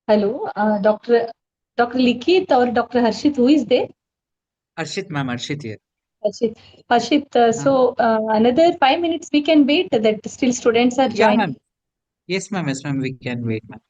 Hello, Dr. Likith or Dr. Harshit, who is there? Arshit, ma'am, Arshit here. Harshit. Harshit, Uh, another 5 minutes we can wait that still students are yeah, joining. ma'am. Yes, ma'am, we can wait, ma'am.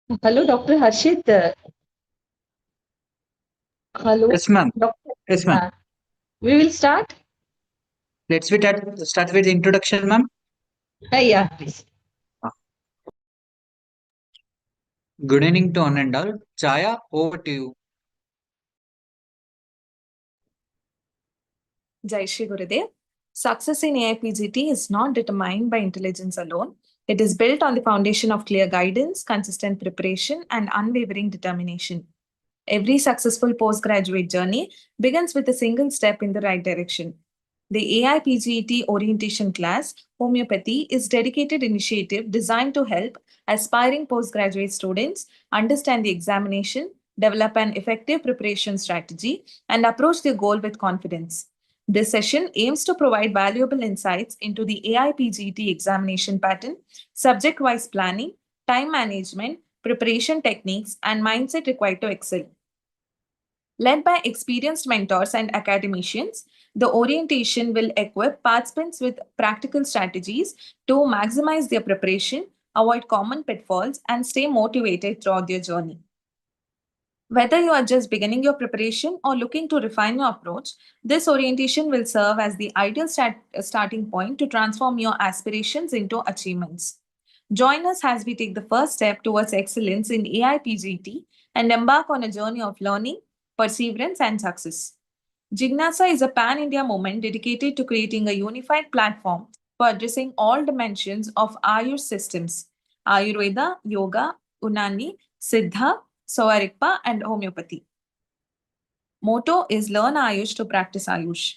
Hello, Dr. Harshit. Hello, Yes, ma'am. Doctor. Yes, ma'am. We will start. Start with the introduction, ma'am. Yeah, please. Uh, Good evening to one and all. Chaya, over to you. Jai Shri Gurudev. Success in AIPGT is not determined by intelligence alone. It is built on the foundation of clear guidance, consistent preparation, and unwavering determination. Every successful postgraduate journey begins with a single step in the right direction. The AIPGET orientation class, Homeopathy, is a dedicated initiative designed to help aspiring postgraduate students understand the examination, develop an effective preparation strategy, and approach their goal with confidence. This session aims to provide valuable insights into the AIPGT examination pattern, subject wise planning, time management, preparation techniques, and mindset required to excel. Led by experienced mentors and academicians, the orientation will equip participants with practical strategies to maximize their preparation, avoid common pitfalls, and stay motivated throughout their journey. Whether you are just beginning your preparation or looking to refine your approach, this orientation will serve as the ideal starting point to transform your aspirations into achievements. Join us as we take the first step towards excellence in AIPGT and embark on a journey of learning, perseverance, and success. Jignasa is a pan India movement dedicated to creating a unified platform for addressing all dimensions of Ayush systems Ayurveda, Yoga, Unani, Siddha, Sawarikpa, and Homeopathy. Motto is Learn Ayush to Practice Ayush.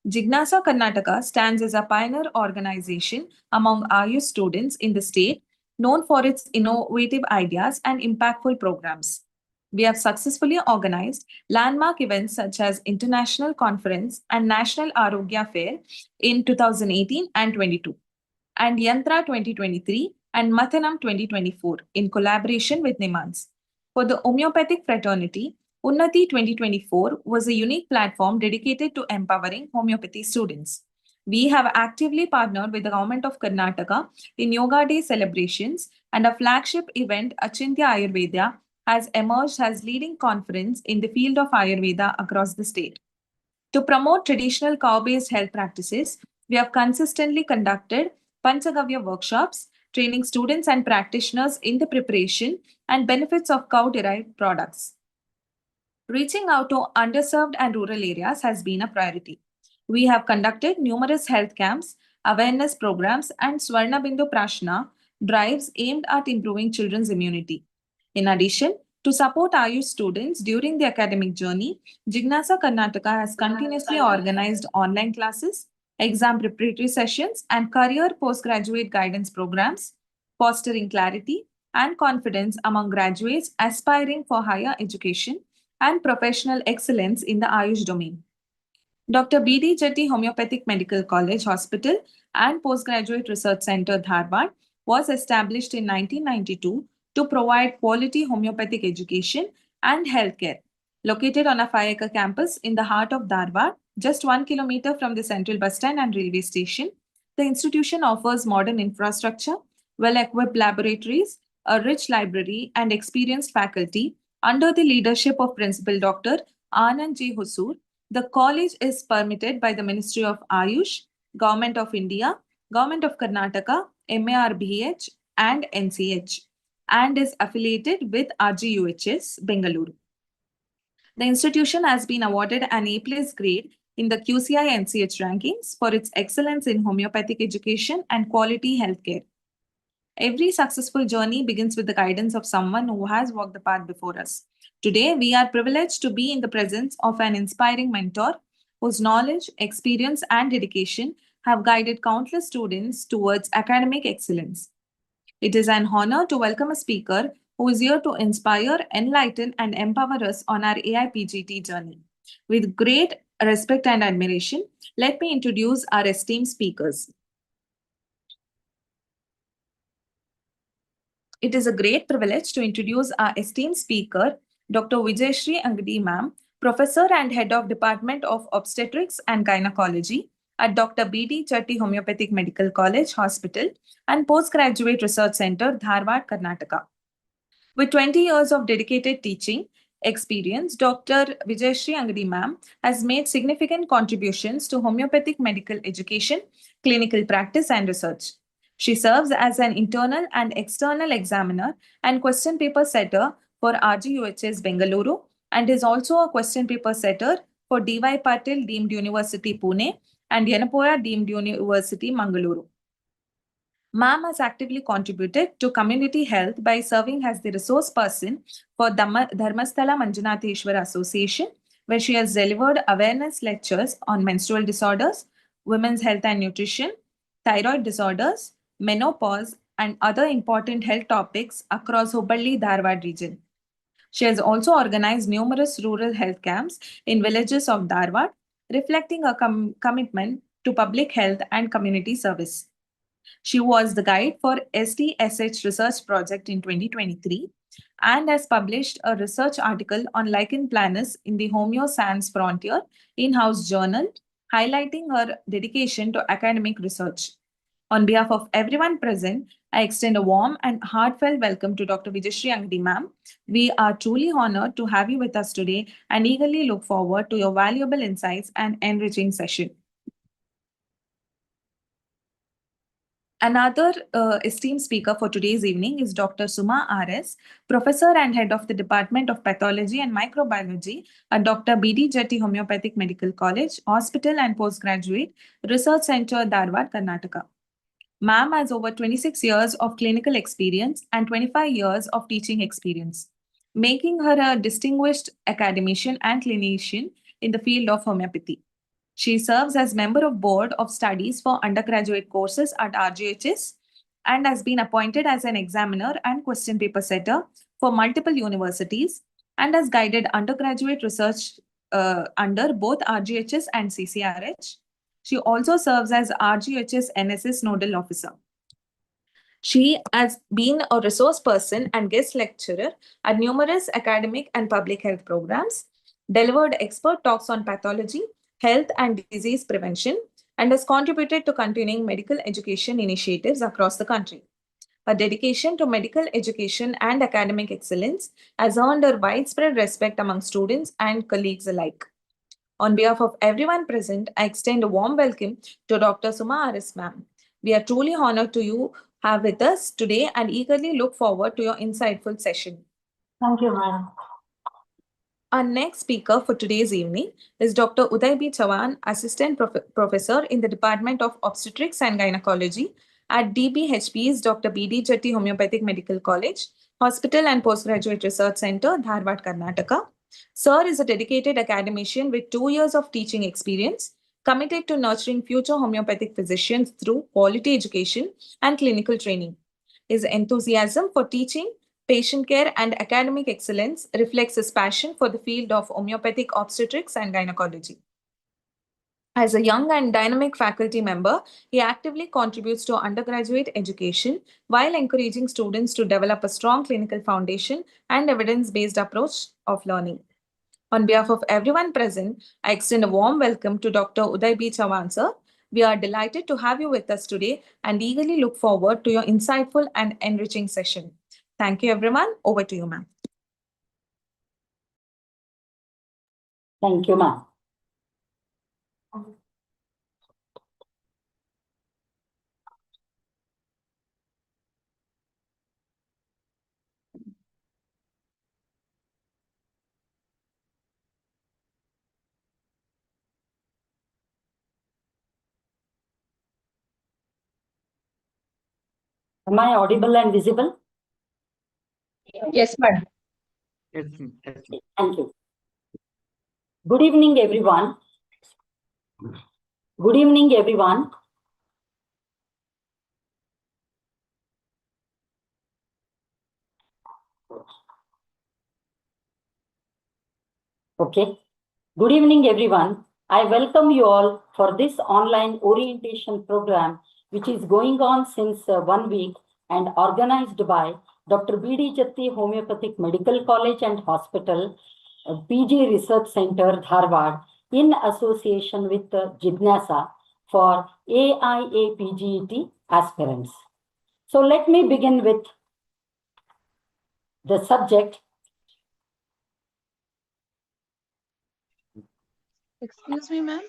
Jignasa Karnataka stands as a pioneer organization among Ayush students in the state, known for its innovative ideas and impactful programs. We have successfully organized landmark events such as International Conference and National Arogya Fair in 2018 and 22, and Yantra 2023 and Mathanam 2024 in collaboration with Nimans. For the homeopathic fraternity, Unnati 2024 was a unique platform dedicated to empowering homeopathy students. We have actively partnered with the Government of Karnataka in Yoga Day celebrations, and a flagship event, Achintya Ayurveda, has emerged as leading conference in the field of Ayurveda across the state. To promote traditional cow-based health practices, we have consistently conducted Panchagavya workshops, training students and practitioners in the preparation and benefits of cow-derived products. Reaching out to underserved and rural areas has been a priority. We have conducted numerous health camps, awareness programs, and Swarna Bindu Prashna drives aimed at improving children's immunity. In addition, to support Ayush students during the academic journey, Jignasa Karnataka has continuously organized online classes, exam preparatory sessions, and career postgraduate guidance programs, fostering clarity and confidence among graduates aspiring for higher education and professional excellence in the Ayush domain. Dr. B.D. Chetty Homeopathic Medical College Hospital and Postgraduate Research Center, Dharwad, was established in 1992 to provide quality homeopathic education and healthcare. Located on a 5-acre campus in the heart of Dharwad, just 1 kilometer from the central bus stand and railway station, the institution offers modern infrastructure, well equipped laboratories, a rich library, and experienced faculty under the leadership of Principal Dr. Anand J. Hosur. The college is permitted by the Ministry of Ayush, Government of India, Government of Karnataka, MARBH, and NCH, and is affiliated with RGUHS, Bengaluru. The institution has been awarded an A+ grade in the QCI NCH rankings for its excellence in homeopathic education and quality healthcare. Every successful journey begins with the guidance of someone who has walked the path before us. Today, we are privileged to be in the presence of an inspiring mentor whose knowledge, experience, and dedication have guided countless students towards academic excellence. It is an honor to welcome a speaker who is here to inspire, enlighten, and empower us on our AIPGT journey. With great respect and admiration, let me introduce our esteemed speakers. It is a great privilege to introduce our esteemed speaker, Dr. Vijayashree Angadi Ma'am, Professor and Head of Department of Obstetrics and Gynecology at Dr. B.D. Chetty Homeopathic Medical College Hospital and Postgraduate Research Center, Dharwad, Karnataka. With 20 years of dedicated teaching experience, Dr. Vijayashree Angadi ma'am has made significant contributions to homeopathic medical education, clinical practice, and research. She serves as an internal and external examiner and question paper setter for RGUHS Bengaluru and is also a question paper setter for DY Patil Deemed University Pune and Yenapura Deemed University Mangaluru. Ma'am has actively contributed to community health by serving as the resource person for Dharmasthala Manjunatheshwara Association, where she has delivered awareness lectures on menstrual disorders, women's health and nutrition, thyroid disorders, menopause, and other important health topics across Hubballi-Dharwad region. She has also organized numerous rural health camps in villages of Dharwad, reflecting a commitment to public health and community service. She was the guide for STSH research project in 2023 and has published a research article on lichen planus in the Homeo Science Frontier in-house journal, highlighting her dedication to academic research. On behalf of everyone present, I extend a warm and heartfelt welcome to Dr. Vijayashree Angadi ma'am. We are truly honored to have you with us today and eagerly look forward to your valuable insights and enriching session. Another esteemed speaker for today's evening is Dr. Suma R.S., Professor and Head of the Department of Pathology and Microbiology at Dr. B.D. Jetty Homeopathic Medical College, Hospital and Postgraduate Research Center, Dharwad, Karnataka. Ma'am has over 26 years of clinical experience and 25 years of teaching experience, making her a distinguished academician and clinician in the field of homeopathy. She serves as member of Board of Studies for undergraduate courses at RGHS and has been appointed as an examiner and question paper setter for multiple universities and has guided undergraduate research under both RGHS and CCRH. She also serves as RGHS NSS Nodal Officer. She has been a resource person and guest lecturer at numerous academic and public health programs, delivered expert talks on pathology, health and disease prevention, and has contributed to continuing medical education initiatives across the country. Her dedication to medical education and academic excellence has earned her widespread respect among students and colleagues alike. On behalf of everyone present, I extend a warm welcome to Dr. Suma R.S. ma'am. We are truly honored to have with us today and eagerly look forward to your insightful session. Thank you, ma'am. Our next speaker for today's evening is Dr. Uday B. Chavan, Assistant Professor in the Department of Obstetrics and Gynecology at DBHP's Dr. B.D. Jetty Homeopathic Medical College, Hospital and Postgraduate Research Center, Dharwad, Karnataka. Sir is a dedicated academician with 2 years of teaching experience, committed to nurturing future homeopathic physicians through quality education and clinical training. His enthusiasm for teaching, patient care, and academic excellence reflects his passion for the field of homeopathic obstetrics and gynecology. As a young and dynamic faculty member, he actively contributes to undergraduate education while encouraging students to develop a strong clinical foundation and evidence-based approach of learning. On behalf of everyone present, I extend a warm welcome to Dr. Uday B. Chavan, sir. We are delighted to have you with us today and eagerly look forward to your insightful and enriching session. Thank you, everyone. Over to you, ma'am. Thank you, ma'am. Am I audible and visible? Yes, madam. Yes, yes. Thank you. Good evening, everyone. Good evening, everyone. Okay. Good evening, everyone. I welcome you all for this online orientation program, which is going on since 1 week and organized by Dr. B.D. Jetty Homeopathic Medical College and Hospital, PG Research Center, Dharwad, in association with Jignasa for AIAPGET aspirants. So let me begin with The subject. Excuse me, ma'am.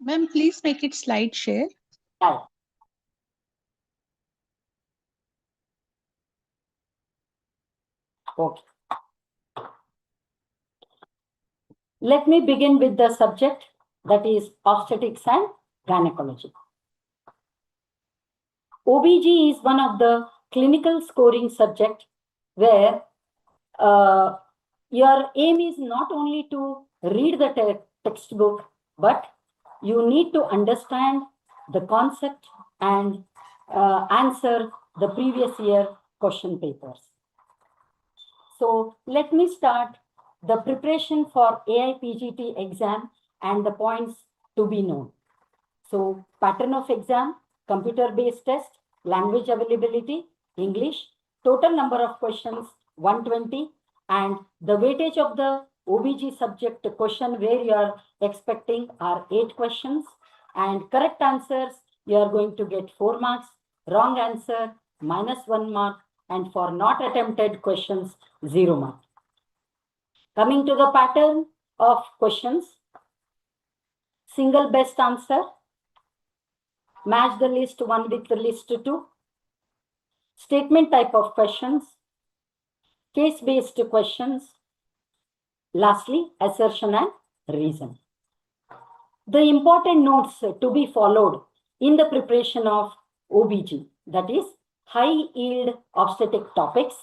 Ma'am, please make it slide share. Yeah. Okay. Let me begin with the subject, that is obstetrics and gynecology. OBG is one of the clinical scoring subject where your aim is not only to read the textbook, but you need to understand the concept and answer the previous year question papers. So let me start the preparation for AIPGT exam and the points to be known. So pattern of exam, computer-based test, language availability, English, total number of questions 120, and the weightage of the OBG subject question where you are expecting are 8 questions, and correct answers you are going to get 4 marks, wrong answer -1 mark, and for not attempted questions 0 mark. Coming to the pattern of questions, single best answer, match the list 1 with the list 2, statement type of questions, case-based questions, lastly, assertion and reason. The important notes to be followed in the preparation of OBG, that is high yield obstetric topics,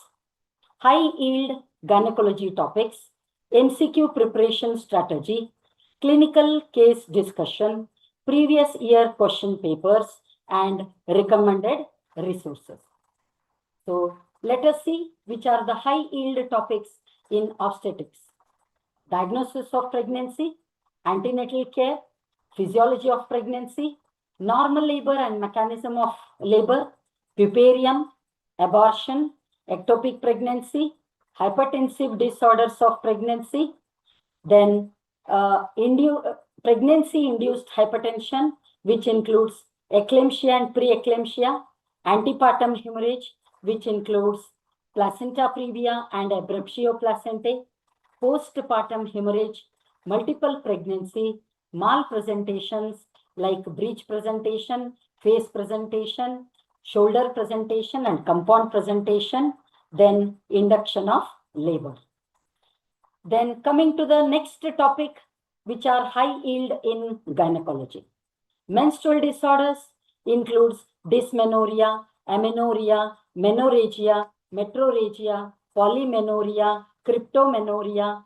high yield gynecology topics, MCQ preparation strategy, clinical case discussion, previous year question papers, and recommended resources. So let us see which are the high yield topics in obstetrics. Diagnosis of pregnancy, antenatal care, physiology of pregnancy, normal labor and mechanism of labor, puerperium, abortion, ectopic pregnancy, hypertensive disorders of pregnancy, then pregnancy-induced hypertension, which includes eclampsia and preeclampsia, antepartum hemorrhage, which includes placenta previa and abruptio placentae, postpartum hemorrhage, multiple pregnancy, malpresentations like breech presentation, face presentation, shoulder presentation, and compound presentation, then induction of labor. Then coming to the next topic, which are high yield in gynecology. Menstrual disorders includes dysmenorrhea, amenorrhea, menorrhagia, metrorrhagia, polymenorrhea, cryptomenorrhea,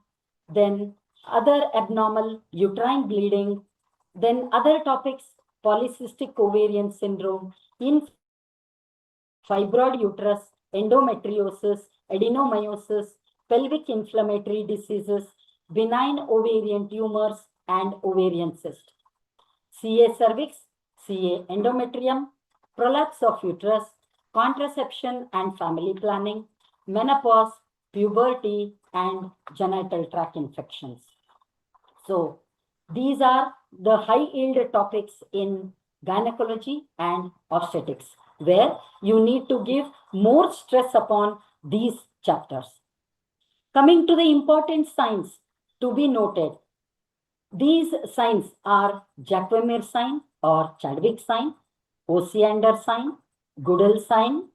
then other abnormal uterine bleeding, then other topics, polycystic ovarian syndrome, fibroid uterus, endometriosis, adenomyosis, pelvic inflammatory diseases, benign ovarian tumors, and ovarian cyst. CA cervix, CA endometrium, prolapse of uterus, contraception and family planning, menopause, puberty, and genital tract infections. So these are the high yield topics in gynecology and obstetrics, where you need to give more stress upon these chapters. Coming to the important signs to be noted, these signs are Jacquemer sign or Chadwick sign, Osiander sign, Goodell sign,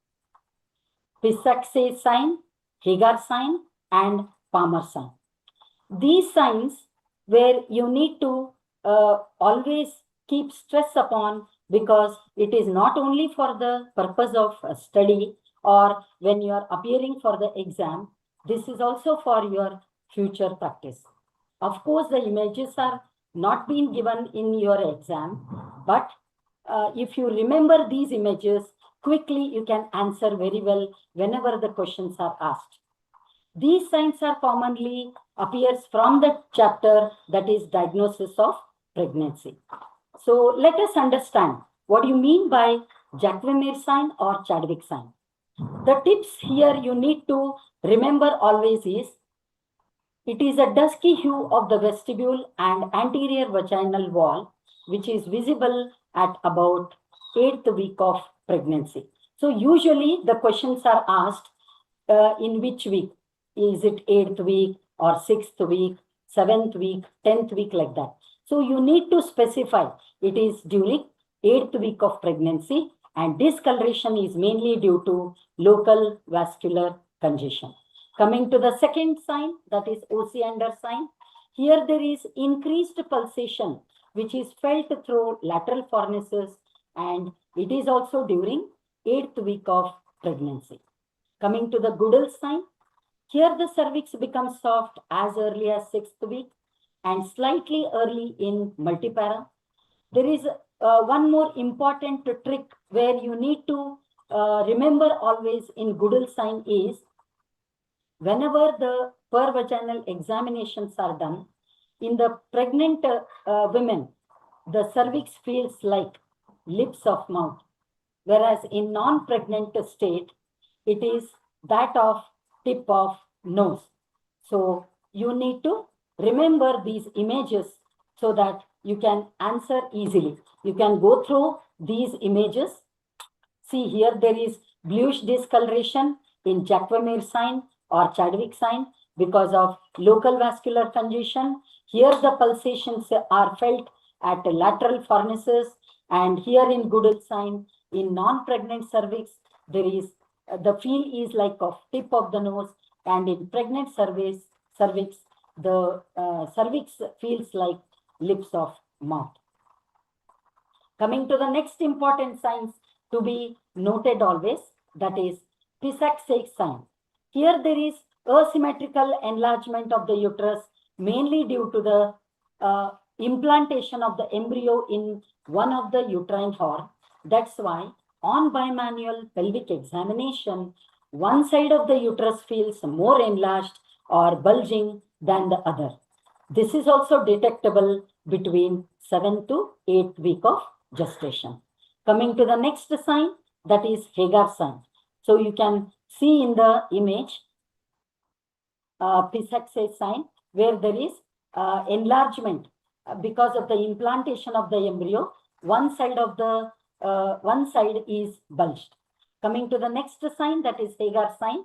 Pissacse sign, Hagar sign, and Palmer sign. These signs where you need to always keep stress upon, because it is not only for the purpose of study or when you are appearing for the exam, this is also for your future practice. Of course, the images are not being given in your exam, but if you remember these images, quickly you can answer very well whenever the questions are asked. These signs are commonly appears from the chapter that is diagnosis of pregnancy. So let us understand what you mean by Jacquemer sign or Chadwick sign. The tips here you need to remember always is, it is a dusky hue of the vestibule and anterior vaginal wall, which is visible at about 8th week of pregnancy. So usually the questions are asked in which week? is it 8th week or 6th week, 7th week, 10th week, like that. So you need to specify it is during 8th week of pregnancy, and discoloration is mainly due to local vascular congestion. Coming to the second sign, that is Osiander sign. Here there is increased pulsation, which is felt through lateral fornices, and it is also during 8th week of pregnancy. Coming to the Goodell sign, here the cervix becomes soft as early as 6th week and slightly early in multipara. There is one more important trick where you need to remember always in Goodell sign is, whenever the pervaginal examinations are done, in the pregnant women, the cervix feels like lips of mouth, whereas in non-pregnant state, it is that of tip of nose. So you need to remember these images so that you can answer easily. You can go through these images. See, here there is bluish discoloration in Jacquemin sign or Chadwick sign because of local vascular congestion. Here the pulsations are felt at lateral fornices, and here in Goodell sign, in non-pregnant cervix, there is the feel is like of tip of the nose, and in pregnant cervix, the cervix feels like lips of mouth. Coming to the next important signs to be noted always, that is Pisac's sign. Here there is asymmetrical enlargement of the uterus, mainly due to the implantation of the embryo in one of the uterine horn. That's why on bimanual pelvic examination, one side of the uterus feels more enlarged or bulging than the other. This is also detectable between 7th to 8th week of gestation. Coming to the next sign, that is Hagar sign. So you can see in the image Pisac's sign, where there is enlargement because of the implantation of the embryo. One side is bulged. Coming to the next sign, that is Hagar sign.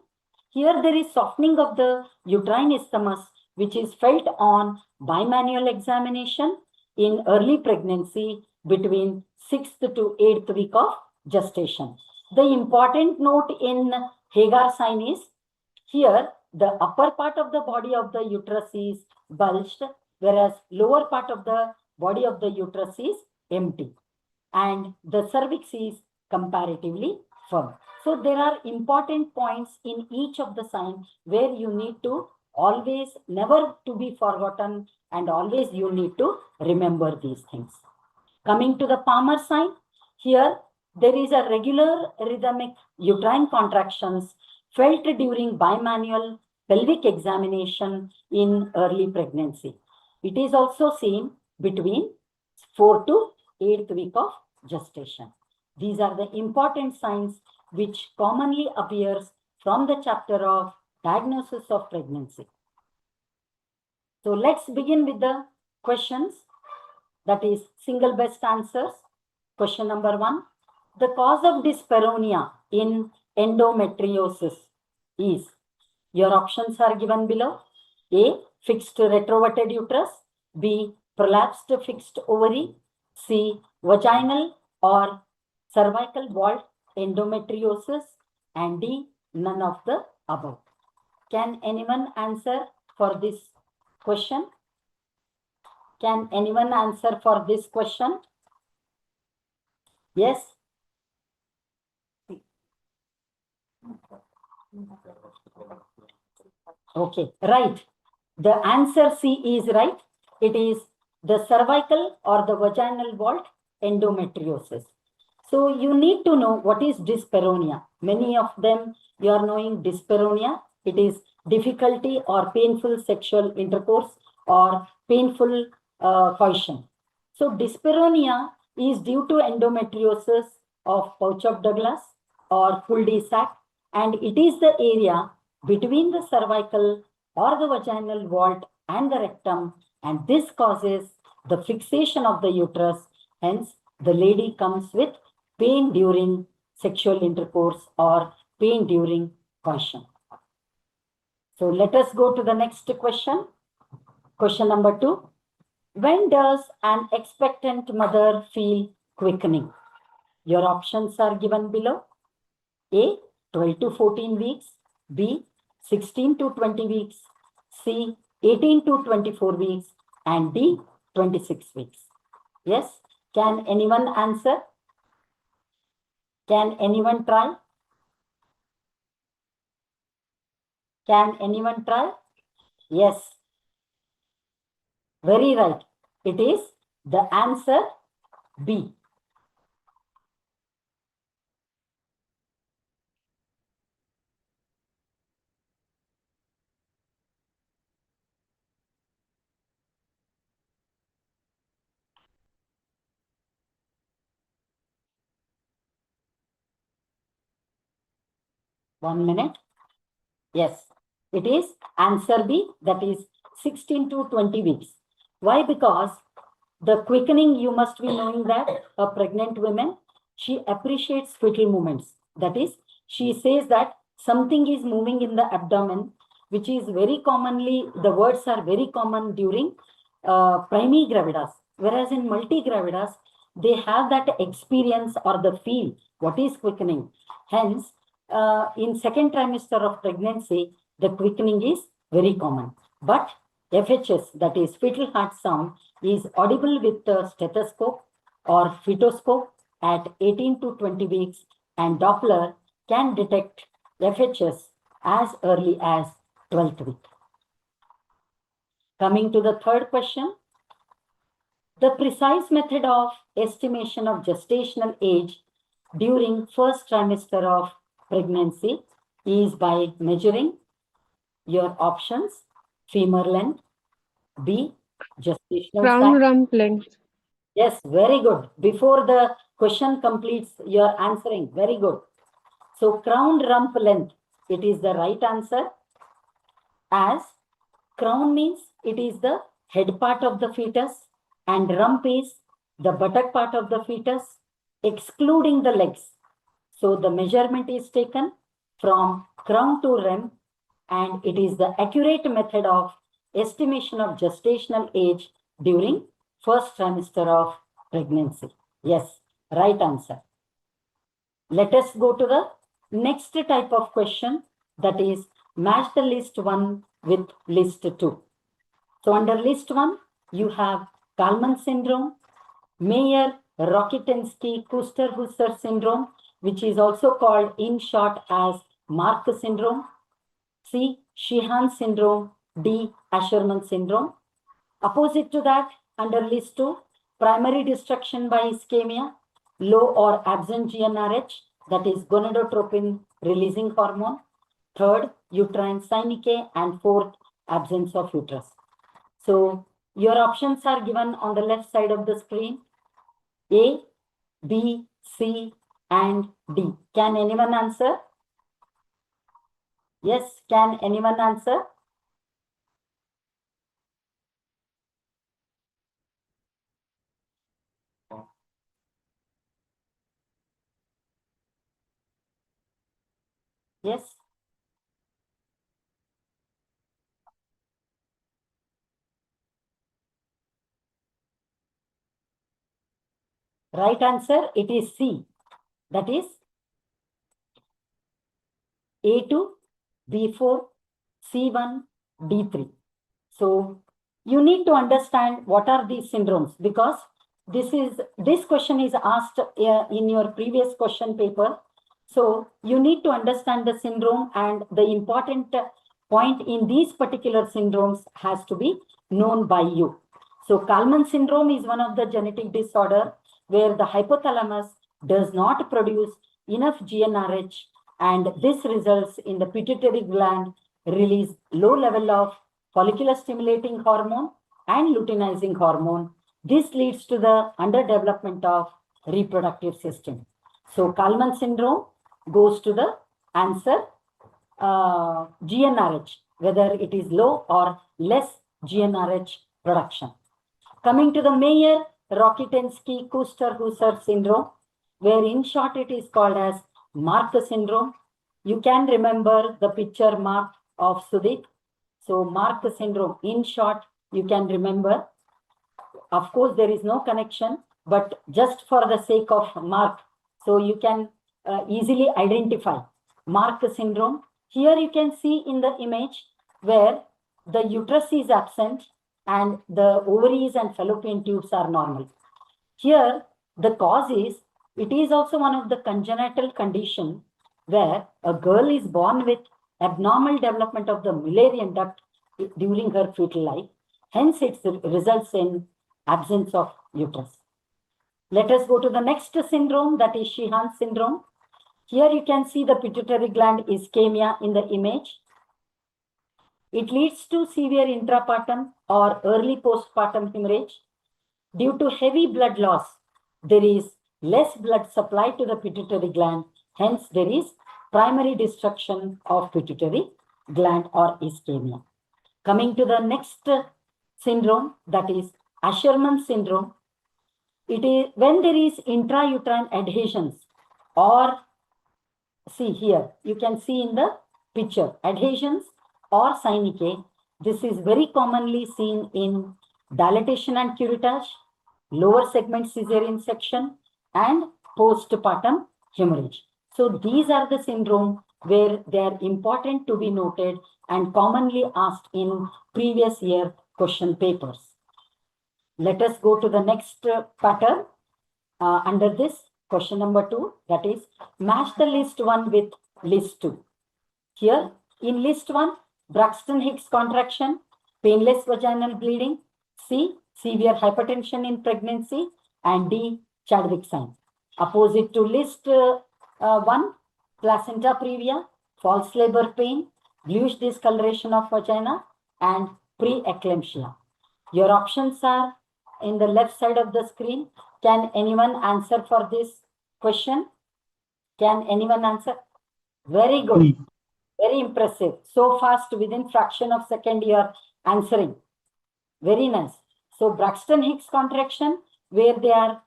Here there is softening of the uterine isthmus, which is felt on bimanual examination in early pregnancy between 6th to 8th week of gestation. The important note in Hagar sign is, here the upper part of the body of the uterus is bulged, whereas lower part of the body of the uterus is empty, and the cervix is comparatively firm. So there are important points in each of the signs where you need to always, never to be forgotten, and always you need to remember these things. Coming to the Palmer sign, here there is a regular rhythmic uterine contractions felt during bimanual pelvic examination in early pregnancy. It is also seen between 4th to 8th week of gestation. These are the important signs which commonly appears from the chapter of diagnosis of pregnancy. So let's begin with the questions, that is single best answers. Question number 1. The cause of dyspareunia in endometriosis is, your options are given below. A, fixed retroverted uterus. B, prolapsed fixed ovary. C, vaginal or cervical vault endometriosis. And D, none of the above. Can anyone answer for this question? Can anyone answer for this question? Yes? Okay, right. The answer C is right. It is the cervical or the vaginal vault endometriosis. So you need to know what is dyspareunia. Many of them you are knowing dyspareunia. It is difficulty or painful sexual intercourse or painful coition. So dyspareunia is due to endometriosis of pouch of Douglas or cul-de-sac, and it is the area between the cervical or the vaginal vault and the rectum, and this causes the fixation of the uterus. Hence, the lady comes with pain during sexual intercourse or pain during coition. So let us go to the next question. Question number 2. When does an expectant mother feel quickening? Your options are given below. A, 12 to 14 weeks. B, 16 to 20 weeks. C, 18 to 24 weeks. And D, 26 weeks. Yes? Can anyone answer? Can anyone try? Can anyone try? Yes. Very right. It is the answer B. One minute. Yes, it is answer B, that is 16 to 20 weeks. Why? Because the quickening, you must be knowing that a pregnant woman, she appreciates fetal movements. That is, she says that something is moving in the abdomen, which is very commonly, the words are very common during primigravidas. Whereas in multigravidas, they have that experience or the feel, what is quickening. Hence, in second trimester of pregnancy, the quickening is very common. But FHS, that is fetal heart sound, is audible with the stethoscope or fetoscope at 18 to 20 weeks, and Doppler can detect FHS as early as 12th week. Coming to the third question. The precise method of estimation of gestational age during first trimester of pregnancy is by measuring your options: femur length, B, gestational Crown sac. rump length. Yes, very good. Before the question completes, you are answering. Very good. So crown rump length, it is the right answer, as crown means it is the head part of the fetus and rump is the buttock part of the fetus, excluding the legs. So the measurement is taken from crown to rump, and it is the accurate method of estimation of gestational age during first trimester of pregnancy. Yes, right answer. Let us go to the next type of question, that is match the list 1 with list 2. So under list 1, you have Kalman syndrome, Mayer-Rokitansky-Kuster-Husser syndrome, which is also called in short as Mark syndrome. C, Sheehan syndrome. D, Asherman syndrome. Opposite to that, under list 2, primary destruction by ischemia, low or absent GnRH, that is gonadotropin releasing hormone. Third, uterine synec, and fourth, absence of uterus. So your options are given on the left side of the screen: A, B, C, and D. Can anyone answer? Yes, can anyone answer? Yes. Right answer, it is C. That is A2, B4, C1, D3. So you need to understand what are these syndromes, because this question is asked in your previous question paper. So you need to understand the syndrome, and the important point in these particular syndromes has to be known by you. So Kalman syndrome is one of the genetic disorder where the hypothalamus does not produce enough GnRH, and this results in the pituitary gland release low level of follicular stimulating hormone and luteinizing hormone. This leads to the underdevelopment of reproductive system. So Kalman syndrome goes to the answer GnRH, whether it is low or less GnRH production. Coming to the Mayer-Rokitansky-Kuster-Husser syndrome, where in short it is called as Mark syndrome. You can remember the picture mark of Sudhik, So Mark syndrome, in short, you can remember. Of course, there is no connection, but just for the sake of Mark, so you can easily identify Mark syndrome. Here you can see in the image where the uterus is absent and the ovaries and fallopian tubes are normal. Here, the cause is, it is also one of the congenital condition where a girl is born with abnormal development of the Mullerian duct during her fetal life. Hence, it results in absence of uterus. Let us go to the next syndrome, that is Sheehan syndrome. Here you can see the pituitary gland ischemia in the image. It leads to severe intrapartum or early postpartum hemorrhage. Due to heavy blood loss, there is less blood supply to the pituitary gland. Hence, there is primary destruction of pituitary gland or ischemia. Coming to the next syndrome, that is Asherman syndrome. It is when there is intrauterine adhesions, or see here, you can see in the picture, adhesions or synechiae. This is very commonly seen in dilatation and curettage, lower segment cesarean section, and postpartum hemorrhage. So these are the syndrome where they are important to be noted and commonly asked in previous year question papers. Let us go to the next pattern under this question number 2, that is match the list 1 with list 2. Here in list 1, Braxton Hicks contraction, painless vaginal bleeding, C, severe hypertension in pregnancy, and D, Chadwick sign. Opposite to list 1, placenta previa, false labor pain, bluish discoloration of vagina, and preeclampsia. Your options are in the left side of the screen. Can anyone answer for this question? Can anyone answer? Very good. Very impressive. So fast, within fraction of second you are answering. Very nice. So Braxton Hicks contraction, where they are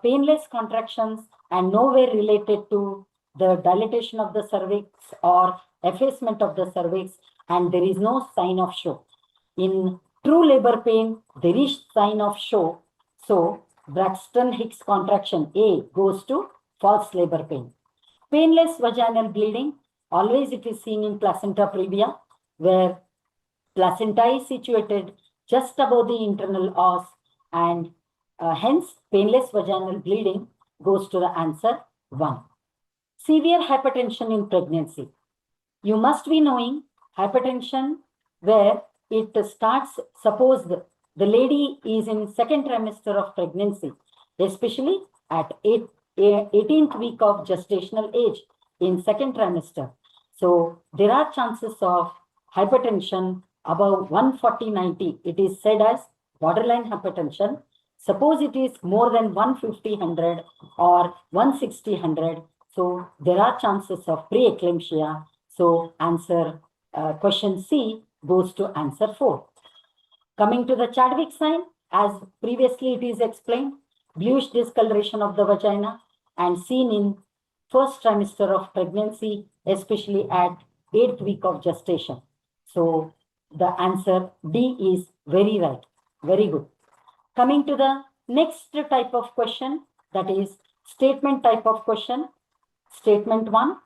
painless contractions and nowhere related to the dilatation of the cervix or effacement of the cervix, and there is no sign of show. In true labor pain, there is sign of show. So Braxton Hicks contraction A goes to false labor pain. Painless vaginal bleeding, always it is seen in placenta previa, where placenta is situated just above the internal os, and hence painless vaginal bleeding goes to the answer 1. Severe hypertension in pregnancy. You must be knowing hypertension where it starts, suppose the lady is in second trimester of pregnancy, especially at 18th week of gestational age in second trimester. So there are chances of hypertension above 140/90. It is said as borderline hypertension. Suppose it is more than 150/100 or 160/100. So there are chances of preeclampsia. So answer question C goes to answer 4. Coming to the Chadwick sign, as previously it is explained, bluish discoloration of the vagina and seen in first trimester of pregnancy, especially at 8th week of gestation. So the answer D is very right. Very good. Coming to the next type of question, that is statement type of question. Statement 1,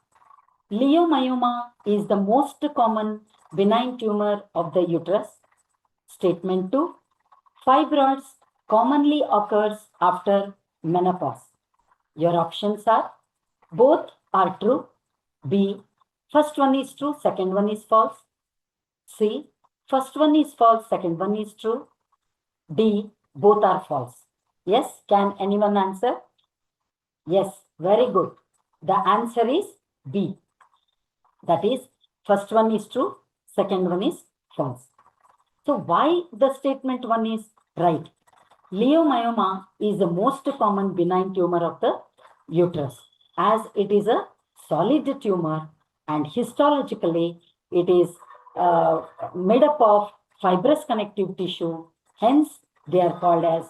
leiomyoma is the most common benign tumor of the uterus. Statement 2, fibroids commonly occurs after menopause. Your options are both are true. B, first one is true, second one is false. C, first one is false, second one is true. D, both are false. Yes, can anyone answer? Yes, very good. The answer is B. That is, first one is true, second one is false. So why the statement 1 is right? Leiomyoma is the most common benign tumor of the uterus, as it is a solid tumor and histologically it is made up of fibrous connective tissue. Hence, they are called as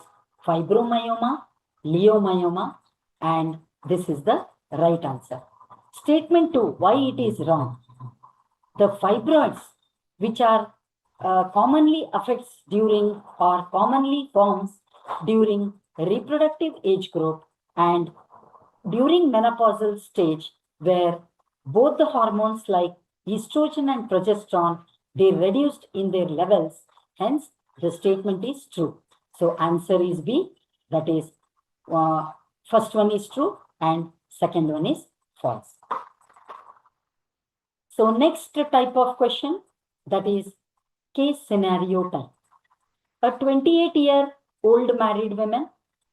fibromyoma, leiomyoma, and this is the right answer. Statement 2, why it is wrong? The fibroids which are commonly affects during or commonly forms during reproductive age group and during menopausal stage, where both the hormones like estrogen and progesterone, they reduced in their levels. Hence, the statement is true. So answer is B. That is, first one is true and second one is false. So next type of question, that is case scenario type. A 28-year-old married woman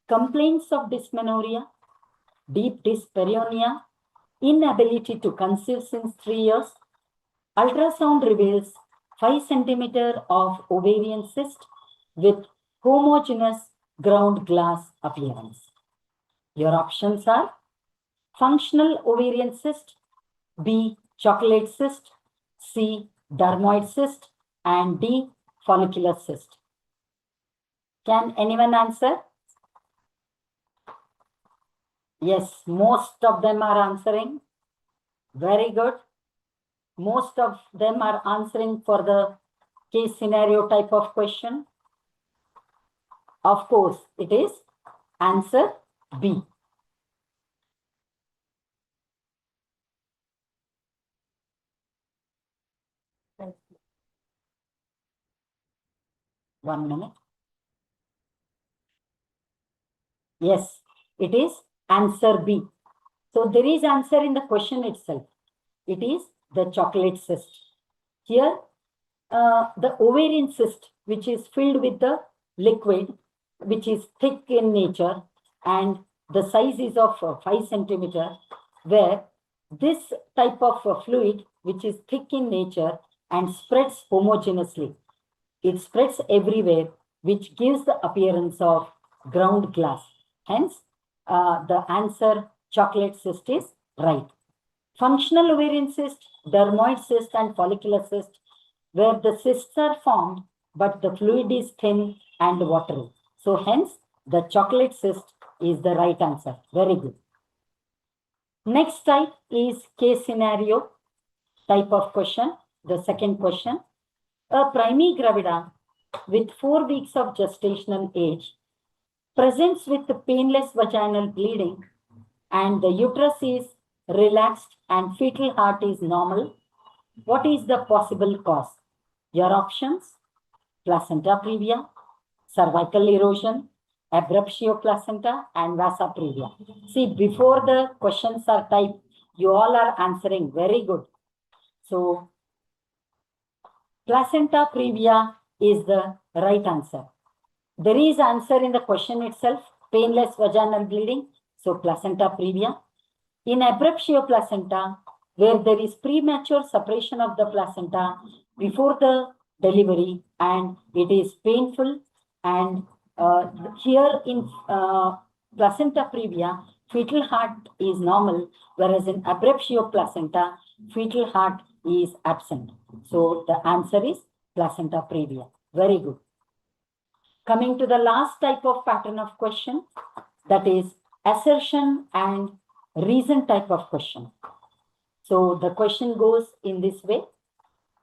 complains of dysmenorrhea, deep dyspareunia, inability to conceive since 3 years. Ultrasound reveals 5 centimeter of ovarian cyst with homogeneous ground glass appearance. Your options are functional ovarian cyst, B, chocolate cyst, C, dermoid cyst, and D, follicular cyst. Can anyone answer? Yes, most of them are answering. Very good. Most of them are answering for the case scenario type of question. Of course, it is answer B. One minute. Yes, it is answer B. So there is answer in the question itself. It is the chocolate cyst. Here, the ovarian cyst, which is filled with the liquid, which is thick in nature, and the size is of 5 centimeter, where this type of fluid, which is thick in nature and spreads homogeneously, it spreads everywhere, which gives the appearance of ground glass. Hence, the answer chocolate cyst is right. Functional ovarian cyst, dermoid cyst, and follicular cyst, where the cysts are formed, but the fluid is thin and watery. So hence, the chocolate cyst is the right answer. Very good. Next type is case scenario type of question. The second question. A primea gravida with 4 weeks of gestational age presents with painless vaginal bleeding and the uterus is relaxed and fetal heart is normal. What is the possible cause? Your options: placenta previa, cervical erosion, abruptio placenta, and vasa previa. See, before the questions are typed, you all are answering very good. So, placenta previa is the right answer. There is answer in the question itself, painless vaginal bleeding. So, placenta previa. In abruptio placenta, where there is premature separation of the placenta before the delivery and it is painful, and here in placenta previa, fetal heart is normal, whereas in abruptio placenta, fetal heart is absent. So the answer is placenta previa. Very good. Coming to the last type of pattern of question, that is assertion and reason type of question. So the question goes in this way.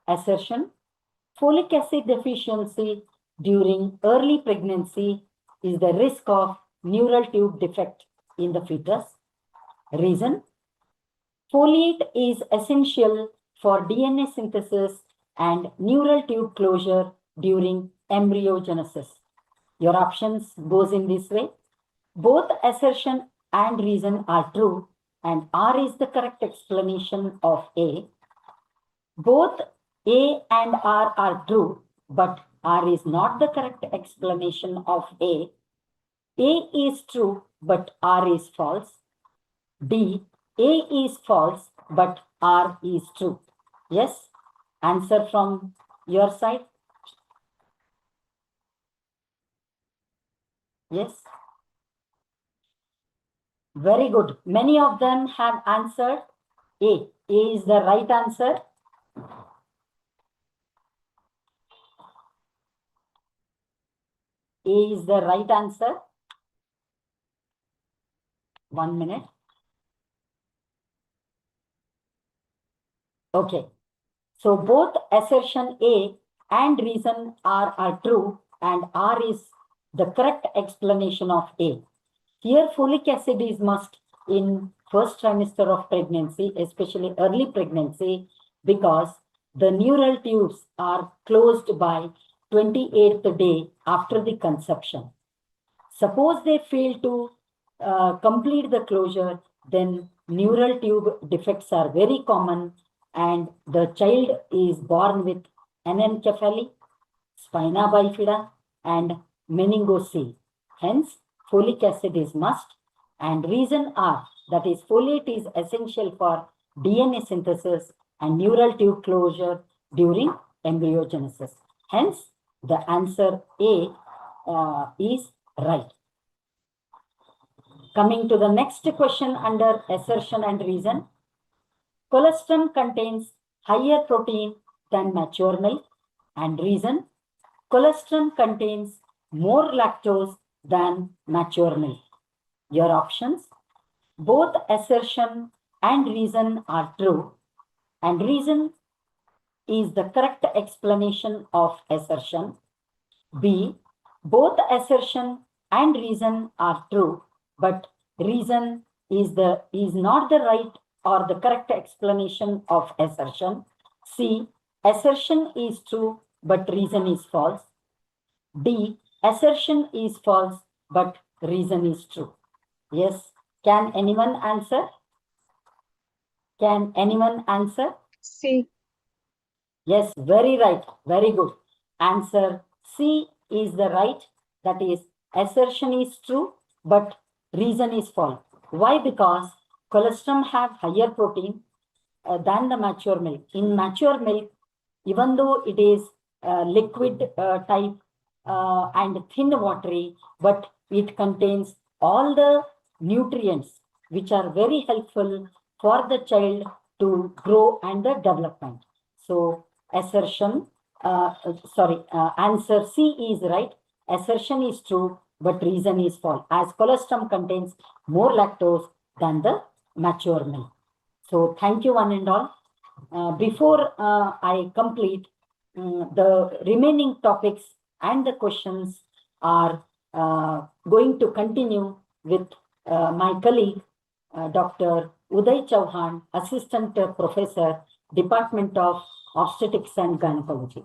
Assertion: folic acid deficiency during early pregnancy is the risk of neural tube defect in the fetus. Reason: folate is essential for DNA synthesis and neural tube closure during embryogenesis. Your options goes in this way. Both assertion and reason are true, and R is the correct explanation of A. Both A and R are true, but R is not the correct explanation of A. A is true, but R is false. D, A is false, but R is true. Yes? Answer from your side? Yes? Very good. Many of them have answered A. A is the right answer. A is the right answer. 1 minute. Okay. So both assertion A and reason are true, and R is the correct explanation of A. Here, folic acid is must in first trimester of pregnancy, especially early pregnancy, because the neural tubes are closed by 28th day after the conception. Suppose they fail to complete the closure, then neural tube defects are very common, and the child is born with anencephaly, spina bifida, and meningocele. Hence, folic acid is must, and reason are, that is, folate is essential for DNA synthesis and neural tube closure during embryogenesis. Hence, the answer A is right. Coming to the next question under assertion and reason. Colostrum contains higher protein than mature milk, and reason, colostrum contains more lactose than mature milk. Your options, both assertion and reason are true, and reason is the correct explanation of assertion. B, both assertion and reason are true, but reason is not the right or the correct explanation of assertion. C, assertion is true, but reason is false. D, assertion is false, but reason is true. Yes, can anyone answer? Can anyone answer? C. Yes, very right. Very good. Answer C is the right. That is, assertion is true, but reason is false. Why? Because colostrum have higher protein than the mature milk. In mature milk, even though it is liquid type and thin watery, but it contains all the nutrients which are very helpful for the child to grow and the development. So assertion, answer C is right. Assertion is true, but reason is false, as colostrum contains more lactose than the mature milk. So thank you one and all. Before I complete, the remaining topics and the questions are going to continue with my colleague, Dr. Uday Chauhan, Assistant Professor, Department of Obstetrics and Gynecology.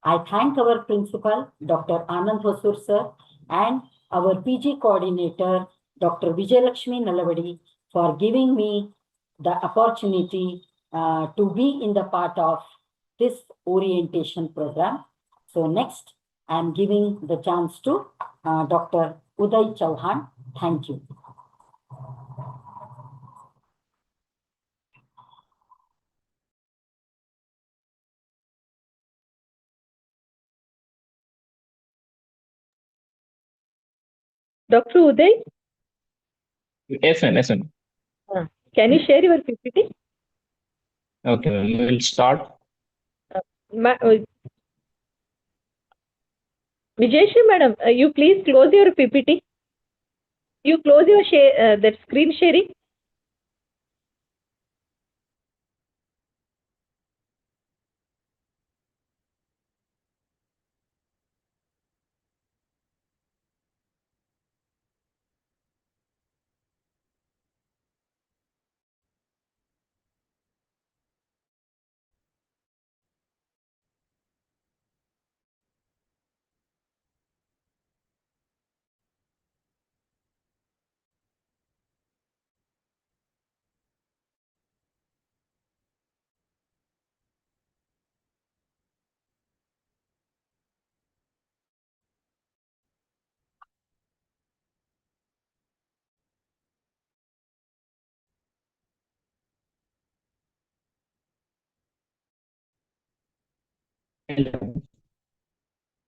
I thank our principal, Dr. Anand Vasur sir, and our PG coordinator, Dr. Vijayalakshmi Nalavadi, for giving me the opportunity to be in the part of this orientation program. So next, I am giving the chance to Dr. Uday Chauhan. Thank you. Dr. Uday, Yes, ma'am. Yes, ma'am. can you share your PPT? Okay, ma'am. We'll start. Vijayashri madam, you please close your PPT. You close your share, that screen sharing.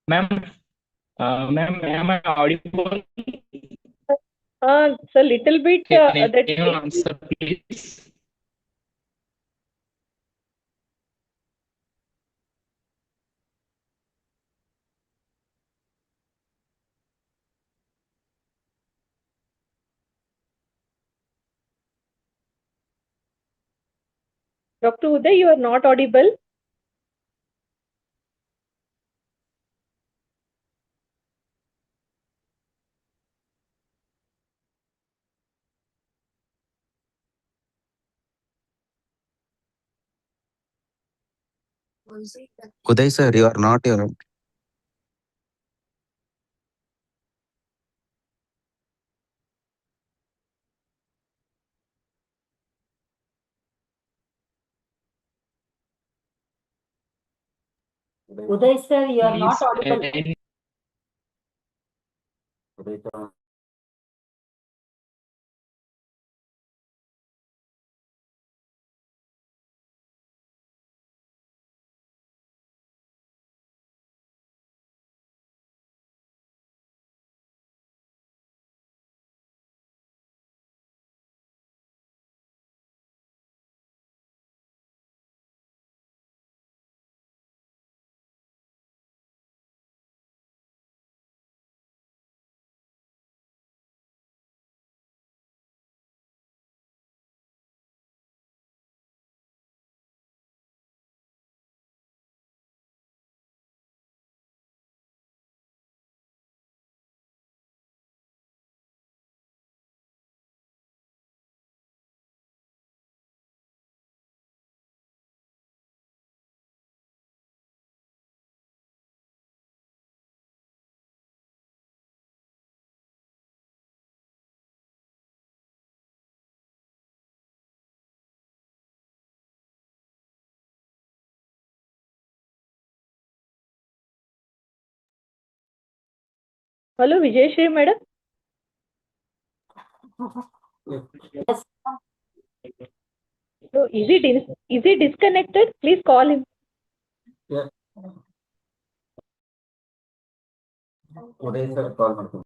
Ma'am, ma'am, am I audible? So little bit Can that you answer, please? Dr. Uday, you are not audible. Uday sir, you are not here. Uday sir, you are not Please, audible. Hello, Vijayashree madam. Yes. So is he disconnected? Please call him. Uday sir, call ಮಾಡ್ತೀನಿ.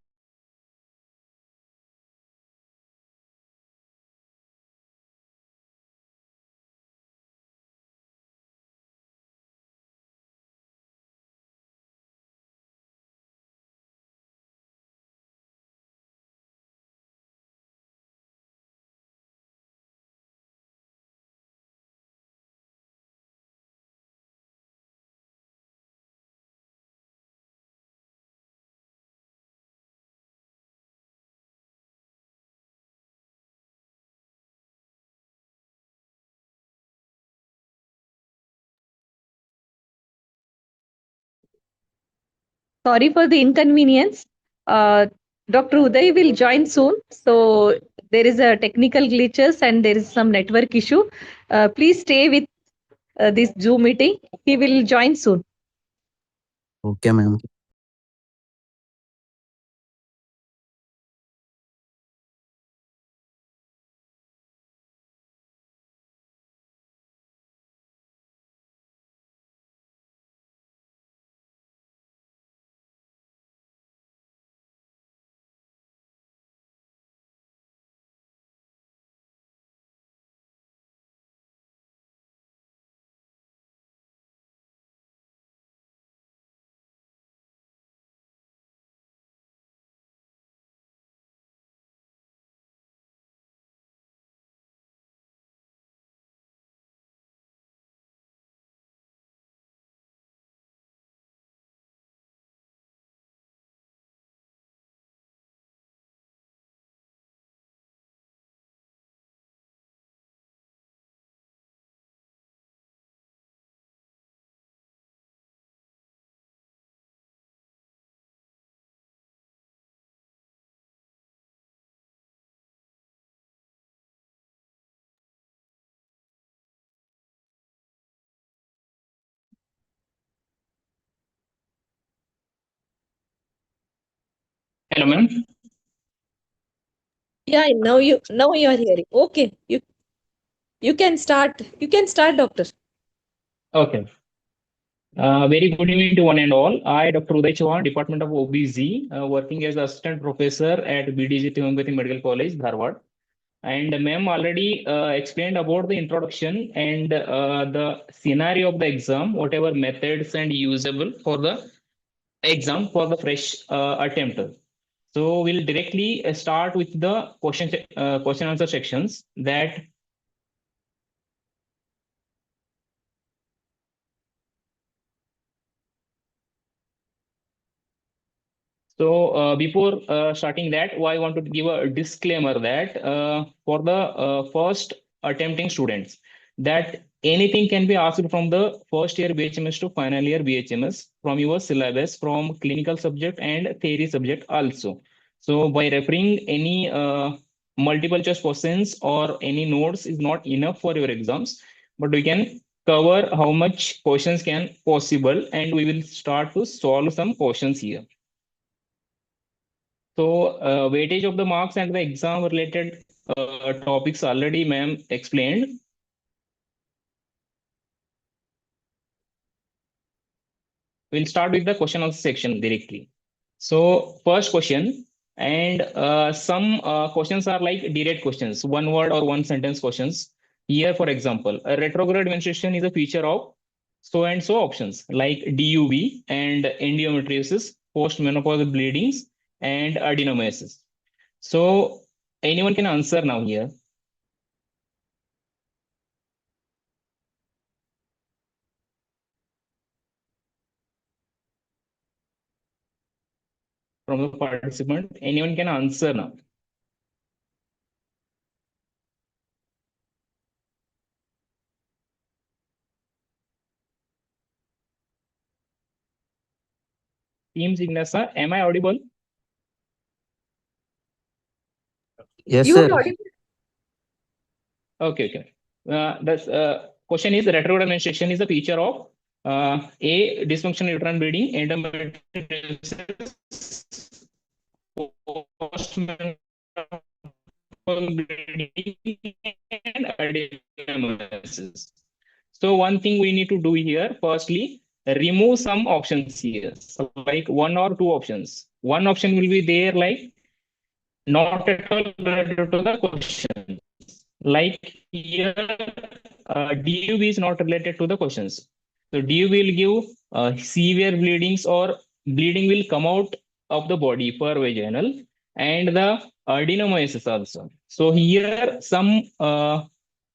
Sorry for the inconvenience. Dr. Uday will join soon. So there is a technical glitches and there is some network issue. Please stay with this Zoom meeting. He will join soon. Okay, ma'am. hello, ma'am. Yeah, now you are hearing. Okay, you can start. You can start, doctor. Okay. Very good evening to one and all. I, Dr. Uday Chauhan, Department of OBZ, working as Assistant Professor at BDGT Homeopathy Medical College, Dharwad. And ma'am already explained about the introduction and the scenario of the exam, whatever methods and usable for the exam for the fresh attempt. So we'll directly start with the question answer sections that. So before starting that, I want to give a disclaimer that for the first attempting students, that anything can be asked from the first year BHMS to final year BHMS from your syllabus, from clinical subject and theory subject also. So by referring any multiple choice questions or any notes is not enough for your exams, but we can cover how much questions can possible, and we will start to solve some questions here. So weightage of the marks and the exam related topics already ma'am explained. We'll start with the question answer section directly. So first question, and some questions are like direct questions, one word or one sentence questions. Here, for example, a retrograde menstruation is a feature of so and so options like DUB and endometriosis, postmenopausal bleedings, and adenomyosis. So anyone can answer now here from the participant. Anyone can answer now. Team Jignasa, am I audible? Yes, You are sir. audible. Okay, okay. The question is retrograde menstruation is a feature of A, dysfunctional uterine bleeding, endometriosis, postmenopausal bleeding, and adenomyosis. So one thing we need to do here, firstly, remove some options here, so like one or two options. One option will be there like not at all related to the question. Like here, DUB is not related to the questions. So DUB will give severe bleedings or bleeding will come out of the body per vaginal, and the adenomyosis also. So here some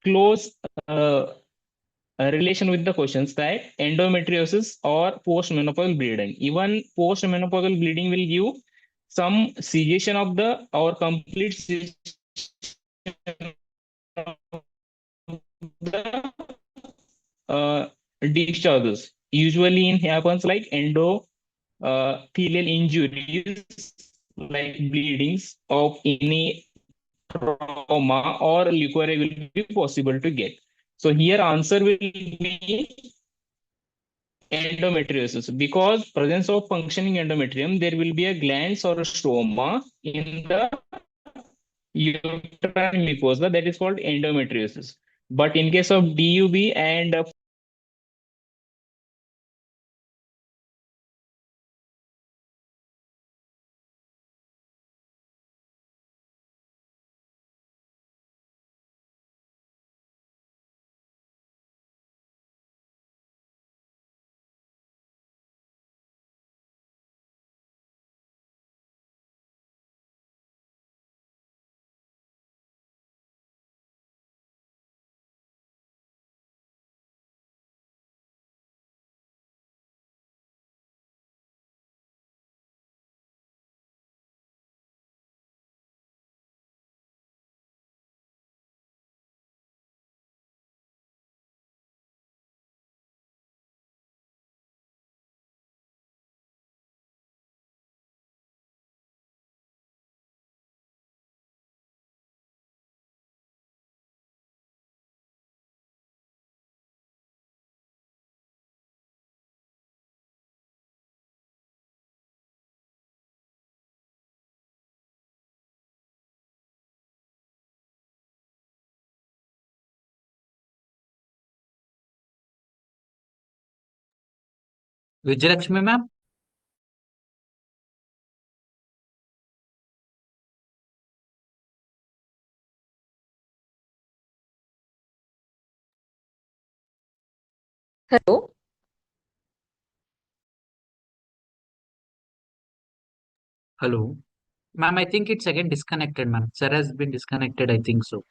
close relation with the questions that endometriosis or postmenopausal bleeding. Even postmenopausal bleeding will give some cessation of the or complete cessation of the discharges. Usually it happens like endothelial injuries, like bleedings of any trauma or leukorrhea will be possible to get. So here answer will be endometriosis, because presence of functioning endometrium, there will be a glands or a stroma in the uterine mucosa that is called endometriosis. But in case of DUB and Vijayalakshmi ma'am. Hello. Hello. Ma'am, I think it's again disconnected, ma'am. Sir has been disconnected, I think so.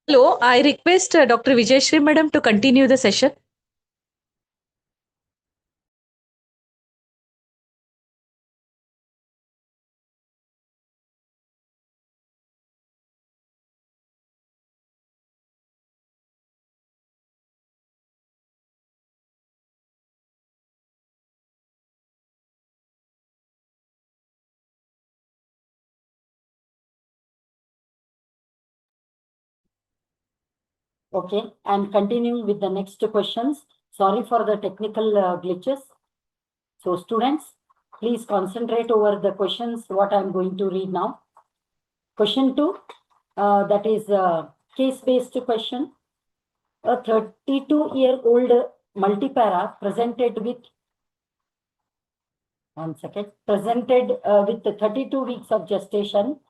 Hello, I request Dr. Vijayashree Madam to continue the session. Okay, and continuing with the next questions. Sorry for the technical glitches. So students, please concentrate over the questions, what I'm going to read now. Question 2, that is a case-based question. A 32-year-old multipara presented with, with 32 weeks of gestation,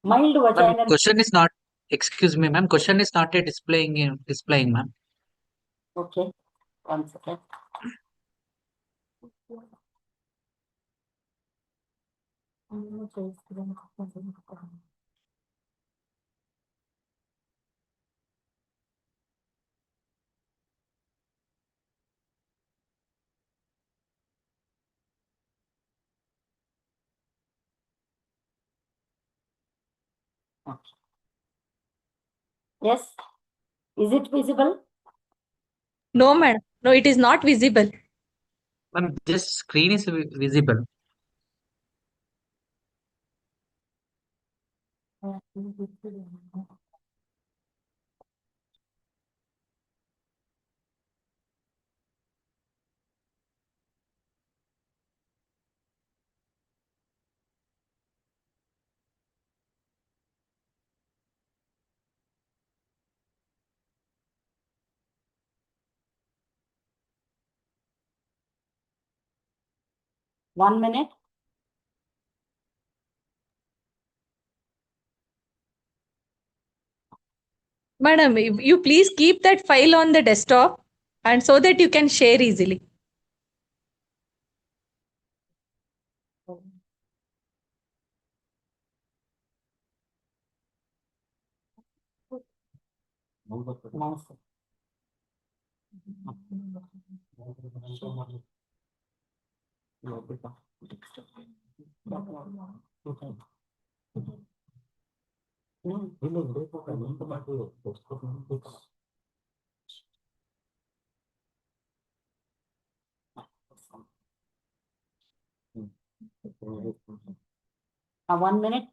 mild Ma'am, vaginal. question is not, excuse me, ma'am, question is not yet displaying, ma'am. Okay, 1 second. Okay. Yes, is it visible? No, madam. No, it is not visible. Ma'am, just screen is visible. One minute. Madam, you please keep that file on the desktop and so that you can share easily. Nice. One minute.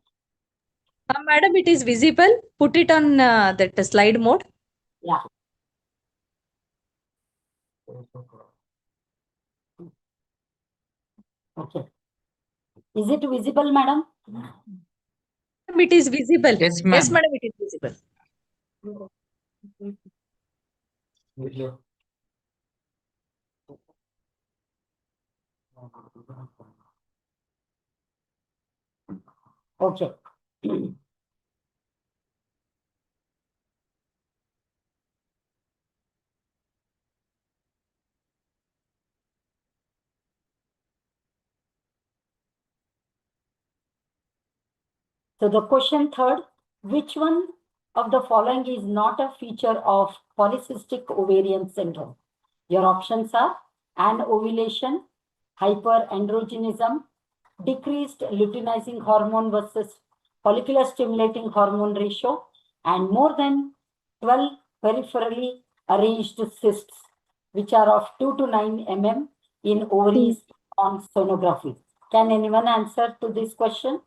Madam, it is visible. Put it on that slide mode. Yeah. Okay. Is it visible, madam? It is visible. Yes, ma'am. Yes, madam, it is visible. Okay. So the question third, which one of the following is not a feature of polycystic ovarian syndrome? Your options are anovulation, hyperandrogenism, decreased luteinizing hormone versus follicular stimulating hormone ratio, and more than 12 peripherally arranged cysts, which are of 2 to 9 mm in ovaries on sonography. Can anyone answer to this question?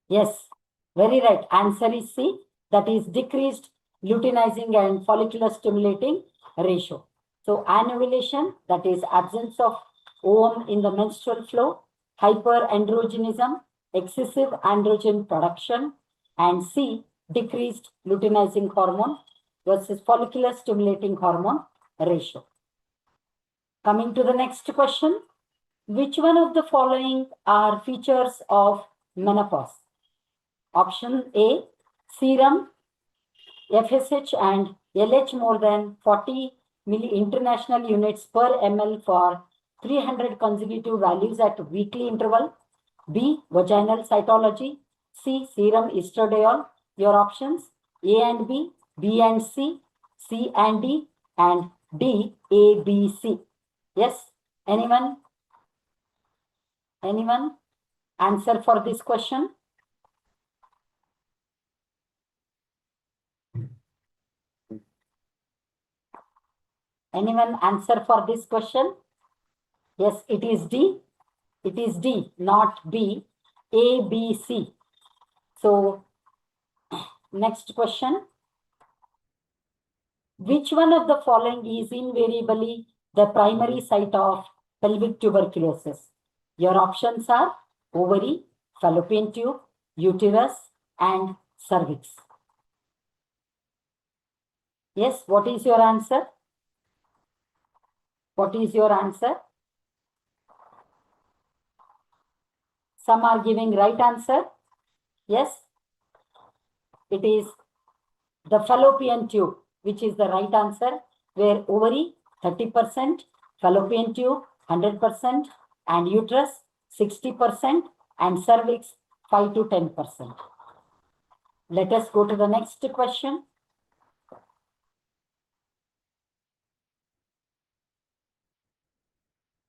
Yes, very right. Answer is C. That is decreased luteinizing and follicular stimulating ratio. So anovulation, that is absence of ovum in the menstrual flow, hyperandrogenism, excessive androgen production, and C, decreased luteinizing hormone versus follicular stimulating hormone ratio. Coming to the next question, which one of the following are features of menopause? Option A, serum, FSH and LH more than 40 international units per ml for 300 consecutive values at weekly interval. B. Vaginal cytology. C. Serum estradiol. Your options A and B, B and C, C and D, and D, A, B, C. Yes? Anyone? Anyone? Answer for this question? Anyone answer for this question? Yes, it is D. It is D, not B. A, B, C. So, next question. Which one of the following is invariably the primary site of pelvic tuberculosis? Your options are ovary, fallopian tube, uterus, and cervix. Yes, what is your answer? What is your answer? Some are giving right answer. Yes, it is the fallopian tube, which is the right answer, where ovary 30%, fallopian tube 100%, and uterus 60%, and cervix 5 to 10%. Let us go to the next question.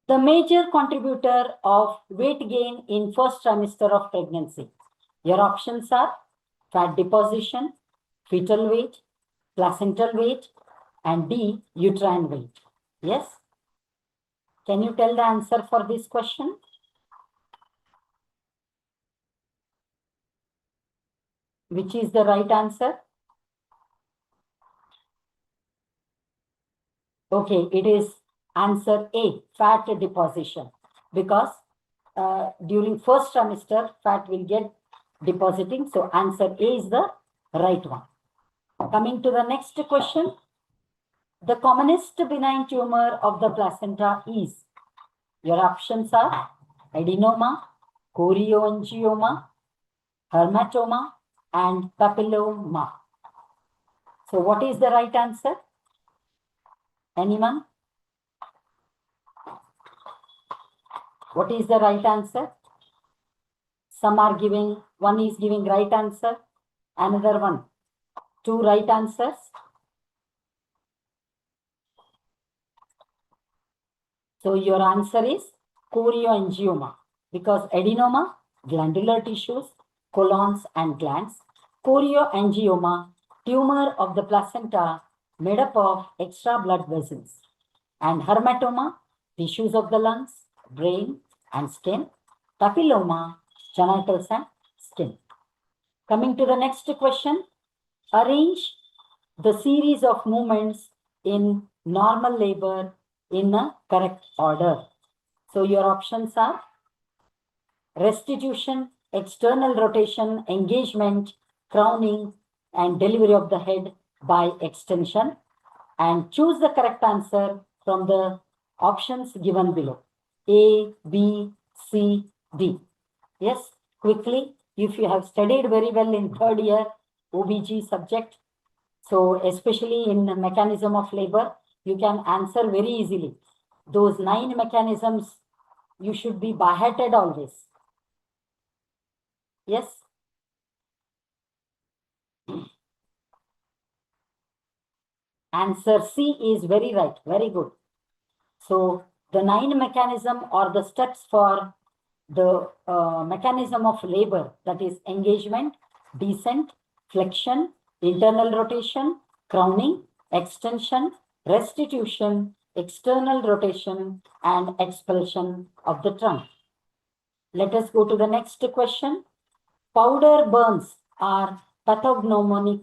The major contributor of weight gain in first trimester of pregnancy. Your options are fat deposition, fetal weight, placental weight, and D, uterine weight. Yes? Can you tell the answer for this question? Which is the right answer? Okay, it is answer A, fat deposition, because during first trimester, fat will get depositing. So answer A is the right one. Coming to the next question. The commonest benign tumor of the placenta is, your options are adenoma, chorioangioma, hematoma, and papilloma. So what is the right answer? Anyone? What is the right answer? Some are giving, one is giving right answer, another one, 2 right answers. So your answer is chorioangioma, because adenoma, glandular tissues, colons and glands. Chorioangioma, tumor of the placenta made up of extra blood vessels. And hematoma, tissues of the lungs, brain and skin. Papilloma, genitals and skin. Coming to the next question, arrange the series of movements in normal labor in a correct order. So your options are restitution, external rotation, engagement, crowning, and delivery of the head by extension. And choose the correct answer from the options given below. A, B, C, D. Yes, quickly, if you have studied very well in third year OBG subject, so especially in the mechanism of labor, you can answer very easily. Those 9 mechanisms, you should be by-hearted always. Yes? Answer C is very right, very good. So the 9 mechanism or the steps for the mechanism of labor, that is engagement, descent, flexion, internal rotation, crowning, extension, restitution, external rotation, and expulsion of the trunk. Let us go to the next question. Powder burns are pathognomonic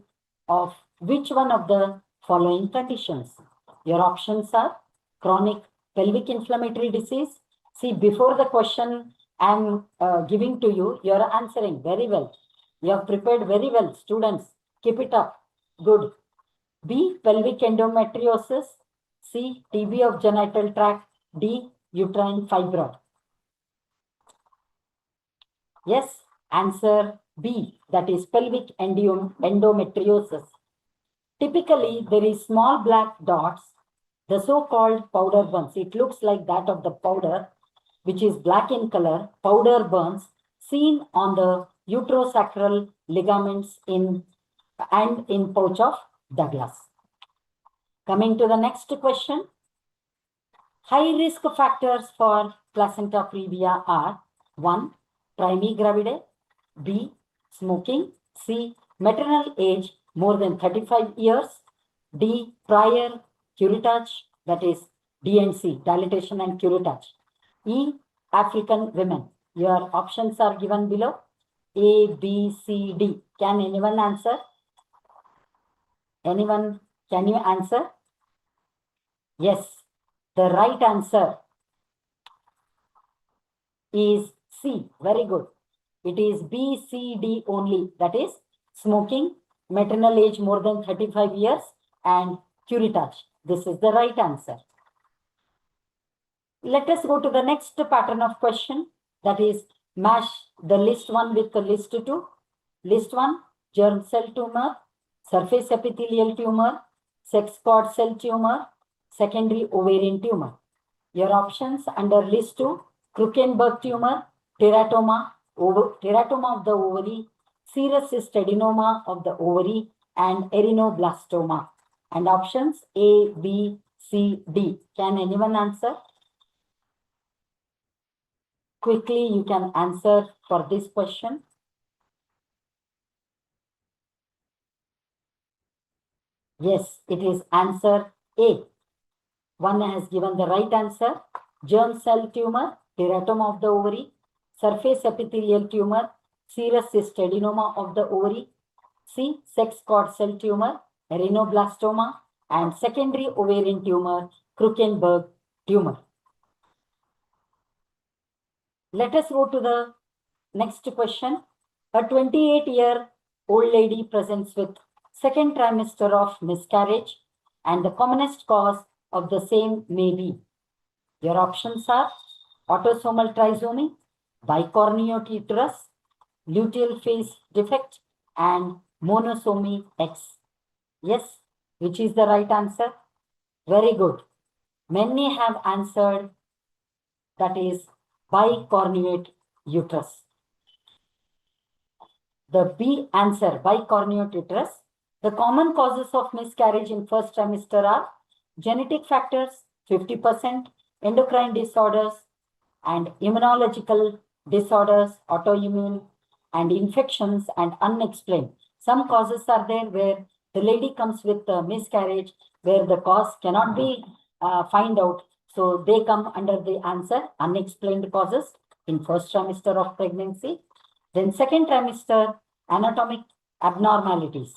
of which one of the following conditions? Your options are chronic pelvic inflammatory disease. See, before the question I'm giving to you, you're answering very well. You have prepared very well, students. Keep it up. Good. B, pelvic endometriosis. C, TB of genital tract. D, uterine fibroid. Yes, answer B, that is pelvic endometriosis. Typically, there is small black dots, the so-called powder burns. It looks like that of the powder, which is black in color, powder burns, seen on the uterosacral ligaments in pouch of Douglas. Coming to the next question. High risk factors for placenta previa are 1. Primi gravide, B. Smoking, C. Maternal age more than 35 years, D. Prior curettage, that is DNC, dilatation and curettage, E. African women. Your options are given below. A, B, C, D. Can anyone answer? Anyone, can you answer? Yes, the right answer is C. Very good. It is B, C, D only. That is smoking, maternal age more than 35 years and curettage. This is the right answer. Let us go to the next pattern of question. That is match the list 1 with the list 2. List 1, germ cell tumor, surface epithelial tumor, sex cord cell tumor, secondary ovarian tumor. Your options under list 2, Krukenberg tumor, teratoma of the ovary, serous cyst adenoma of the ovary, and erinoblastoma. And options A, B, C, D. Can anyone answer? Quickly, you can answer for this question. Yes, it is answer A. One has given the right answer. Germ cell tumor, teratoma of the ovary, surface epithelial tumor, serous cyst adenoma of the ovary, C. Sex cord cell tumor, erinoblastoma, and secondary ovarian tumor, Krukenberg tumor. Let us go to the next question. A 28-year-old lady presents with second trimester of miscarriage, and the commonest cause of the same may be. Your options are autosomal trisomy, bicornuate uterus, luteal phase defect, and monosomy X. Yes, which is the right answer? Very good. Many have answered that is bicornuate uterus. The B answer, bicornuate uterus. The common causes of miscarriage in first trimester are genetic factors, 50%, endocrine disorders, and immunological disorders, autoimmune, and infections, and unexplained. Some causes are there where the lady comes with a miscarriage, where the cause cannot be found out. So they come under the answer, unexplained causes in first trimester of pregnancy. Then second trimester, anatomic abnormalities.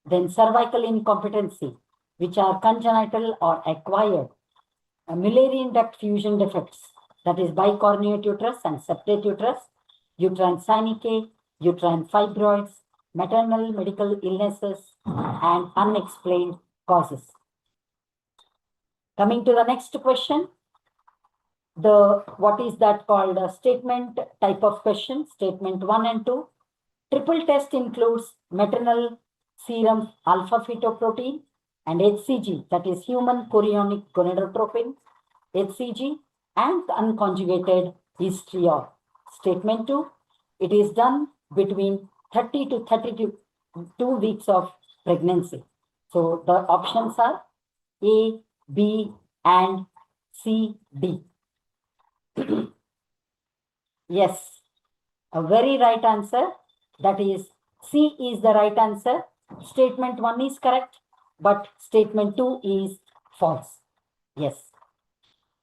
Then cervical incompetency, which are congenital or acquired. Mullerian duct fusion defects, that is bicornuate uterus and septate uterus, uterine synechiae, uterine fibroids, maternal medical illnesses, and unexplained causes. Coming to the next question, what is that called a statement type of question, statement 1 and 2. Triple test includes maternal serum alpha fetoprotein and HCG, that is human chorionic gonadotropin, HCG, and unconjugated estriol. Statement 2, it is done between 30 to 32 weeks of pregnancy. So the options are A, B, and C, D. Yes, a very right answer. That is C is the right answer. Statement 1 is correct, but statement 2 is false. Yes.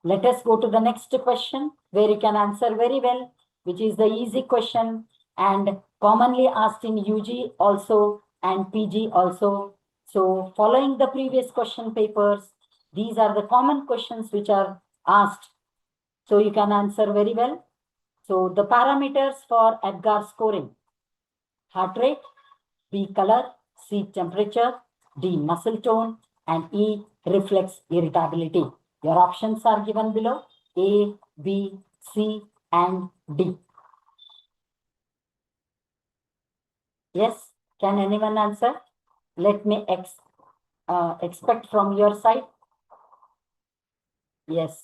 Let us go to the next question where you can answer very well, which is the easy question and commonly asked in UG also and PG also. So following the previous question papers, these are the common questions which are asked. So you can answer very well. So the parameters for Edgar scoring: heart rate, B color, C temperature, D muscle tone, and E reflex irritability. Your options are given below: A, B, C, and D. Yes, can anyone answer? Let me expect from your side. Yes,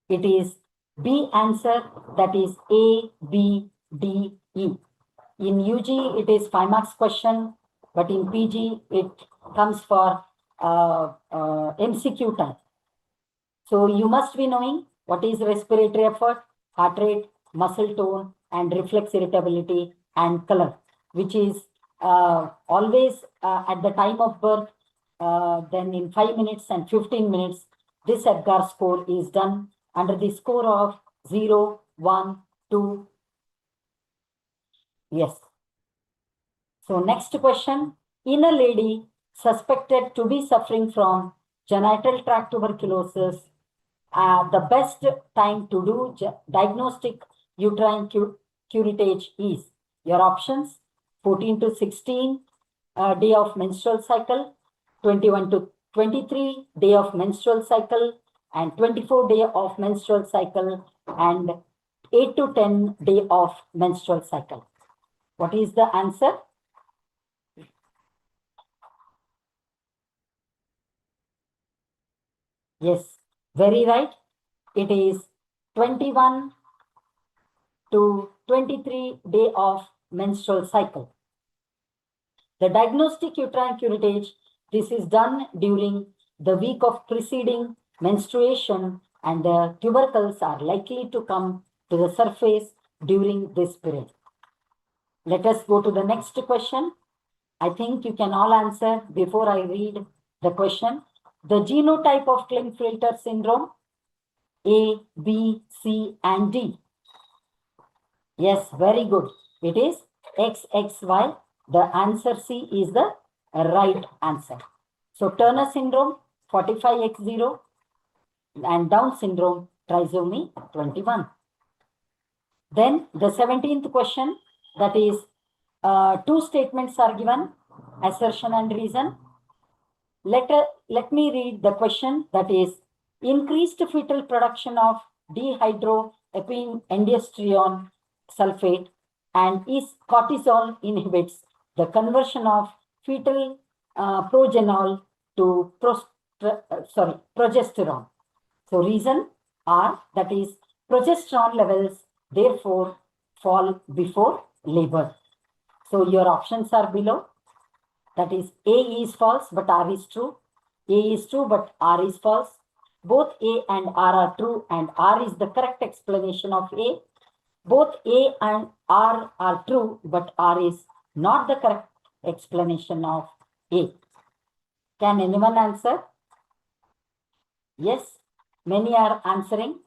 it is B answer, that is A, B, D, E. In UG, it is 5 marks question, but in PG, it comes for MCQ type. So you must be knowing what is respiratory effort, heart rate, muscle tone, and reflex irritability and color, which is always at the time of birth. Then in 5 minutes and 15 minutes, this Edgar score is done under the score of 0, 1, 2. Yes. So next question, in a lady suspected to be suffering from genital tract tuberculosis, the best time to do diagnostic uterine curettage is, your options, 14 to 16 day of menstrual cycle, 21 to 23 day of menstrual cycle, and 24 day of menstrual cycle, and 8 to 10 day of menstrual cycle. What is the answer? Yes, very right. It is 21 to 23 day of menstrual cycle. The diagnostic uterine curettage, this is done during the week of preceding menstruation, and the tubercles are likely to come to the surface during this period. Let us go to the next question. I think you can all answer before I read the question. The genotype of Klinefelter syndrome, A, B, C, and D. Yes, very good. It is XXY. The answer C is the right answer. So Turner syndrome, 45X0, and Down syndrome, trisomy 21. Then the 17th question, that is, two statements are given, assertion and reason. Let me read the question, that is, increased fetal production of dihydroepiandrosterone sulfate and is cortisol inhibits the conversion of fetal progenol to progesterone. So reason are, that is, progesterone levels therefore fall before labor. So your options are below. That is, A is false, but R is true. A is true, but R is false. Both A and R are true, and R is the correct explanation of A. Both A and R are true, but R is not the correct explanation of A. Can anyone answer? Yes, many are answering.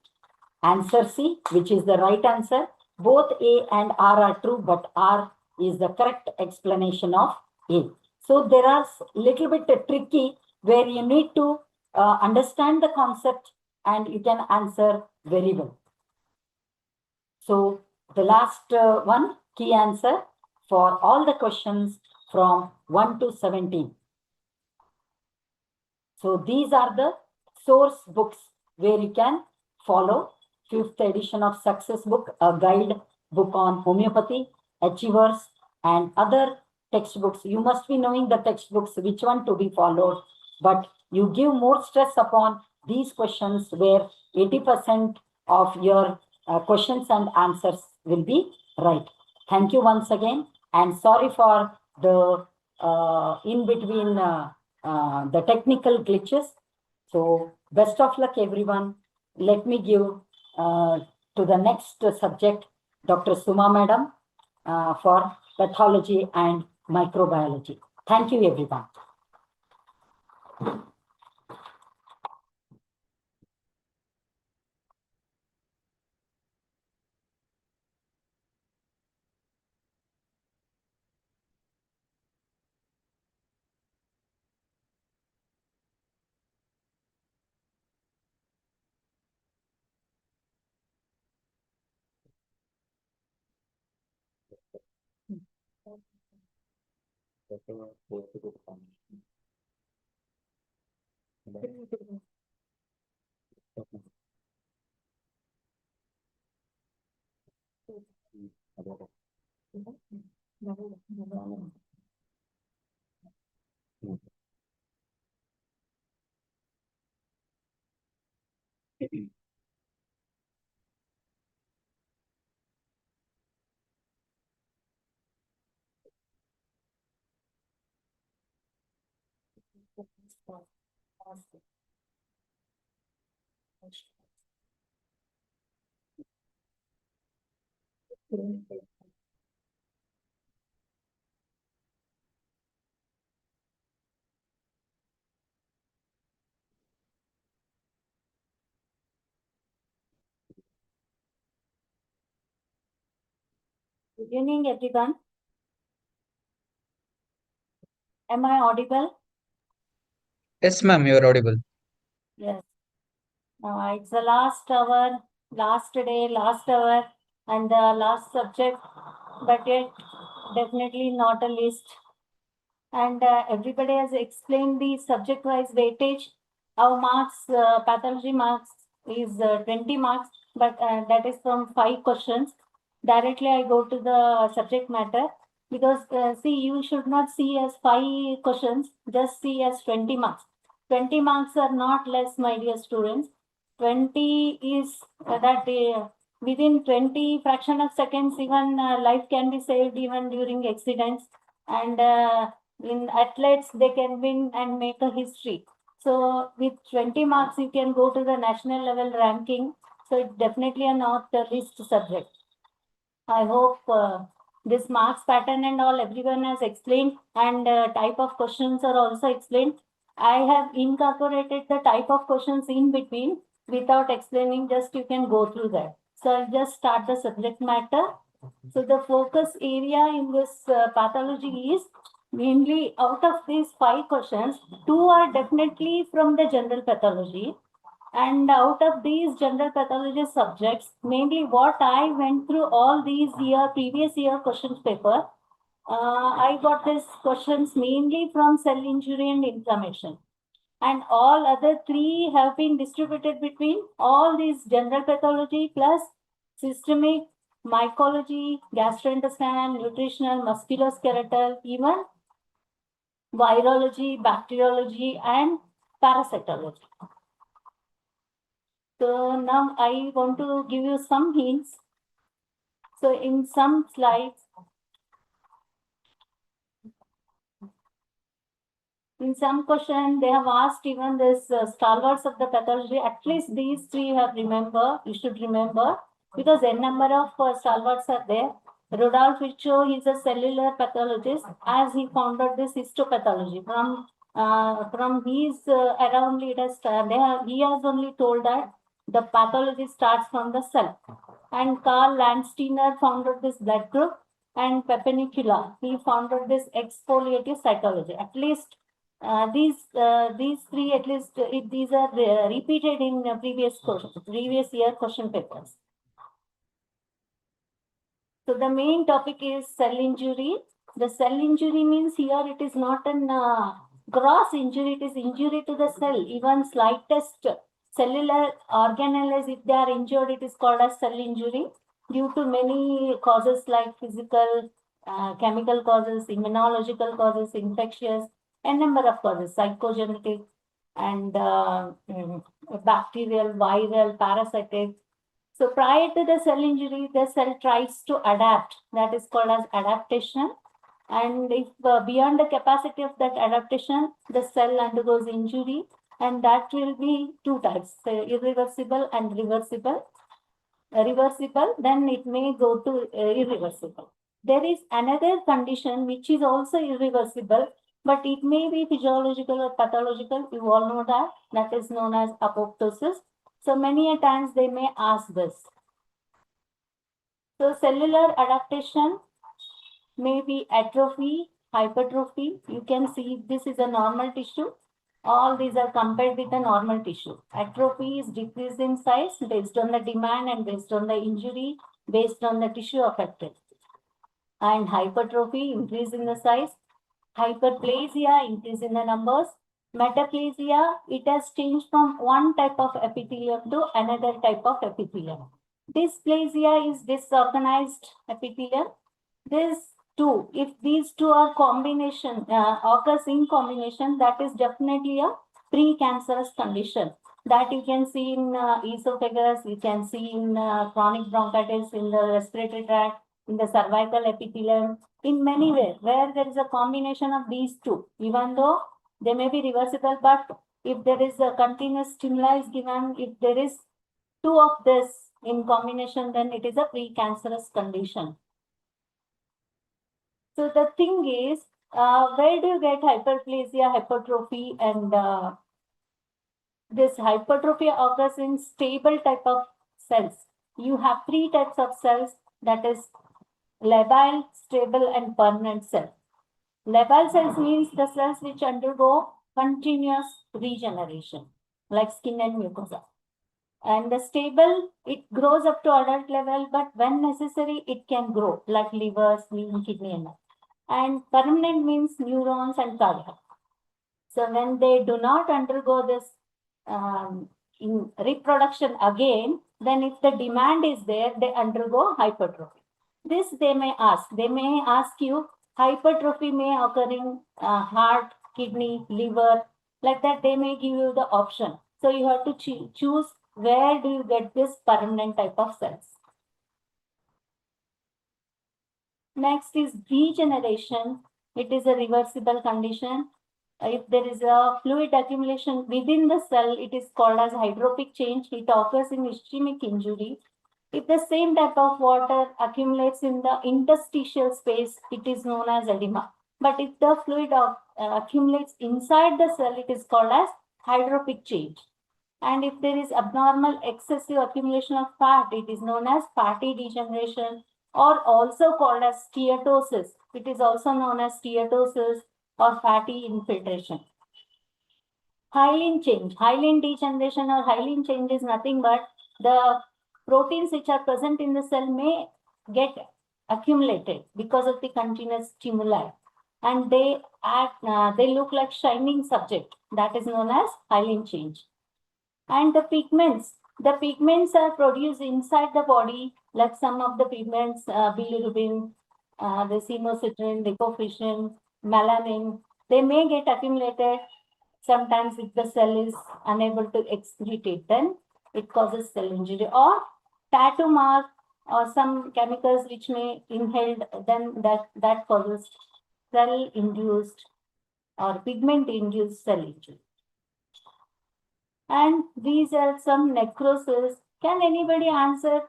Answer C, which is the right answer. Both A and R are true, but R is the correct explanation of A. So there are little bit tricky where you need to understand the concept and you can answer very well. So the last one, key answer for all the questions from 1 to 17. So these are the source books where you can follow. 5th edition of Success Book, a guide book on homeopathy, achievers, and other textbooks. You must be knowing the textbooks, which one to be followed, but you give more stress upon these questions where 80% of your questions and answers will be right. Thank you once again, and sorry for the in between the technical glitches. So best of luck, everyone. Let me give to the next subject, Dr. Suma Madam, for pathology and microbiology. Thank you, everyone. Good evening, everyone. Am I audible? Yes, ma'am, you are audible. Yes. It's the last hour, last day, last hour, and the last subject, but yet definitely not a list. And everybody has explained the subject-wise weightage. Our marks, pathology marks is 20 marks, but that is from 5 questions. Directly I go to the subject matter because see, you should not see as 5 questions, just see as 20 marks. 20 marks are not less, my dear students. 20 is within 20 fraction of seconds, even life can be saved even during accidents. And in athletes, they can win and make a history. So with 20 marks, you can go to the national level ranking. So it's definitely a not the least subject. I hope this marks pattern and all everyone has explained, and type of questions are also explained. I have incorporated the type of questions in between without explaining, just you can go through that. So I'll just start the subject matter. So the focus area in this pathology is mainly out of these 5 questions, 2 are definitely from the general pathology. And out of these general pathology subjects, mainly what I went through all these previous year questions paper, I got these questions mainly from cell injury and inflammation. And all other 3 have been distributed between all these general pathology plus systemic, mycology, gastrointestinal, nutritional, musculoskeletal, even virology, bacteriology, and parasitology. So now I want to give you some hints. So in some slides, in some question, they have asked even this stalwarts of the pathology. At least these 3 you have you should remember, because a number of stalwarts are there. Rudolf Virchow, he is a cellular pathologist, as he founded this histopathology. From his around it has, he has only told that the pathology starts from the cell. And Karl Landsteiner founded this blood group, and Papanicula, he founded this exfoliative cytology. At least these 3, at least these are repeated in previous year question papers. So the main topic is cell injury. The cell injury means here it is not an gross injury, it is injury to the cell. Even slightest cellular organelles, if they are injured, it is called as cell injury due to many causes like physical, chemical causes, immunological causes, infectious, a number of causes, psychogenetic and bacterial, viral, parasitic. So prior to the cell injury, the cell tries to adapt. That is called as adaptation. And if beyond the capacity of that adaptation, the cell undergoes injury, and that will be 2 types, so irreversible and reversible. Reversible, then it may go to irreversible. There is another condition which is also irreversible, but it may be physiological or pathological. You all know that. That is known as apoptosis. So many a times they may ask this. So cellular adaptation may be atrophy, hypertrophy. You can see this is a normal tissue. All these are compared with a normal tissue. Atrophy is decrease in size based on the demand and based on the injury, based on the tissue affected. And hypertrophy, increase in the size. Hyperplasia, increase in the numbers. Metaplasia, it has changed from one type of epithelium to another type of epithelium. Dysplasia is disorganized epithelium. This 2, if these 2 are combination, occurs in combination, that is definitely a precancerous condition. That you can see in esophagus, you can see in chronic bronchitis, in the respiratory tract, in the cervical epithelium, in many ways, where there is a combination of these 2. Even though They may be reversible, but if there is a continuous stimuli is given, if there is two of this in combination, then it is a precancerous condition. So the thing is, where do you get hyperplasia, hypertrophy, and this hypertrophy occurs in stable type of cells. You have three types of cells, that is labile, stable, and permanent cell. Labile cells means the cells which undergo continuous regeneration, like skin and mucosa. And the stable, it grows up to adult level, but when necessary, it can grow, like liver, spleen, kidney, and all. And permanent means neurons and cardiac. So when they do not undergo this in reproduction again, then if the demand is there, they undergo hypertrophy. This they may ask. They may ask you, hypertrophy may occur in heart, kidney, liver, like that they may give you the option. So you have to choose where do you get this permanent type of cells. Next is degeneration. It is a reversible condition. If there is a fluid accumulation within the cell, it is called as hydropic change. It occurs in ischemic injury. If the same type of water accumulates in the interstitial space, it is known as edema. But if the fluid accumulates inside the cell, it is called as hydropic change. And if there is abnormal excessive accumulation of fat, it is known as fatty degeneration, or also called as steatosis. It is also known as steatosis or fatty infiltration. Hyaline change, hyaline degeneration or hyaline change is nothing but the proteins which are present in the cell may get accumulated because of the continuous stimuli, and they look like shining subject. That is known as hyaline change. And the pigments are produced inside the body, like some of the pigments, bilirubin, the phenocitrin, leucophysin, melanin. They may get accumulated. Sometimes if the cell is unable to excrete it, then it causes cell injury, or tattoo mark or some chemicals which may inhaled, then that causes cell induced or pigment induced cell injury. And these are some necrosis. Can anybody answer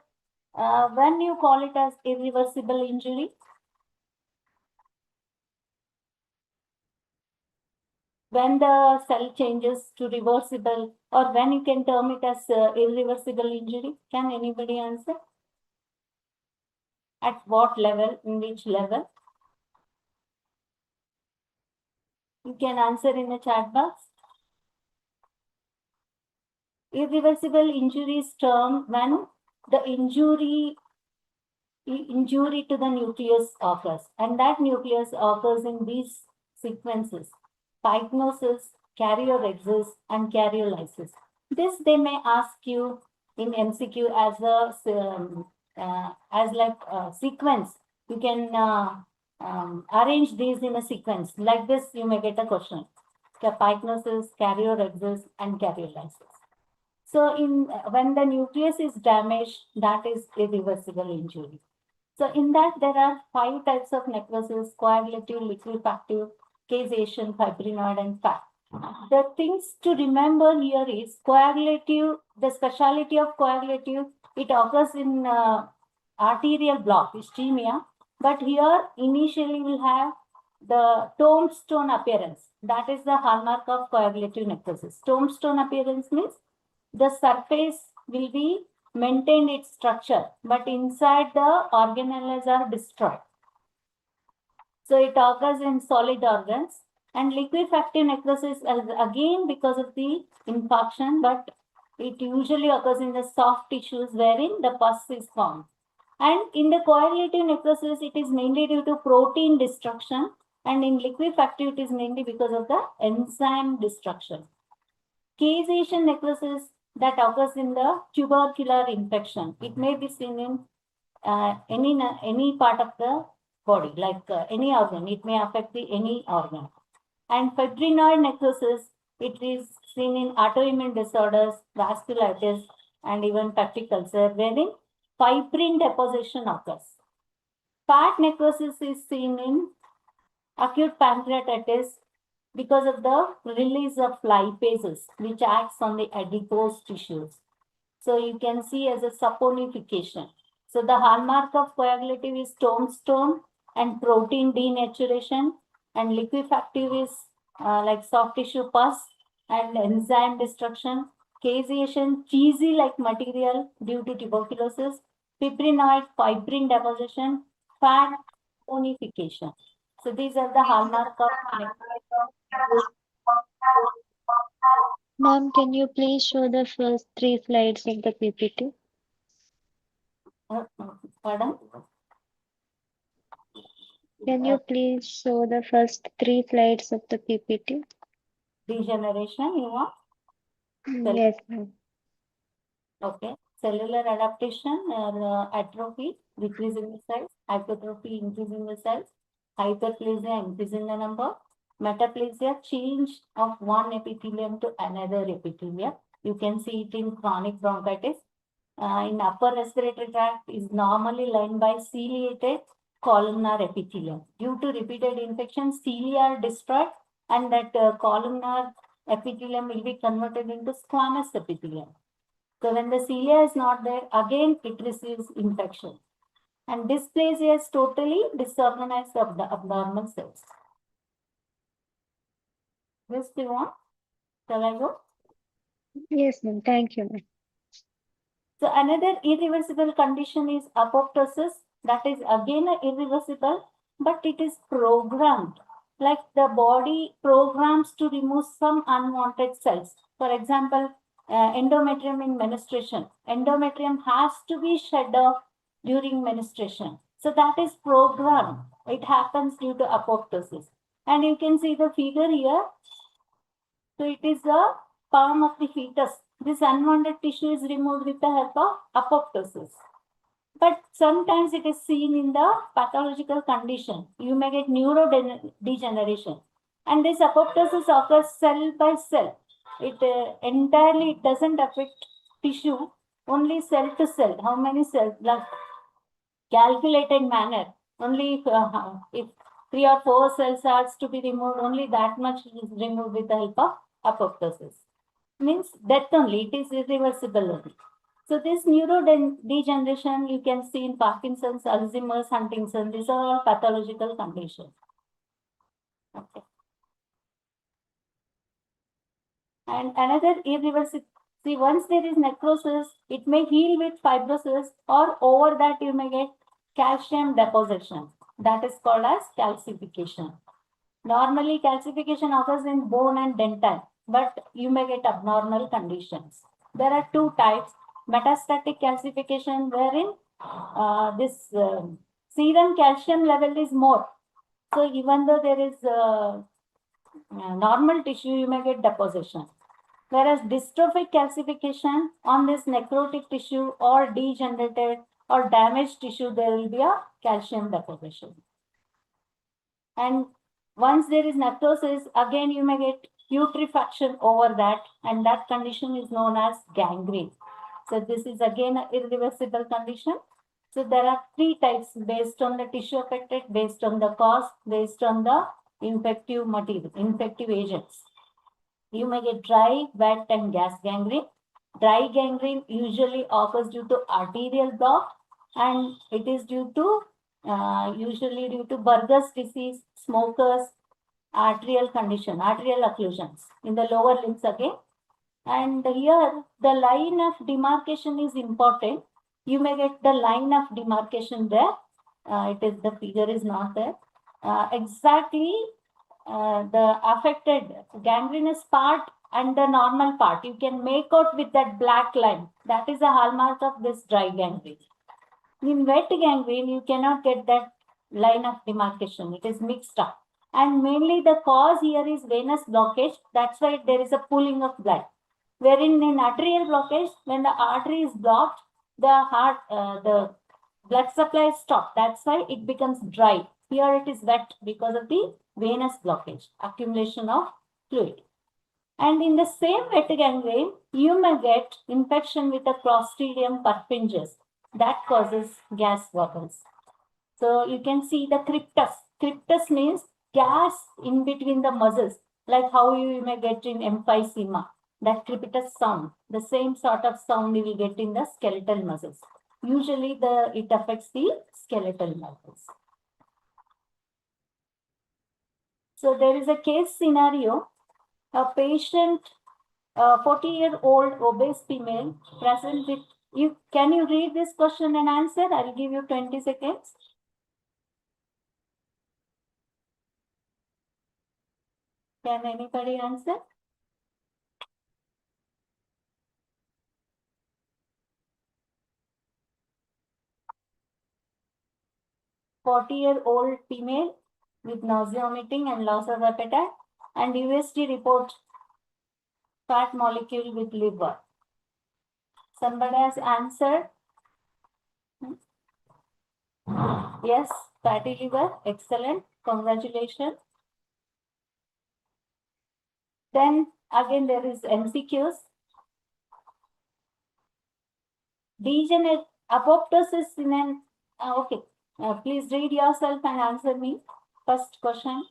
when you call it as irreversible injury? When the cell changes to reversible, or when you can term it as irreversible injury? Can anybody answer? At what level, in which level? You can answer in the chat box. Irreversible injury is termed when the injury to the nucleus occurs, and that nucleus occurs in these sequences: pycnosis, karyorrhexis, and karyolysis. This they may ask you in MCQ as a sequence. You can arrange these in a sequence like this. You may get a question: pycnosis, karyorrhexis, and karyolysis. So when the nucleus is damaged, that is irreversible injury. So in that, there are 5 types of necrosis: coagulative, liquefactive, caseation, fibrinoid, and fat. The things to remember here is coagulative, the speciality of coagulative, it occurs in arterial block, ischemia, but here initially will have the tombstone appearance. That is the hallmark of coagulative necrosis. Tombstone appearance means the surface will be maintained its structure, but inside the organelles are destroyed. So it occurs in solid organs. And liquefactive necrosis is again because of the infarction, but it usually occurs in the soft tissues wherein the pus is formed. And in the coagulative necrosis, it is mainly due to protein destruction, and in liquefactive, it is mainly because of the enzyme destruction. Caseation necrosis that occurs in the tubercular infection. It may be seen in any part of the body, like any organ. It may affect any organ. And fibrinoid necrosis, it is seen in autoimmune disorders, vasculitis, and even peptic ulcer, wherein fibrin deposition occurs. Fat necrosis is seen in acute pancreatitis, because of the release of lipases, which acts on the adipose tissues. So you can see as a saponification. So the hallmark of coagulative is stone and protein denaturation, and liquefactive is like soft tissue pus and enzyme destruction. Caseation, cheesy-like material due to tuberculosis. Fibrinoid, fibrin deposition, fat saponification. So these are the hallmark of. Ma'am, can you please show the first 3 slides of the PPT? Pardon? Can you please show the first 3 slides of the PPT? Degeneration, you want? Yes, ma'am. Okay. Cellular adaptation or atrophy, decreasing the size, hypertrophy, increasing the size, hyperplasia, increasing the number, metaplasia, change of one epithelium to another epithelium. You can see it in chronic bronchitis. In upper respiratory tract is normally lined by ciliated columnar epithelium. Due to repeated infections, cilia are destroyed and that columnar epithelium will be converted into squamous epithelium. So when the cilia is not there, again it receives infection. And dysplasia is totally disorganized of the abnormal cells. This do you want? Shall I go? Yes, ma'am. Thank you, ma'am. So another irreversible condition is apoptosis. That is again irreversible, but it is programmed. Like the body programs to remove some unwanted cells. For example, endometrium in menstruation. Endometrium has to be shed off during menstruation. So that is programmed. It happens due to apoptosis. And you can see the figure here. So it is the palm of the fetus. This unwanted tissue is removed with the help of apoptosis. But sometimes it is seen in the pathological condition. You may get neurodegeneration. And this apoptosis occurs cell by cell. It entirely doesn't affect tissue, only cell to cell. How many cells? Like calculated manner. Only if 3 or 4 cells are to be removed, only that much is removed with the help of apoptosis. Means death only, it is irreversible only. So this neurodegeneration you can see in Parkinson's, Alzheimer's, Huntington, these are all pathological conditions. Okay. And another irreversible, see once there is necrosis, it may heal with fibrosis or over that you may get calcium deposition. That is called as calcification. Normally calcification occurs in bone and dentin, but you may get abnormal conditions. There are 2 types. Metastatic calcification wherein this serum calcium level is more. So even though there is normal tissue, you may get deposition. Whereas dystrophic calcification on this necrotic tissue or degenerated or damaged tissue, there will be a calcium deposition. And once there is necrosis, again you may get putrefaction over that, and that condition is known as gangrene. So this is again an irreversible condition. So there are 3 types based on the tissue affected, based on the cause, based on the infective material, infective agents. You may get dry, wet, and gas gangrene. Dry gangrene usually occurs due to arterial block, and it is due to usually due to Burgers disease, smokers, arterial condition, arterial occlusions in the lower limbs again. And here the line of demarcation is important. You may get the line of demarcation there. It is the figure is not there. Exactly the affected gangrenous part and the normal part. You can make out with that black line. That is a hallmark of this dry gangrene. In wet gangrene, you cannot get that line of demarcation. It is mixed up. And mainly the cause here is venous blockage. That's why there is a pooling of blood. Wherein in arterial blockage, when the artery is blocked, the blood supply is stopped. That's why it becomes dry. Here it is wet because of the venous blockage, accumulation of fluid. And in the same wet gangrene, you may get infection with the Clostridium perfringens. That causes gas bubbles. So you can see the cryptus. Cryptus means gas in between the muscles. like how you may get in emphysema, that crepitus sound. The same sort of sound you will get in the skeletal muscles. Usually it affects the skeletal muscles. So there is a case scenario, a patient, 40-year-old obese female present with you. Can you read this question and answer? I'll give you 20 seconds. Can anybody answer? "40-year-old female with nausea, vomiting, and loss of appetite, and USG report fat molecule with liver." Somebody has answered. Yes, fatty liver. Excellent. Congratulations. Then again there is MCQs. Degenerate apoptosis in an okay. Please read yourself and answer me. First question.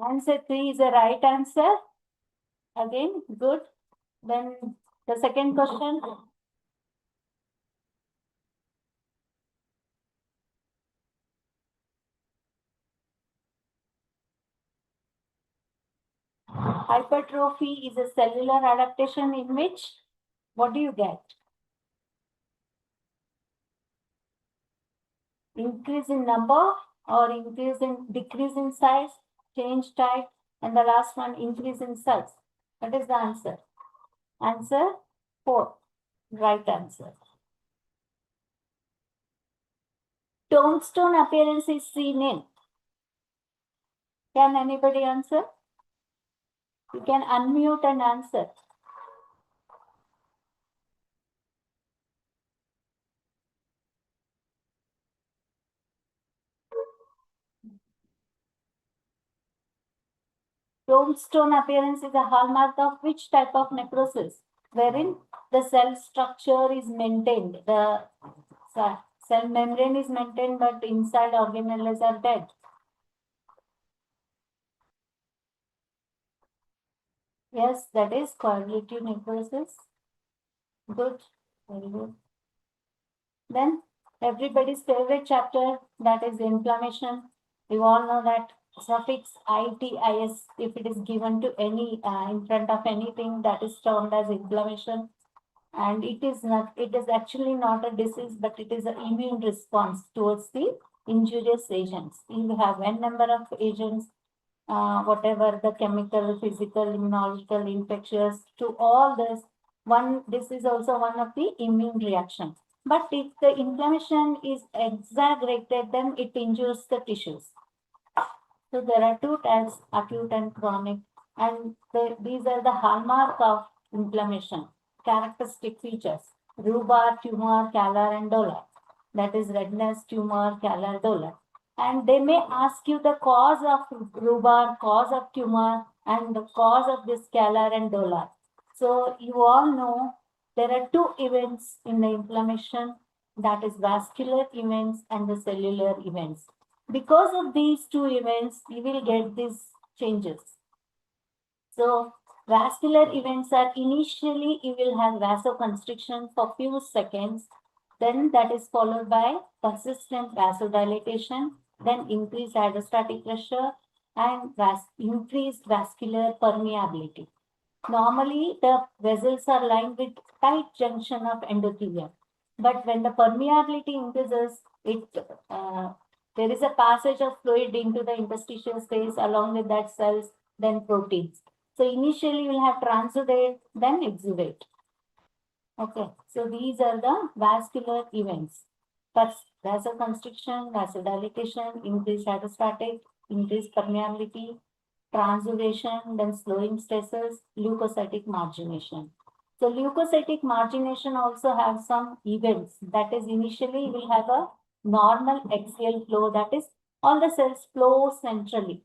Answer 3 is the right answer. Again, good. Then the second question. Hypertrophy is a cellular adaptation in which, what do you get? Increase in number or decrease in size, change type, and the last one, increase in size. What is the answer? Answer 4. Right answer. Tombstone appearance is seen in. Can anybody answer? You can unmute and answer. Tombstone appearance is a hallmark of which type of necrosis? Wherein the cell structure is maintained. The cell membrane is maintained, but inside organelles are dead. Yes, that is coagulative necrosis. Good, very good. Then everybody's favorite chapter, that is inflammation. You all know that suffix itis, if it is given to any in front of anything, that is termed as inflammation. And it is actually not a disease, but it is an immune response towards the injurious agents. You have n number of agents, whatever the chemical, physical, immunological, infectious, to all this is also one of the immune reactions. But if the inflammation is exaggerated, then it injures the tissues. So there are two types, acute and chronic, and these are the hallmark of inflammation. Characteristic features: rhubarb, tumor, calor, and dolor. That is redness, tumor, calor, dolor. And they may ask you the cause of rhubarb, cause of tumor, and the cause of this calor and dolor. So you all know there are two events in the inflammation, that is vascular events and the cellular events. Because of these two events, you will get these changes. So vascular events are initially you will have vasoconstriction for few seconds, then that is followed by persistent vasodilatation, then increased hydrostatic pressure and increased vascular permeability. Normally, the vessels are lined with tight junction of endothelium, but when the permeability increases, there is a passage of fluid into the interstitial space, along with that cells, then proteins. So initially you will have transudate, then exudate. Okay, so these are the vascular events. First, vasoconstriction, vasodilatation, increased hydrostatic, increased permeability, transudation, then slowing stresses, leukocytic margination. So leukocytic margination also have some events. That is, initially we will have a normal axial flow, that is, all the cells flow centrally,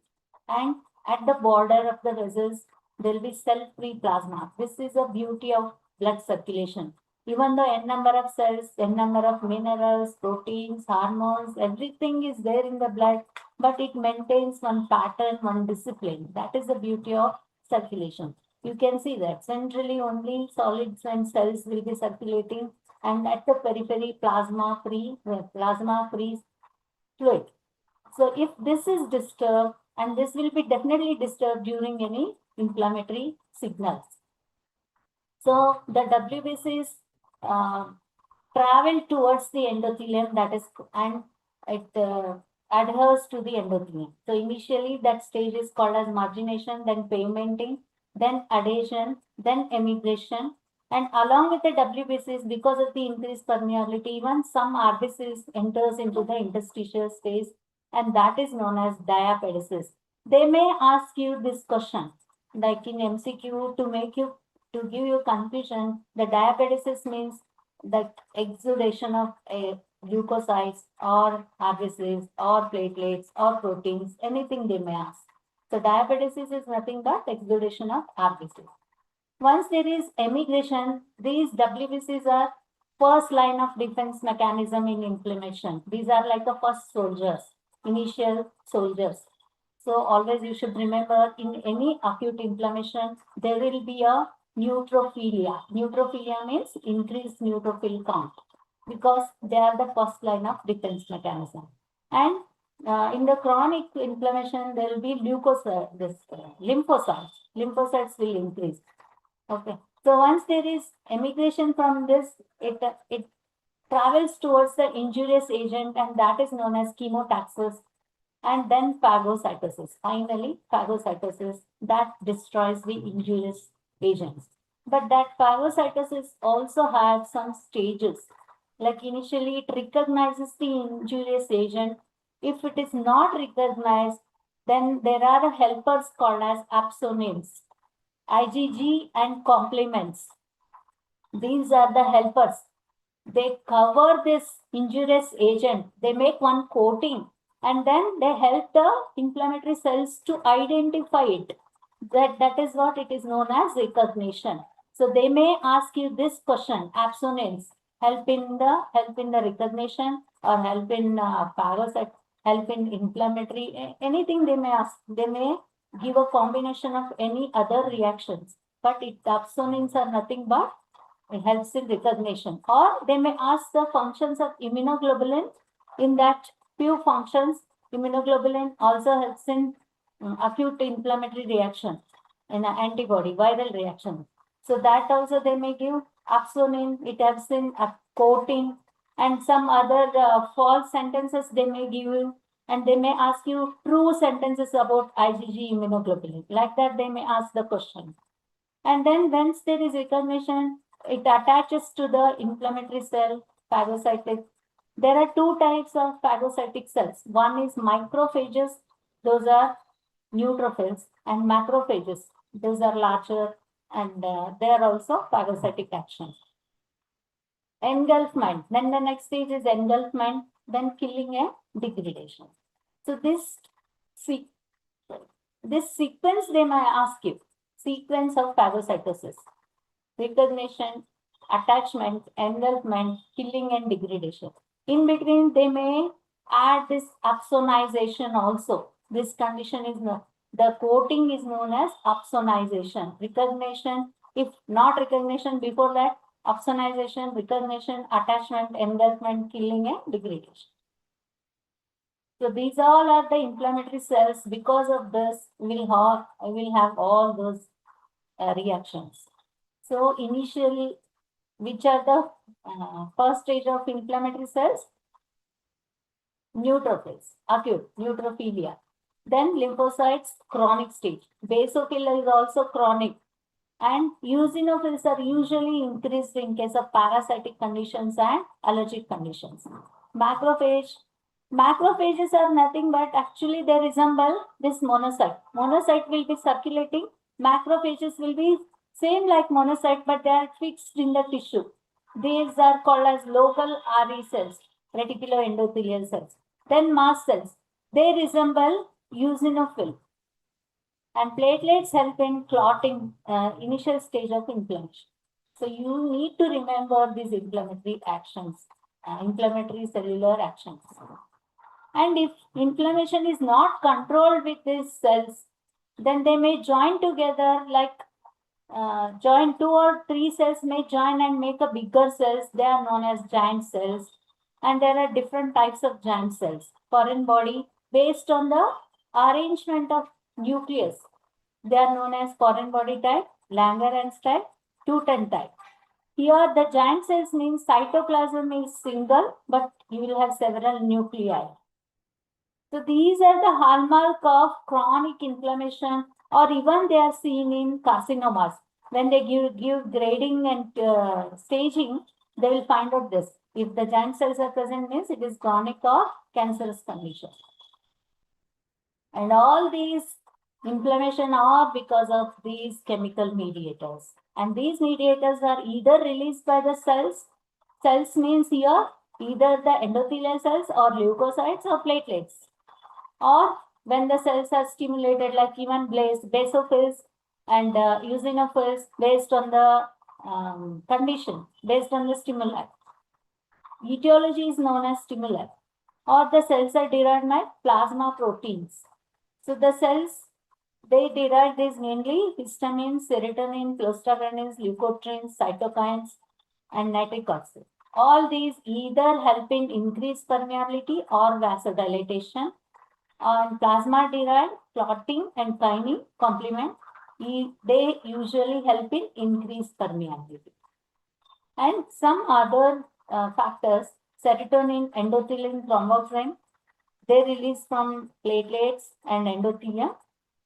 and at the border of the vessels there will be cell-free plasma. This is the beauty of blood circulation. Even though n number of cells, n number of minerals, proteins, hormones, everything is there in the blood, but it maintains one pattern, one discipline. That is the beauty of circulation. You can see that centrally only solids and cells will be circulating, and at the periphery plasma-free fluid. So if this is disturbed, and this will be definitely disturbed during any inflammatory signals. So the WBCs travel towards the endothelium, that is, and it adheres to the endothelium. So initially that stage is called as margination, then pavementing, then adhesion, then emigration. And along with the WBCs, because of the increased permeability, even some RBCs enters into the interstitial space, and that is known as diapedesis. They may ask you this question, like in MCQ, to give you confusion. The diapedesis means that exudation of leukocytes or RBCs or platelets or proteins, anything they may ask. So diapedesis is nothing but exudation of RBCs. Once there is emigration, these WBCs are first line of defense mechanism in inflammation. These are like the first soldiers, initial soldiers. So always you should remember, in any acute inflammation, there will be a neutrophilia. Neutrophilia means increased neutrophil count, because they are the first line of defense mechanism. And in the chronic inflammation, there will be lymphocytes. Lymphocytes will increase. Okay. So once there is emigration from this, it travels towards the injurious agent, and that is known as chemotaxis, and then phagocytosis. Finally, phagocytosis, that destroys the injurious agents. But that phagocytosis also has some stages. Like initially it recognizes the injurious agent. If it is not recognized, then there are helpers called as absonins, IgG and complements. These are the helpers. They cover this injurious agent. They make one coating, and then they help the inflammatory cells to identify it. That is what it is known as recognition. So they may ask you this question: absonins help in the recognition, or help in phagocyte, help in inflammatory, anything they may ask. They may give a combination of any other reactions, but absonins are nothing but it helps in recognition. Or they may ask the functions of immunoglobulin. In that few functions, immunoglobulin also helps in acute inflammatory reaction, in an antibody, viral reaction. So that also they may give absonin. It helps in coating, and some other false sentences they may give you, and they may ask you true sentences about IgG immunoglobulin. Like that, they may ask the question. And then once there is recognition, it attaches to the inflammatory cell, phagocytic. There are two types of phagocytic cells. One is macrophages, those are neutrophils, and macrophages, those are larger, and they are also phagocytic action. Engulfment, then the next stage is engulfment, then killing and degradation. So this sequence they may ask you, sequence of phagocytosis: recognition, attachment, engulfment, killing and degradation. In between, they may add this absonization also. This condition is known, the coating is known as absonization. Recognition, if not recognition before that, absonization, recognition, attachment, engulfment, killing and degradation. So these all are the inflammatory cells. Because of this, we will have all those reactions. So initially, which are the first stage of inflammatory cells? Neutrophils, acute neutrophilia. Then lymphocytes, chronic stage. Basophil is also chronic. And eosinophils are usually increased in case of parasitic conditions and allergic conditions. Macrophages are nothing but actually they resemble this monocyte. Monocyte will be circulating. Macrophages will be same like monocyte, but they are fixed in the tissue. These are called as local RE cells, reticuloendothelial cells. Then mast cells. They resemble eosinophil. And platelets help in clotting, initial stage of inflammation. So you need to remember these inflammatory actions, inflammatory cellular actions. And if inflammation is not controlled with these cells, then they may join together like join 2 or 3 cells may join and make a bigger cells. They are known as giant cells. And there are different types of giant cells. Foreign body based on the arrangement of nucleus. They are known as foreign body type, Langerhans type, Tooten type. Here the giant cells means cytoplasm is single, but you will have several nuclei. So these are the hallmark of chronic inflammation, or even they are seen in carcinomas. When they give grading and staging, they will find out this. If the giant cells are present, means it is chronic or cancerous condition. And all these inflammation are because of these chemical mediators. And these mediators are either released by the cells. Cells means here either the endothelial cells or leukocytes or platelets. Or when the cells are stimulated, like even basophils and eosinophils, based on the condition, based on the stimuli. Etiology is known as stimuli. Or the cells are derived by plasma proteins. So the cells, they derive these mainly histamine, serotonin, prostaglandins, leukotrienes, cytokines, and nitric oxide. All these either help in increased permeability or vasodilatation. And plasma-derived clotting and kinin complement, they usually help in increased permeability. And some other factors, serotonin, endothelin, thromboxane, they release from platelets and endothelium,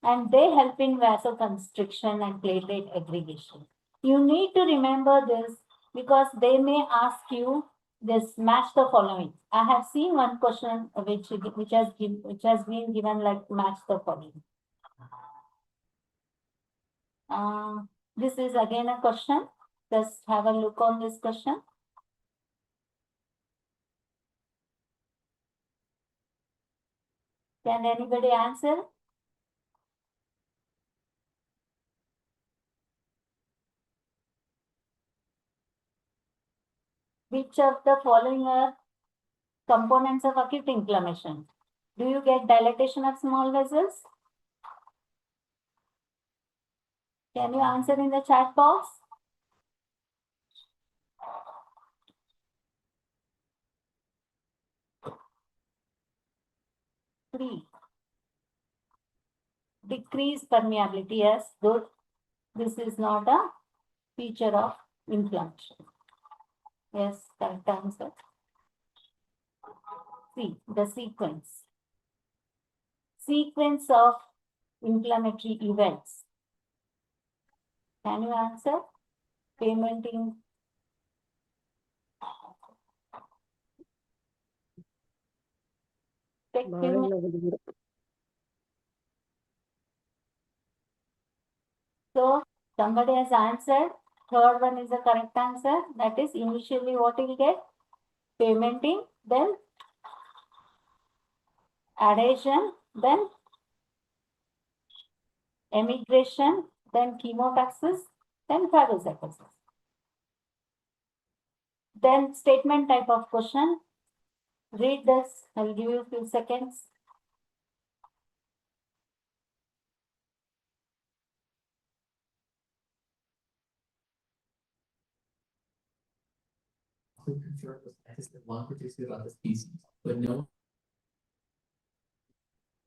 and they help in vasoconstriction and platelet aggregation. You need to remember this because they may ask you this, match the following. I have seen one question which has been given like match the following. This is again a question. Just have a look on this question. Can anybody answer? Which of the following are components of acute inflammation? Do you get dilatation of small vessels? Can you answer in the chat box? Three. Decreased permeability. Yes, good. This is not a feature of inflammation. Yes, correct answer. See the sequence. Sequence of inflammatory events. Can you answer? Pigmenting. So somebody has answered. Third one is the correct answer. That is initially what you will get? Pigmenting, then adhesion, then emigration, then chemotaxis, then phagocytosis. Then statement type of question. Read this. I'll give you a few seconds.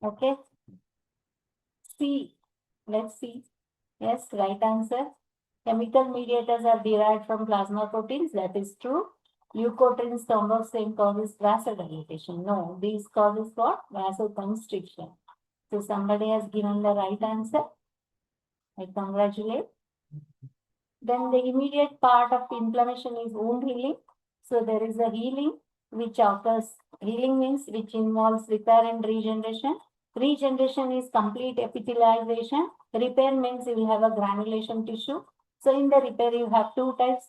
Okay. C. Let's see. Yes, right answer. Chemical mediators are derived from plasma proteins. That is true. Leukotrienes, thromboxane causes vasodilatation. No, these causes what? Vasoconstriction. So somebody has given the right answer. I congratulate. Then the immediate part of inflammation is wound healing. So there is a healing which occurs. Healing means which involves repair and regeneration. Regeneration is complete epithelialization. Repair means you will have a granulation tissue. So in the repair you have two types,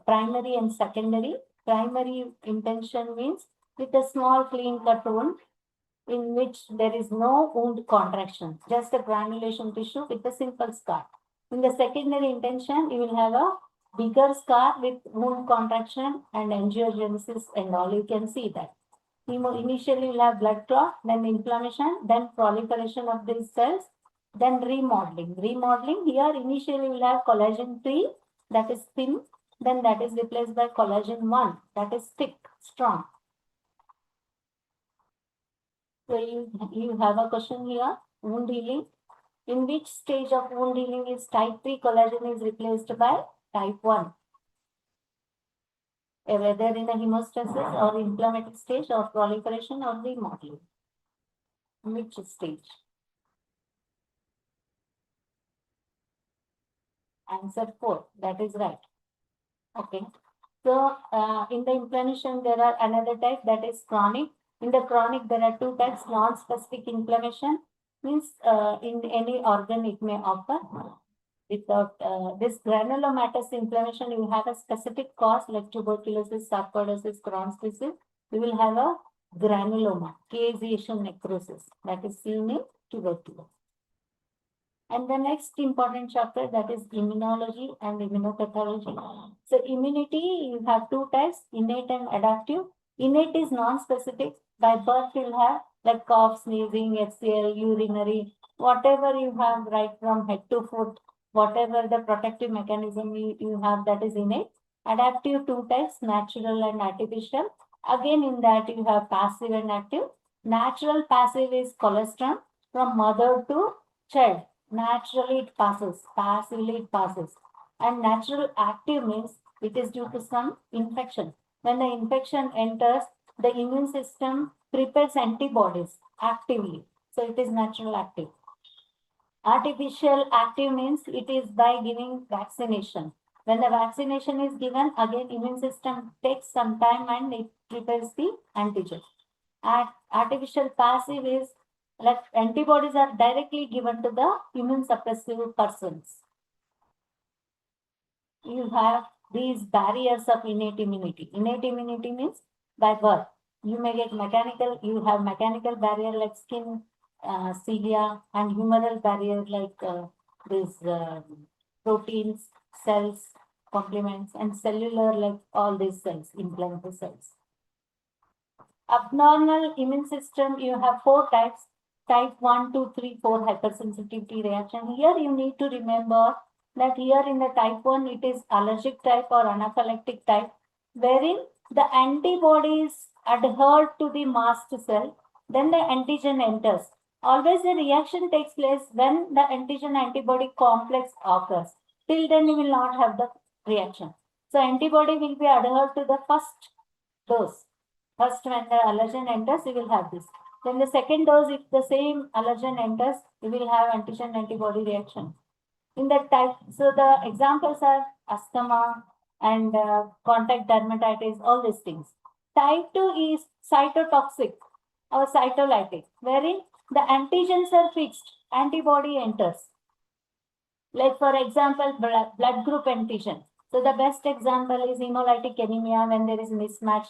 primary and secondary. Primary intention means with a small clean cut wound, in which there is no wound contraction, just a granulation tissue with a simple scar. In the secondary intention, you will have a bigger scar with wound contraction and angiogenesis and all. You can see that. Initially, you will have blood clot, then inflammation, then proliferation of these cells, then remodeling. Remodeling, here initially you will have collagen 3, that is thin, then that is replaced by collagen 1, that is thick, strong. So you have a question here, wound healing. In which stage of wound healing is type 3 collagen is replaced by type 1? Whether in a hemostasis or inflammatory stage or proliferation or remodeling. Which stage? Answer 4, that is right. Okay. So in the inflammation, there are another type that is chronic. In the chronic, there are 2 types. Non-specific inflammation means in any organ it may occur. Without this granulomatous inflammation, you have a specific cause like tuberculosis, sarcoidosis, Crohn's disease. You will have a granuloma, caseation necrosis that is seen in tuberculosis. And the next important chapter, that is immunology and immunopathology. So immunity, you have 2 types, innate and adaptive. Innate is non-specific. By birth, you'll have like cough, sneezing, HCl, urinary, whatever you have right from head to foot, whatever the protective mechanism you have, that is innate. Adaptive, 2 types, natural and artificial. Again, in that you have passive and active. Natural passive is cholesterol from mother to child. Naturally it passes, passively it passes. And natural active means it is due to some infection. When the infection enters, the immune system prepares antibodies actively. So it is natural active. Artificial active means it is by giving vaccination. When the vaccination is given, again immune system takes some time and it prepares the antigen. Artificial passive is like antibodies are directly given to the immune suppressive persons. You have these barriers of innate immunity. Innate immunity means by birth. You may get mechanical, you have mechanical barrier like skin, cilia, and humoral barrier like these proteins, cells, complements, and cellular like all these cells, inflammatory cells. Abnormal immune system, you have 4 types. Type 1, 2, 3, 4 hypersensitivity reaction. Here you need to remember that here in the type 1, it is allergic type or anaphylactic type, wherein the antibodies adhere to the mast cell, then the antigen enters. Always the reaction takes place when the antigen antibody complex occurs. Till then you will not have the reaction. So antibody will be adhered to the first dose. First, when the allergen enters, you will have this. Then the second dose, if the same allergen enters, you will have antigen antibody reaction. In that type, so the examples are asthma and contact dermatitis, all these things. Type 2 is cytotoxic or cytolytic, wherein the antigens are fixed, antibody enters. Like for example, blood group antigen. So the best example is hemolytic anemia when there is mismatch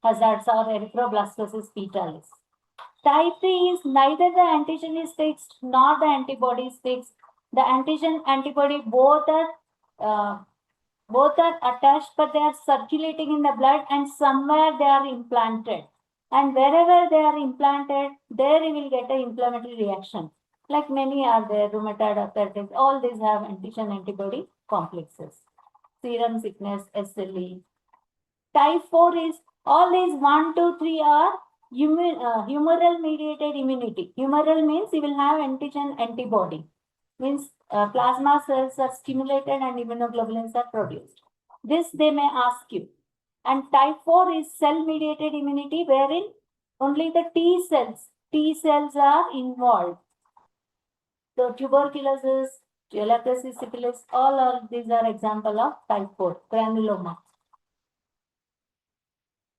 hazards or erythroblastosis fetalis. Type 3 is neither the antigen is fixed nor the antibody is fixed. The antigen antibody both are attached, but they are circulating in the blood and somewhere they are implanted. And wherever they are implanted, there you will get an inflammatory reaction. Like many are there, rheumatoid arthritis, all these have antigen antibody complexes. Serum sickness, SLE. Type 4 is all these 1, 2, 3 are humoral mediated immunity. Humoral means you will have antigen antibody. Means plasma cells are stimulated and immunoglobulins are produced. This they may ask you. And type 4 is cell mediated immunity, wherein only the T cells are involved. So tuberculosis, leprosy, syphilis, all of these are example of type 4 granuloma.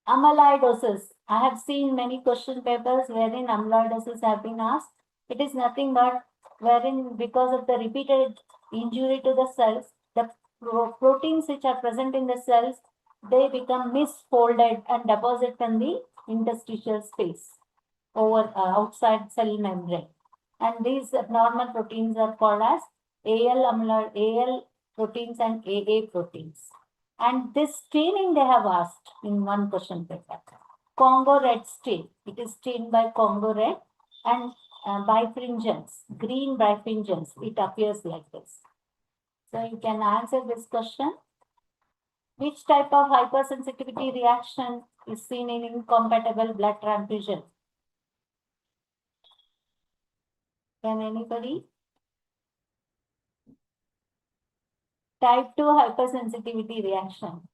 Amyloidosis. I have seen many question papers wherein amyloidosis have been asked. It is nothing but wherein because of the repeated injury to the cells, the proteins which are present in the cells, they become misfolded and deposit in the interstitial space. over outside cell membrane. And these abnormal proteins are called as AL proteins and AA proteins. And this staining they have asked in one question paper. Congo red stain. It is stained by Congo red, and bifringence, green bifringence. It appears like this. So you can answer this question. Which type of hypersensitivity reaction is seen in incompatible blood transfusion? Can anybody? Type 2 hypersensitivity reaction.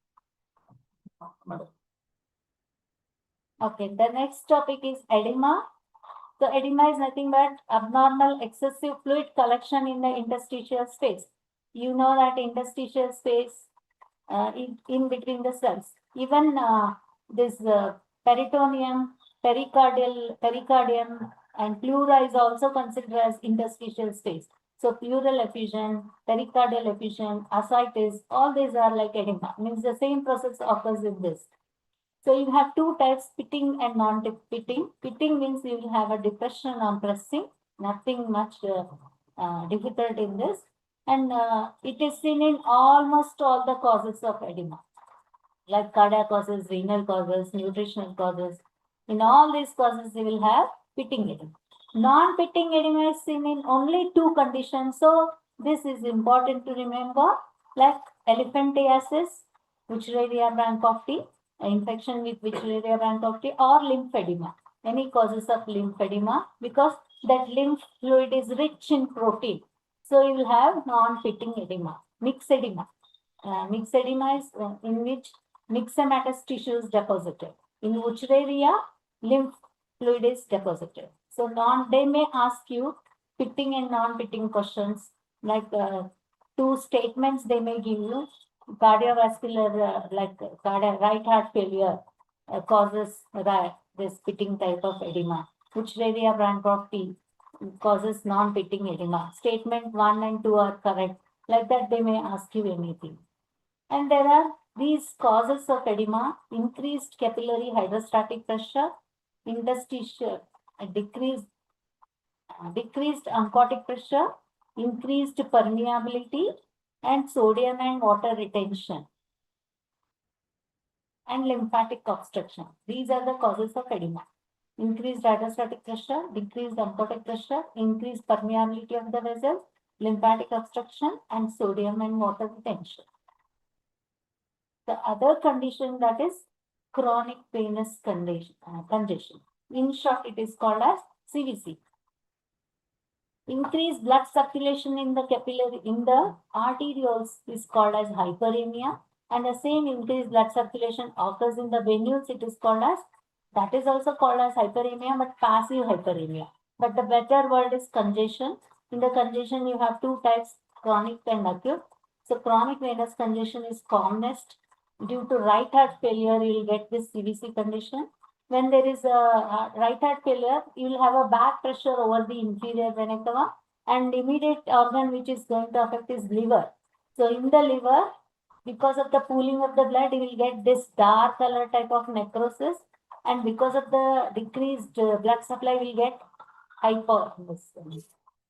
Okay, the next topic is edema. So edema is nothing but abnormal excessive fluid collection in the interstitial space. You know that interstitial space in between the cells. Even this peritoneum, pericardium and pleura is also considered as interstitial space. So pleural effusion, pericardial effusion, ascites, all these are like edema. Means the same process occurs in this. So you have two types, pitting and non-pitting. Pitting means you will have a depression on pressing, nothing much difficult in this. And it is seen in almost all the causes of edema, like cardiac causes, renal causes, nutritional causes. In all these causes, you will have pitting edema. Non-pitting edema is seen in only two conditions. So this is important to remember, like elephantiasis, Wuchereria brachyphylla, infection with Wuchereria brachyphylla, or lymphedema. Any causes of lymphedema, because that lymph fluid is rich in protein. So you will have non-pitting edema. Mixed edema. Mixed edema is in which myxomatous tissue is deposited. In Wuchereria, lymph fluid is deposited. So they may ask you pitting and non-pitting questions, like two statements they may give you. Cardiovascular, right heart failure causes this pitting type of edema. Wuchereria brachyphylla causes non-pitting edema. Statement 1 and 2 are correct. Like that, they may ask you anything. And there are these causes of edema: increased capillary hydrostatic pressure, interstitial, decreased oncotic pressure, increased permeability, and sodium and water retention, and lymphatic obstruction. These are the causes of edema: increased hydrostatic pressure, decreased oncotic pressure, increased permeability of the vessels, lymphatic obstruction, and sodium and water retention. The other condition, that is chronic venous congestion. In short, it is called as CVC. Increased blood circulation in the capillary, in the arterioles, is called as hyperemia, and the same increased blood circulation occurs in the venules. It is called as, that is also called as hyperemia, but passive hyperemia. But the better word is congestion. In the congestion, you have two types, chronic and acute. So chronic venous congestion is commonest. Due to right heart failure, you will get this CVC condition. When there is a right heart failure, you will have a back pressure over the inferior vena cava, and immediate organ which is going to affect is liver. So in the liver, because of the pooling of the blood, you will get this dark color type of necrosis, and because of the decreased blood supply, we will get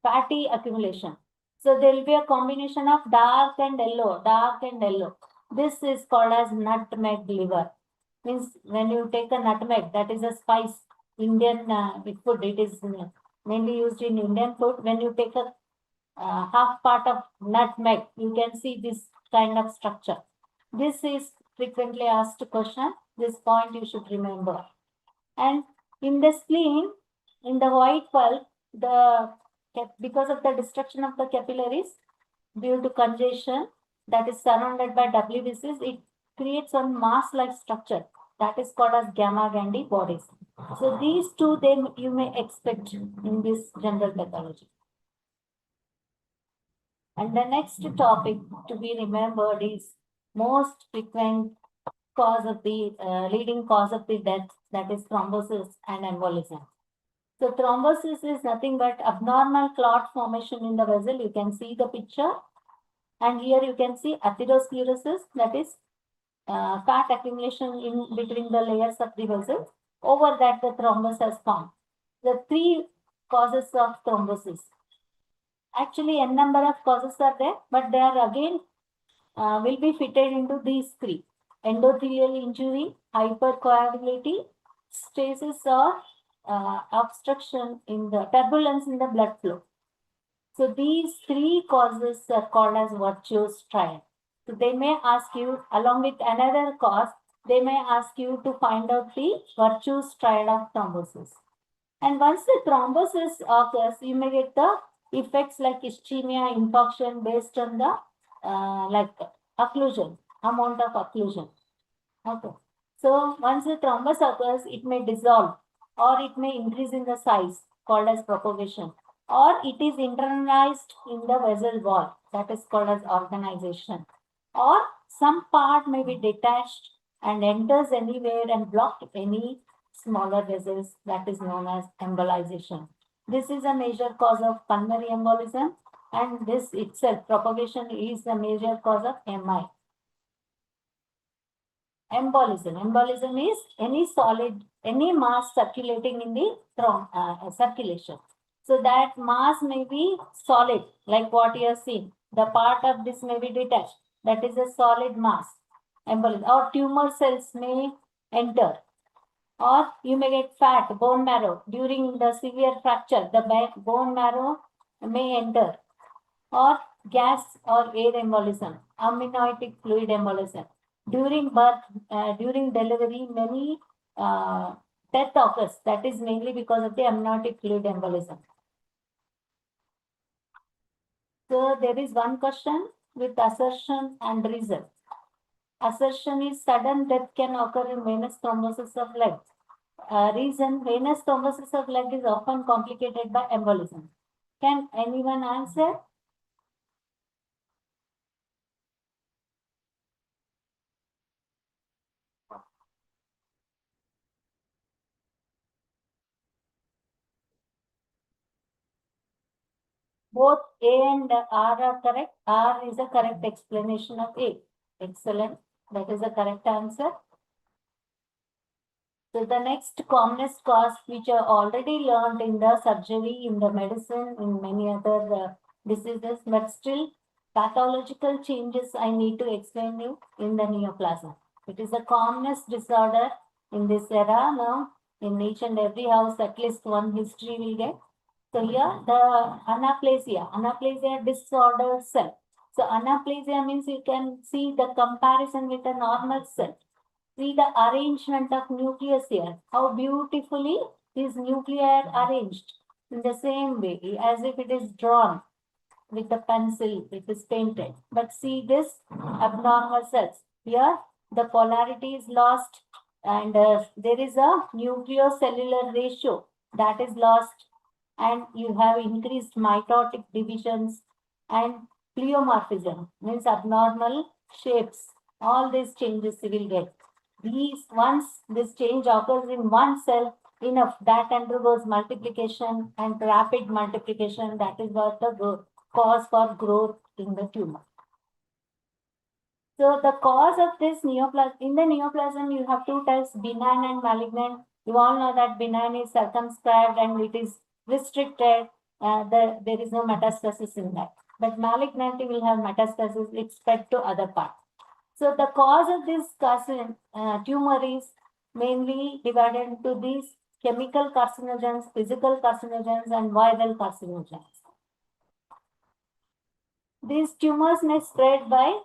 fatty accumulation. So there will be a combination of dark and yellow, dark and yellow. This is called as nutmeg liver. Means when you take a nutmeg, that is a spice, Indian food. It is mainly used in Indian food. When you take a half part of nutmeg, you can see this kind of structure. This is frequently asked question. This point you should remember. And in the spleen, in the white pulp, because of the destruction of the capillaries due to congestion that is surrounded by WBCs, it creates a mass-like structure that is called as gamma-Gandhi bodies. So these two, you may expect in this general pathology. And the next topic to be remembered is most frequent cause of the leading cause of the death, that is thrombosis and embolism. So thrombosis is nothing but abnormal clot formation in the vessel. You can see the picture. And here you can see atherosclerosis, that is fat accumulation in between the layers of the vessel. Over that, the thrombus has formed. the three causes of thrombosis. Actually, n number of causes are there, but they are again will be fitted into these three: endothelial injury, hypercoagulability, stasis, or obstruction in the turbulence in the blood flow. So these three causes are called as virtuous triad. So they may ask you, along with another cause, they may ask you to find out the virtuous triad of thrombosis. And once the thrombosis occurs, you may get the effects like ischemia, infarction based on the like occlusion, amount of occlusion. Okay. So once the thrombus occurs, it may dissolve or it may increase in the size, called as propagation, or it is internalized in the vessel wall, that is called as organization, or some part may be detached and enters anywhere and block any smaller vessels, that is known as embolization. This is a major cause of pulmonary embolism, and this itself, propagation, is a major cause of MI. Embolism is any solid, any mass circulating in the circulation. So that mass may be solid, like what you have seen. The part of this may be detached. That is a solid mass. Embolism. Or tumor cells may enter. Or you may get fat, bone marrow. During the severe fracture, the bone marrow may enter. Or gas or air embolism, amniotic fluid embolism. During birth, during delivery, many death occurs. That is mainly because of the amniotic fluid embolism. So there is one question with assertion and reason. Assertion is sudden death can occur in venous thrombosis of leg. Reason, venous thrombosis of leg is often complicated by embolism. Can anyone answer? Both A and R are correct. R is a correct explanation of A. Excellent. That is the correct answer. So the next commonest cause, which I already learned in the surgery, in the medicine, in many other diseases, but still pathological changes I need to explain you in the neoplasm. It is the commonest disorder in this era now. In each and every house, at least one history will get. So here the anaplasia disordered cell. So anaplasia means you can see the comparison with a normal cell. See the arrangement of nucleus here. How beautifully is nuclei are arranged in the same way as if it is drawn with a pencil, it is painted. But see this abnormal cells. Here the polarity is lost and there is a nucleocellular ratio that is lost, and you have increased mitotic divisions and pleomorphism, means abnormal shapes. All these changes you will get. These, once this change occurs in one cell, enough, that undergoes multiplication and rapid multiplication. That is what the cause for growth in the tumor. So the cause of this neoplasm, in the neoplasm, you have two types, benign and malignant. You all know that benign is circumscribed and it is restricted. There is no metastasis in that. But malignant will have metastasis, it spread to other parts. So the cause of this tumor is mainly divided into these chemical carcinogens, physical carcinogens, and viral carcinogens. These tumors may spread by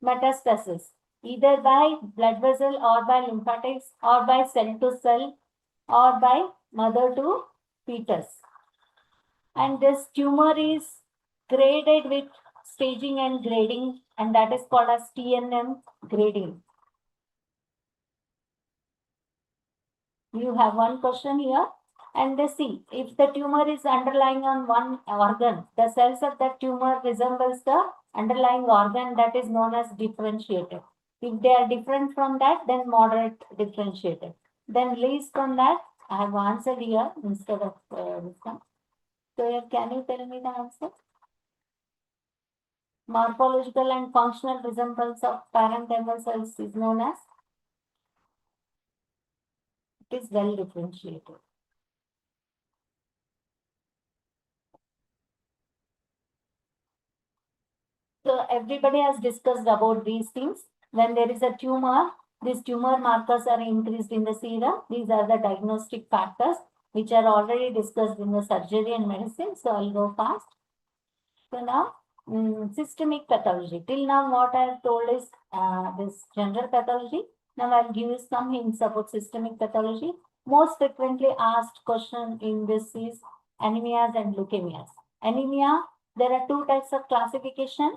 metastasis, either by blood vessel or by lymphatics or by cell to cell or by mother to fetus. And this tumor is graded with staging and grading, and that is called as TNM grading. You have one question here, and they see if the tumor is underlying on one organ, the cells of that tumor resembles the underlying organ, that is known as differentiated. If they are different from that, then moderate differentiated. Then least from that, I have answered here instead of this one. So here, can you tell me the answer? Morphological and functional resemblance of parenchymal cells is known as It is well differentiated. So everybody has discussed about these things. When there is a tumor, these tumor markers are increased in the serum. These are the diagnostic factors which are already discussed in the surgery and medicine. So I'll go fast. So now, systemic pathology. Till now, what I have told is this general pathology. Now I'll give you some hints about systemic pathology. Most frequently asked question in this is anemias and leukemias. Anemia, there are two types of classification: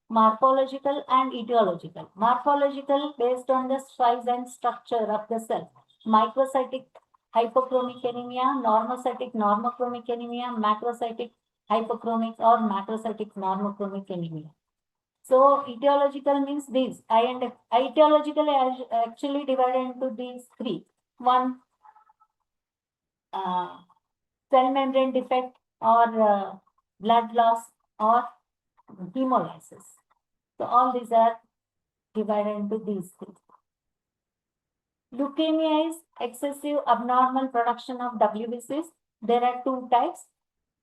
morphological and etiological. Morphological based on the size and structure of the cell. Microcytic hypochromic anemia, normocytic normochromic anemia, macrocytic hypochromic or macrocytic normochromic anemia. So etiological means these. Etiological is actually divided into these three. One, cell membrane defect or blood loss or hemolysis. So all these are divided into these three. Leukemia is excessive abnormal production of WBCs. There are two types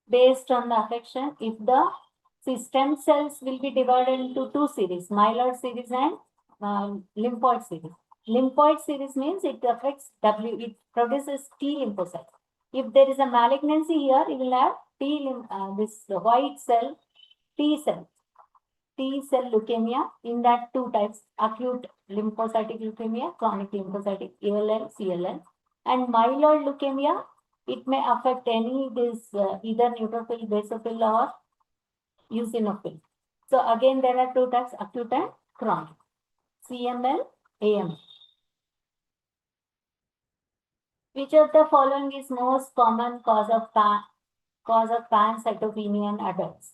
based on the affection. If the stem cells will be divided into two series, myeloid series and lymphoid series. Lymphoid series means it affects it produces T lymphocytes. If there is a malignancy here, it will have this white cell, T cell leukemia. In that two types, acute lymphocytic leukemia, chronic lymphocytic ALL, CLL, and myeloid leukemia. It may affect any this either neutrophil, basophil, or eosinophil. So again, there are two types: acute and chronic. CML, AML. Which of the following is most common cause of pancytopenia in adults?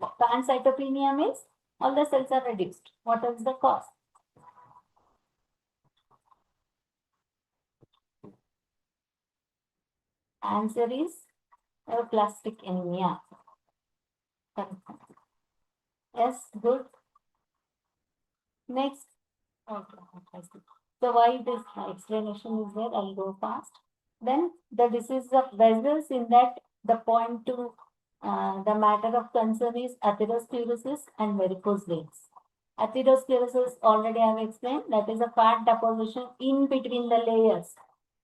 Pancytopenia means all the cells are reduced. What is the cause? Answer is aplastic anemia. Yes, good. Next. Okay. So why this explanation is there? I'll go fast. Then the disease of vessels, in that the point to the matter of concern is atherosclerosis and varicose veins. Atherosclerosis already I have explained, that is a fat deposition in between the layers.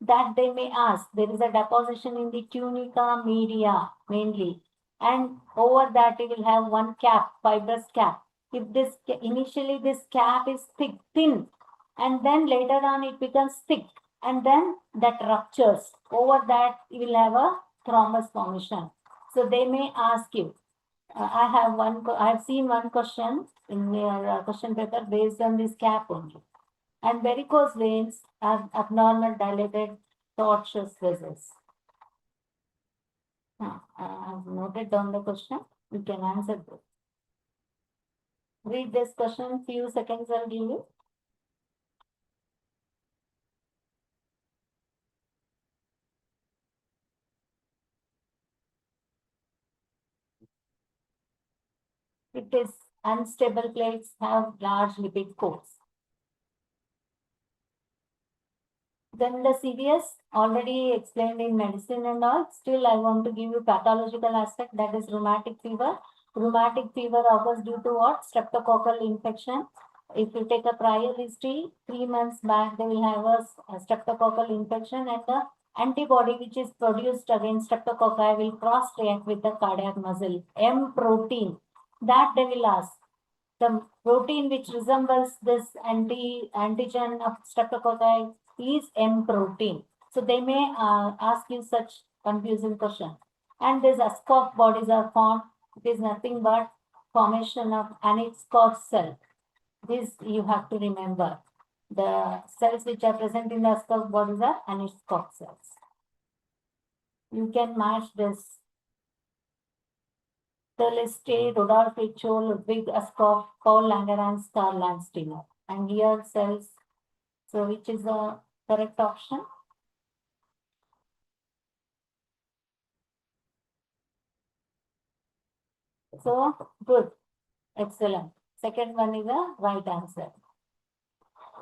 That they may ask, there is a deposition in the tunica media mainly, and over that you will have one cap, fibrous cap. If this initially this cap is thin, and then later on it becomes thick, and then that ruptures. Over that you will have a thrombus formation. So they may ask you. I have seen one question in your question paper based on this cap only. And varicose veins are abnormal dilated tortuous vessels. I have noted down the question. You can answer this. Read this question. Few seconds I'll give you. It is unstable plates have large lipid coats. Then the CVS already explained in medicine and all. Still, I want to give you pathological aspect, that is rheumatic fever. Rheumatic fever occurs due to what? Streptococcal infection. If you take a prior history, 3 months back, they will have a streptococcal infection, and the antibody which is produced against streptococci will cross-react with the cardiac muscle. M protein. That they will ask. The protein which resembles this antigen of streptococci is M protein. So they may ask you such confusing question. And these Ascoff bodies are formed. It is nothing but formation of Anitskov cell. This you have to remember. The cells which are present in the Ascoff bodies are Anitskov cells. You can match this. Celeste, Rodolph Ichol, Ludwig Ascoff, Paul Langerhans, Karl Landsteiner. And here cells. So which is the correct option? So good. Excellent. Second one is the right answer.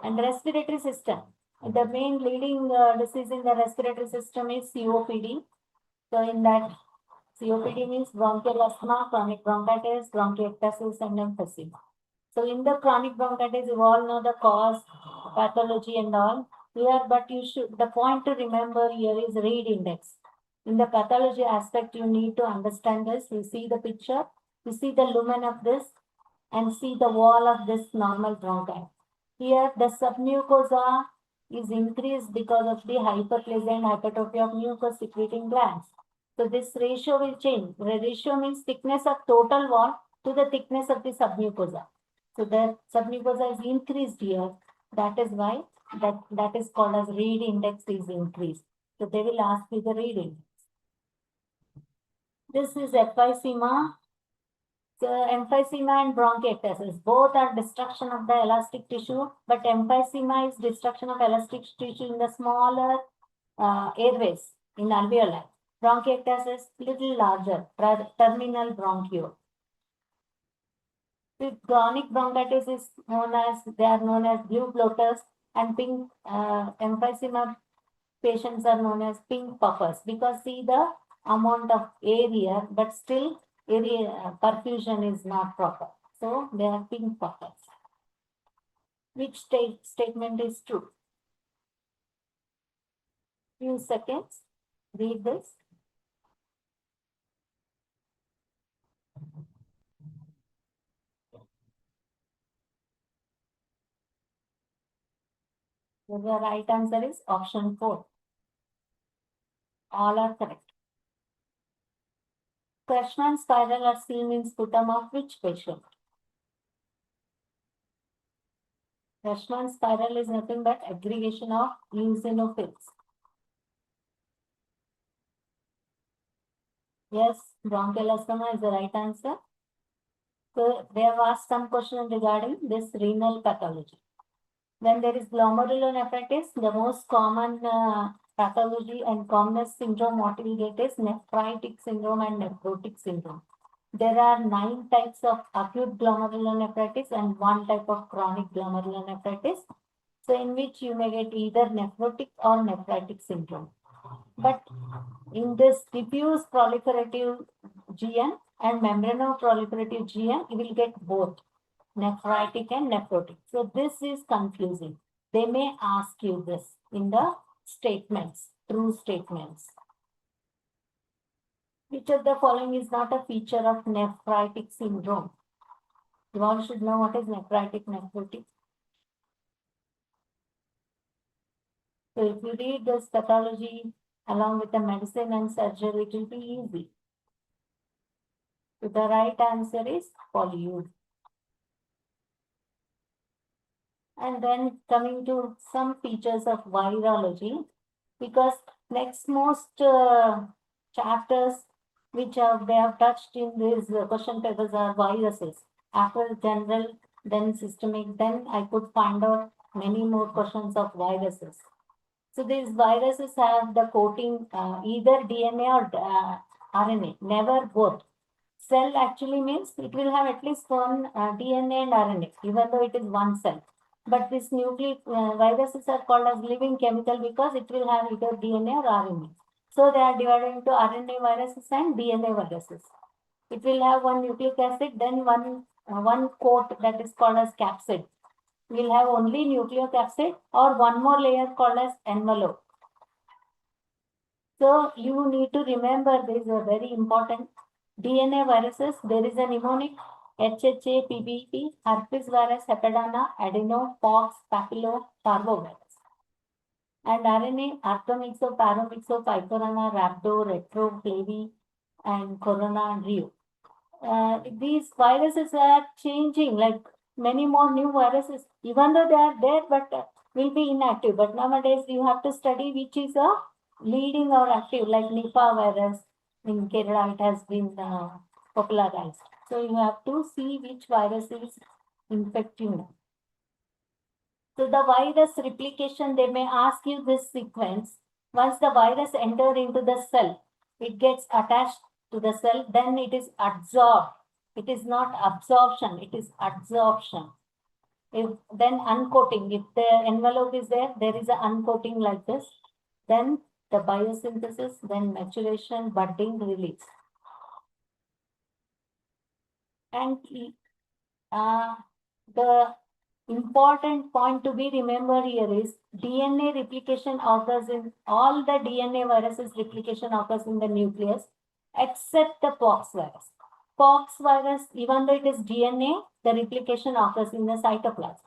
And respiratory system. The main leading disease in the respiratory system is COPD. So in that, COPD means bronchial asthma, chronic bronchitis, bronchiectasis, and emphysema. So in the chronic bronchitis, you all know the cause, pathology and all. Here, but the point to remember here is read index. In the pathology aspect, you need to understand this. You see the picture, you see the lumen of this, and see the wall of this normal bronchi. Here, the submucosa is increased because of the hyperplasia and hypertrophy of mucus secreting glands. So this ratio will change. The ratio means thickness of total wall to the thickness of the submucosa. So the submucosa is increased here. That is why that is called as read index is increased. So they will ask you the read index. This is emphysema. So emphysema and bronchiectasis, both are destruction of the elastic tissue, but emphysema is destruction of elastic tissue in the smaller airways in alveoli. Bronchiectasis little larger, terminal bronchiole. The chronic bronchitis is known as blue bloaters, and pink emphysema patients are known as pink puffers, because see the amount of air here, but still area perfusion is not proper. So they are pink puffers. Which statement is true? Few seconds. Read this. So the right answer is option 4. All are correct. Krishnan spiral are seen in sputum of which patient? Krishnan spiral is nothing but aggregation of eosinophils. Yes, bronchial asthma is the right answer. So they have asked some question regarding this renal pathology. When there is glomerulonephritis, the most common pathology and commonest syndrome what we get is nephritic syndrome and nephrotic syndrome. There are 9 types of acute glomerulonephritis and 1 type of chronic glomerulonephritis. So in which you may get either nephrotic or nephritic syndrome. But in this diffuse proliferative GN and membranoproliferative GN, you will get both nephritic and nephrotic. So this is confusing. They may ask you this in the statements, true statements. Which of the following is not a feature of nephritic syndrome? You all should know what is nephritic, nephrotic. So if you read this pathology along with the medicine and surgery, it will be easy. So the right answer is polyuria. And then coming to some features of virology, because next most chapters which they have touched in these question papers are viruses. After general, then systemic, then I could find out many more questions of viruses. So these viruses have the coating either DNA or RNA, never both. Cell actually means it will have at least one DNA and RNA, even though it is one cell. But these nucleic viruses are called as living chemical because it will have either DNA or RNA. So they are divided into RNA viruses and DNA viruses. It will have one nucleic acid, then one coat that is called as capsid. Will have only nucleic acid or one more layer called as envelope. So you need to remember this is a very important. DNA viruses, there is a mnemonic HHA, PBP, herpes virus, hepatana, adeno, pox, papillo, parvovirus. And RNA, arthomyxo, paromyxo, picorana, rhabdo, retro, flavi, and corona, rio. These viruses are changing, like many more new viruses, even though they are there, but will be inactive. But nowadays you have to study which is a leading or active, like Nipah virus. In Kerala, it has been popularized. So you have to see which virus is infecting. So the virus replication, they may ask you this sequence. Once the virus enters into the cell, it gets attached to the cell, then it is absorbed. It is not absorption, it is absorption. Then uncoating. If the envelope is there, there is an uncoating like this. Then the biosynthesis, then maturation, budding, release. And the important point to be remembered here is DNA replication occurs in all the DNA viruses. Replication occurs in the nucleus except the pox virus. Pox virus, even though it is DNA, the replication occurs in the cytoplasm.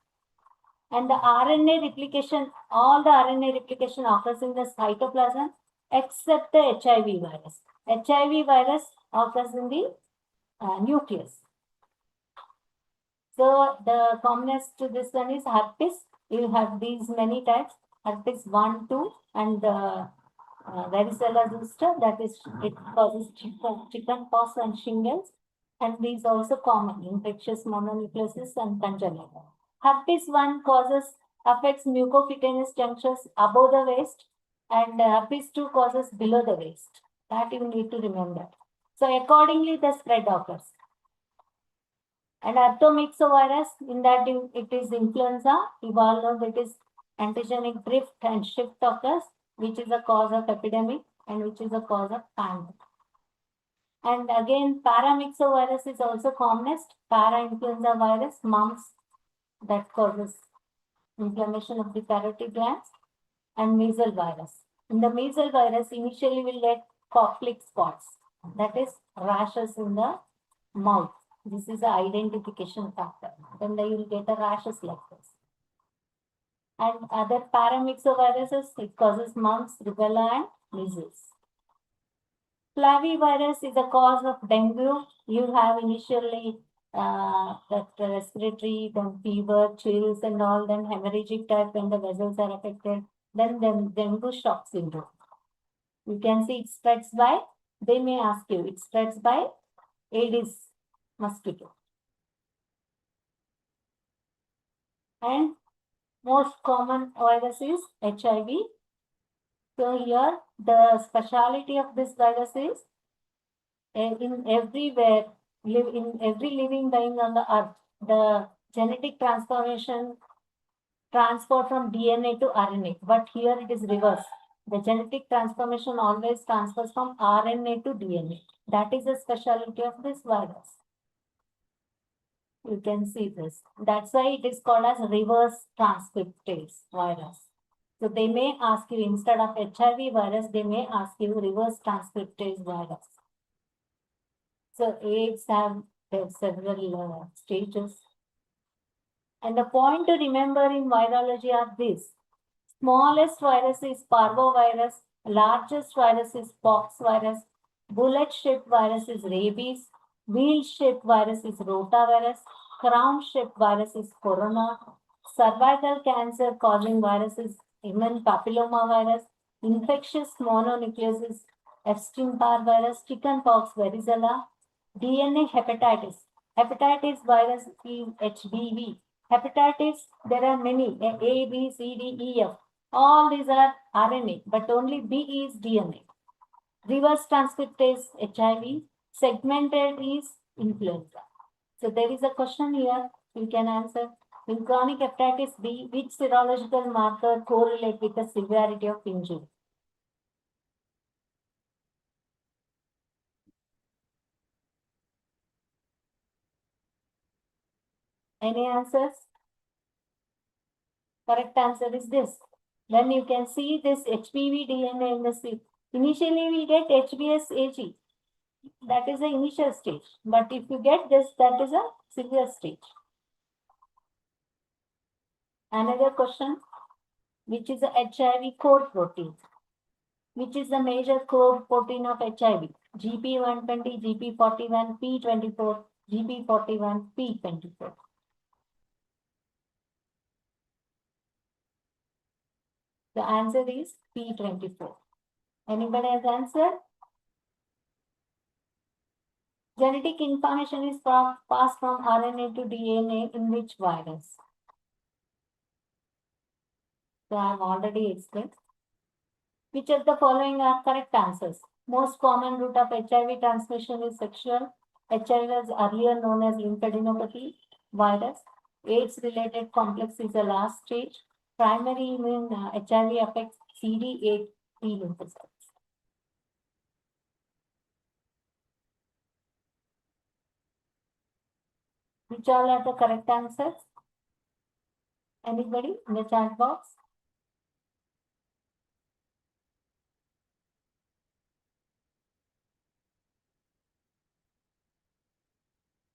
And the RNA replication, all the RNA replication occurs in the cytoplasm except the HIV virus. HIV virus occurs in the nucleus. So the commonest to this one is herpes. You have these many types: herpes 1, 2, and varicella zoster. That is, it causes chickenpox and shingles, and these also common: infectious mononucleosis and congenital. Herpes 1 affects mucocutaneous junctions above the waist, and herpes 2 causes below the waist. That you need to remember. So accordingly, the spread occurs. And arthomyxovirus, in that it is influenza. You all know that is antigenic drift and shift occurs, which is a cause of epidemic and which is a cause of pandemic. And again, paramyxovirus is also commonest. Parainfluenza virus, mumps, that causes inflammation of the parotid glands, and measles virus. In the measles virus, initially we'll get cochlear spots, that is rashes in the mouth. This is the identification factor. Then you will get a rashes like this. And other paramyxoviruses, it causes mumps, rubella, and measles. Flavivirus is a cause of dengue. You have initially that respiratory, then fever, chills, and all, then hemorrhagic type when the vessels are affected. Then dengue shock syndrome. You can see it spreads by, they may ask you, it spreads by Aedes mosquito. And most common virus is HIV. So here the speciality of this virus is in every living being on the earth, the genetic transformation transfer from DNA to RNA, but here it is reverse. The genetic transformation always transfers from RNA to DNA. That is the specialty of this virus. You can see this. That's why it is called as reverse transcriptase virus. So they may ask you, instead of HIV virus, they may ask you reverse transcriptase virus. So AIDS have several stages. And the point to remember in virology are these. Smallest virus is parvovirus, largest virus is pox virus, bullet-shaped virus is rabies, wheel-shaped virus is rotavirus, crown-shaped virus is corona, cervical cancer causing virus is human papillomavirus, infectious mononucleosis, Epstein-Barr virus, chickenpox, varicella, DNA hepatitis. Hepatitis virus is HBV. Hepatitis, there are many, A, B, C, D, E, F. All these are RNA, but only B is DNA. Reverse transcriptase HIV, segmented is influenza. So there is a question here, you can answer. In chronic hepatitis B, which serological marker correlate with the severity of injury? Any answers? Correct answer is this. Then you can see this HPV DNA in the seed. Initially, we get HBs AG. That is the initial stage. But if you get this, that is a severe stage. Another question, which is the HIV core protein? Which is the major core protein of HIV? GP120, GP41, P24, GP41, P24. The answer is P24. Anybody has answered? Genetic information is passed from RNA to DNA in which virus? So I have already explained. Which of the following are correct answers? Most common route of HIV transmission is sexual. HIV was earlier known as lymphadenopathy virus. AIDS-related complex is the last stage. Primary immune HIV affects CD8 T lymphocytes. Which all are the correct answers? Anybody in the chat box?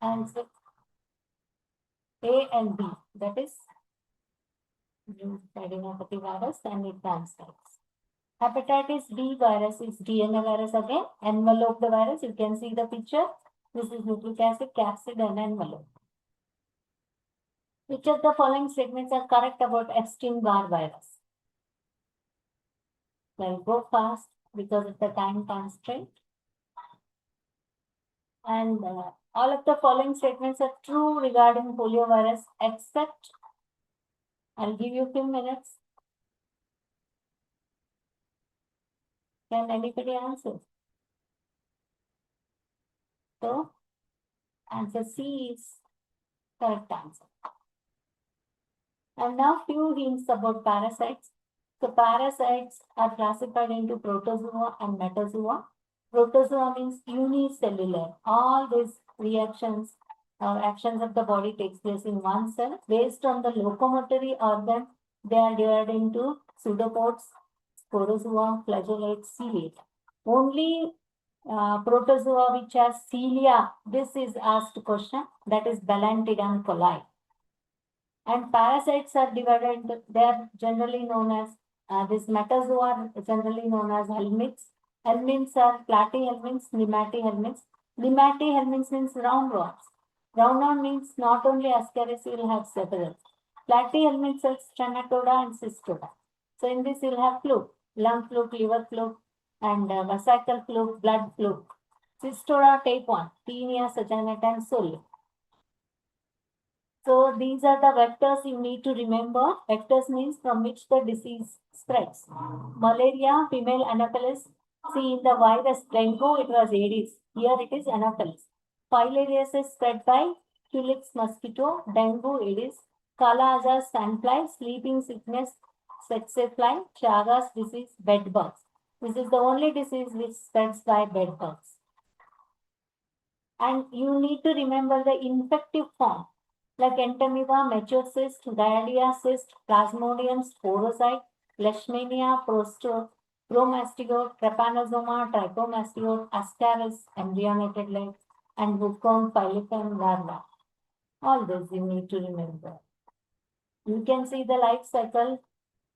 Answer A and B. That is adenopathy virus and it transcribes. Hepatitis B virus is DNA virus again. Envelope the virus. You can see the picture. This is nucleic acid, capsid, and envelope. Which of the following statements are correct about Epstein-Barr virus? I'll go fast because of the time constraint. And all of the following statements are true regarding poliovirus, except I'll give you a few minutes. Can anybody answer? So, answer C is correct answer. And now few hints about parasites. So parasites are classified into protozoa and metazoa. Protozoa means unicellular. All these reactions or actions of the body takes place in one cell. Based on the locomotory organ, they are divided into pseudopods, sporozoa, flagellates, ciliate. Only protozoa which has cilia, this is asked question, that is Bellantidam coli. And parasites are divided, they are generally known as, this metazoa are generally known as helminths. Helminths are platyhelminths, nematyhelminths. Nematyhelminths means roundworms. Roundworm means not only Ascaris, you will have several. Platyhelminths are Stenotoda and Cystoda. So in this you will have fluke, lung fluke, liver fluke, and vesical fluke, blood fluke. Cystoda type 1, Taenia, saginata, and solid. So these are the vectors you need to remember. Vectors means from which the disease spreads. Malaria, female Anopheles. See, in the virus dengue, it was Aedes. Here it is Anopheles. Filariasis spread by Culex mosquito, dengue, Aedes. Kala Azar, sandfly, sleeping sickness, tsetse fly, Chagas disease, bed bugs. This is the only disease which spreads by bed bugs. And you need to remember the infective form, like entamoeba, mature cyst, diarrhea cyst, plasmodium, sporocyte, leishmania, promastigote, trypanosoma, trichomastigote, ascaris, embryonated leg, and Bucon, Phyllopen, larva. All this you need to remember. You can see the life cycle.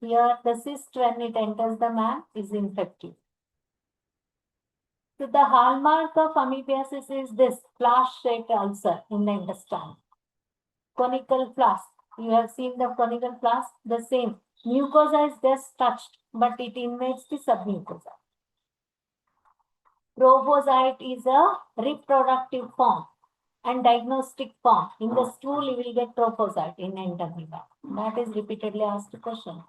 Here, the cyst, when it enters the man, is infective. So the hallmark of amoebiasis is this flash-shaped ulcer in the intestine. Conical flask. You have seen the conical flask, the same. Mucosa is just touched, but it invades the submucosa. Proboscite is a reproductive form and diagnostic form. In the stool, you will get proboscite in entamoeba. That is repeatedly asked question.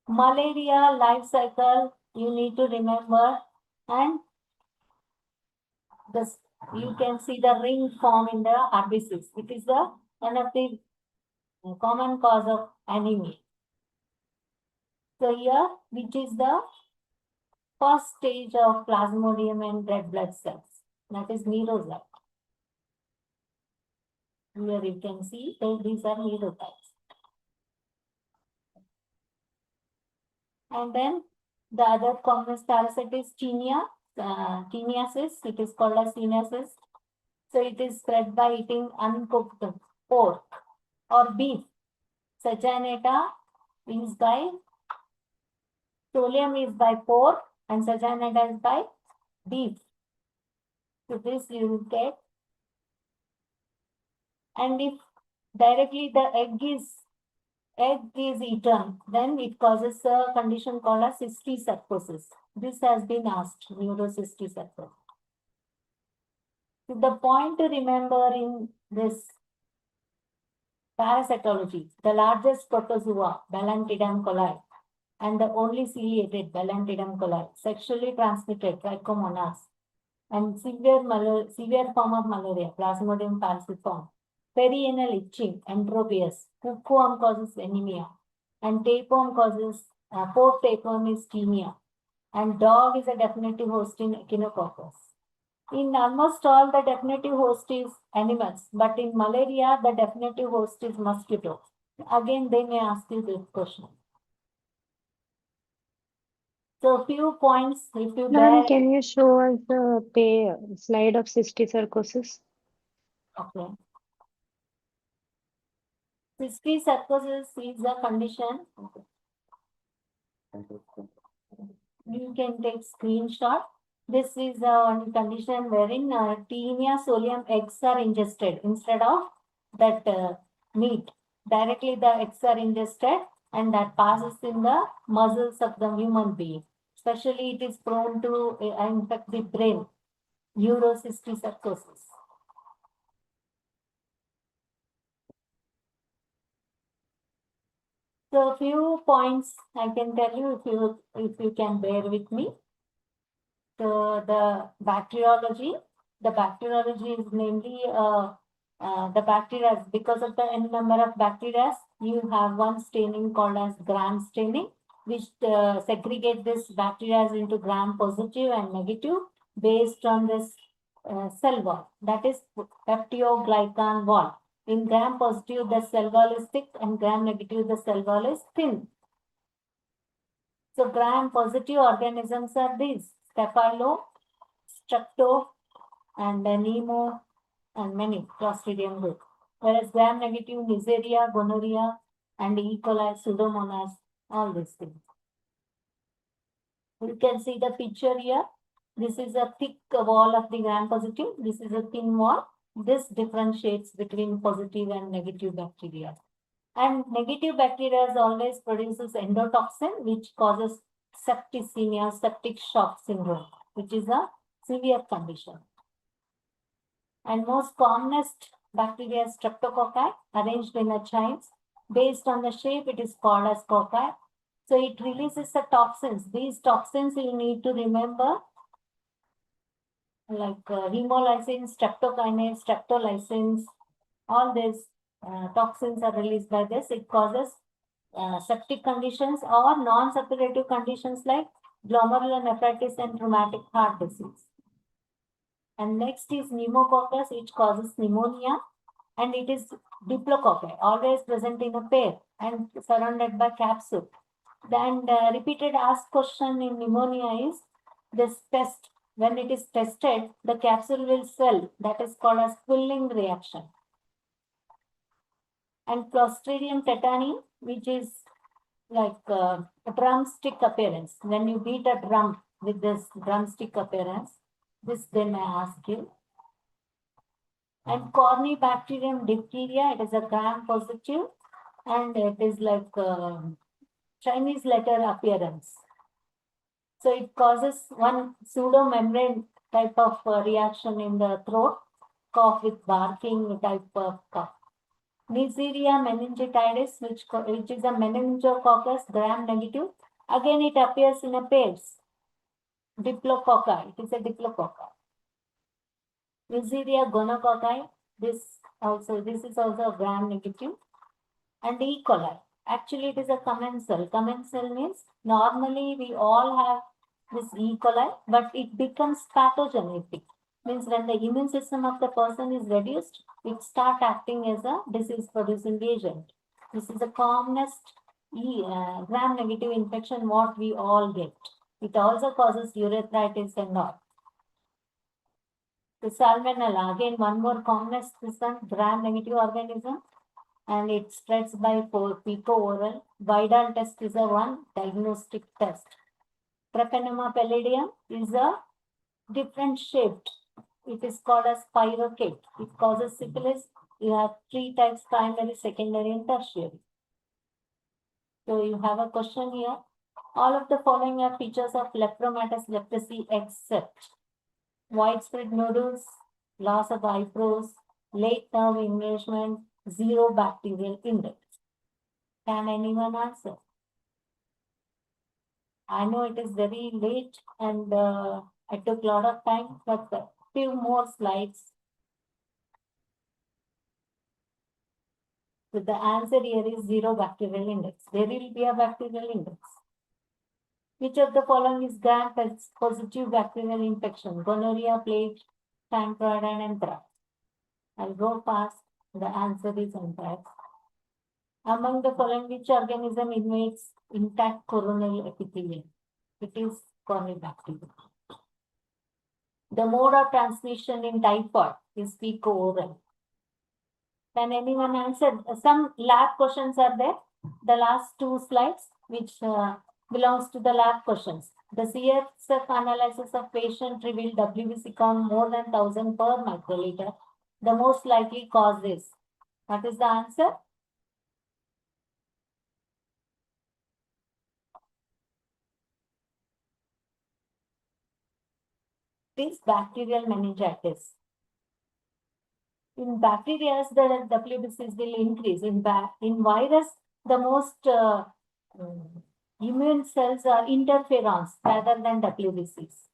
Malaria life cycle, you need to remember, and this, you can see the ring form in the herbaceous. It is one of the common cause of anemia. So here, which is the first stage of plasmodium and red blood cells? That is merocyte. Here you can see that these are merocytes. And then the other common parasite is teniasis. It is called as teniasis. So it is spread by eating uncooked pork or beef. Saginata is by, Solium is by pork and Saginata is by beef. So this you will get. And if directly the egg is eaten, then it causes a condition called as cysticercosis. This has been asked, neurocysticercosis. The point to remember in this parasitology, the largest protozoa, Bellantidam coli, and the only ciliated Bellantidam coli, sexually transmitted trichomonas, and severe form of malaria, Plasmodium falciparum, perianal itching, enterobius, hookworm causes anemia, and tapeworm causes, port tapeworm is tinea, and dog is a definitive host in echinococcus. In almost all, the definitive host is animals, but in malaria, the definitive host is mosquito. Again, they may ask you this question. So, few points, if you Ma'am, bear. can you show us the slide of cysticercosis? Okay. Cysticercosis is a condition. You can take screenshot. This is one condition wherein Taenia solium eggs are ingested instead of that meat. Directly the eggs are ingested and that passes in the muscles of the human being. Especially it is prone to infect the brain. Neurocysticercosis. So a few points I can tell you if you can bear with me. So the bacteriology is mainly the bacteria. Because of the n number of bacteria, you have one staining called as gram staining, which segregate this bacteria into gram positive and negative based on this cell wall. That is peptidoglycan wall. In gram positive, the cell wall is thick, and gram negative, the cell wall is thin. So gram positive organisms are these: Staphylo, Strepto, and Nemo, and many Clostridium group. Whereas gram negative, Neisseria, Gonorrhea, and E. coli, Pseudomonas, all these things. You can see the picture here. This is a thick wall of the gram positive. This is a thin wall. This differentiates between positive and negative bacteria. And negative bacteria always produces endotoxin, which causes septicemia, septic shock syndrome, which is a severe condition. And most commonest bacteria is streptococci, arranged in a chains. Based on the shape, it is called as cocci. So it releases the toxins. These toxins you need to remember, like hemolysin, streptokinase, streptolysins, all these toxins are released by this. It causes septic conditions or non-suppurative conditions like glomerulonephritis and rheumatic heart disease. And next is pneumococcus, which causes pneumonia, and it is diplococci, always present in a pair and surrounded by capsule. Then repeated asked question in pneumonia is this test. When it is tested, the capsule will swell. That is called as quilling reaction. And Clostridium tetani, which is like a drumstick appearance. When you beat a drum with this drumstick appearance, this they may ask you. And Corynebacterium diphtheria, it is a gram positive, and it is like Chinese letter appearance. So it causes one pseudomembrane type of reaction in the throat, cough with barking type of cough. Neisseria meningitidis, which is a meningococcus gram negative. Again, it appears in a pairs. Diplococci, it is a diplococci. Neisseria gonococci, this is also a gram negative. And E. coli, actually it is a commensal. Commensal means normally we all have this E. coli, but it becomes pathogenic. Means when the immune system of the person is reduced, it starts acting as a disease-producing agent. This is the commonest gram negative infection what we all get. It also causes urethritis and all. The salmonella, again one more commonest gram negative organism, and it spreads by fecal-oral. Vidal test is a one diagnostic test. Treponema pallidum is a different shaped. It is called as spirochete. It causes syphilis. You have 3 types: primary, secondary, and tertiary. So you have a question here. All of the following are features of lepromatous leprosy except widespread nodules, loss of eyebrows, late nerve engagement, 0 bacterial index. Can anyone answer? I know it is very late and I took a lot of time, but a few more slides. So the answer here is 0 bacterial index. There will be a bacterial index. Which of the following is gram-positive bacterial infection? Gonorrhea, plague, typhoid, and anthrax. I'll go fast. The answer is anthrax. Among the following, which organism invades intact coronal epithelium? It is corynebacteria. The mode of transmission in typhoid is fecal-oral. Can anyone answer? Some lab questions are there. The last two slides, which belongs to the lab questions. The CSF analysis of patient revealed WBC count more than 1000 per microliter. The most likely cause is. What is the answer? It is bacterial meningitis. In bacteria, the WBCs will increase. In virus, the most immune cells are interferons rather than WBCs.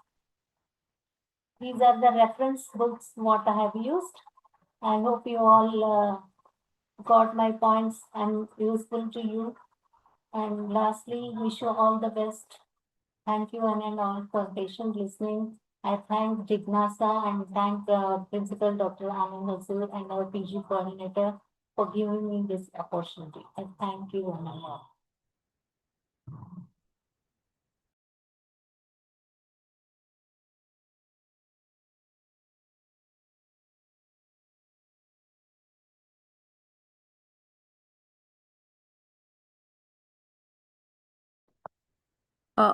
These are the reference books what I have used. I hope you all got my points and useful to you. And lastly, wish you all the best. Thank you one and all for patient listening. I thank Jignasa and thank Principal Dr. Anand Hasur and our PG coordinator for giving me this opportunity. I thank you one and all.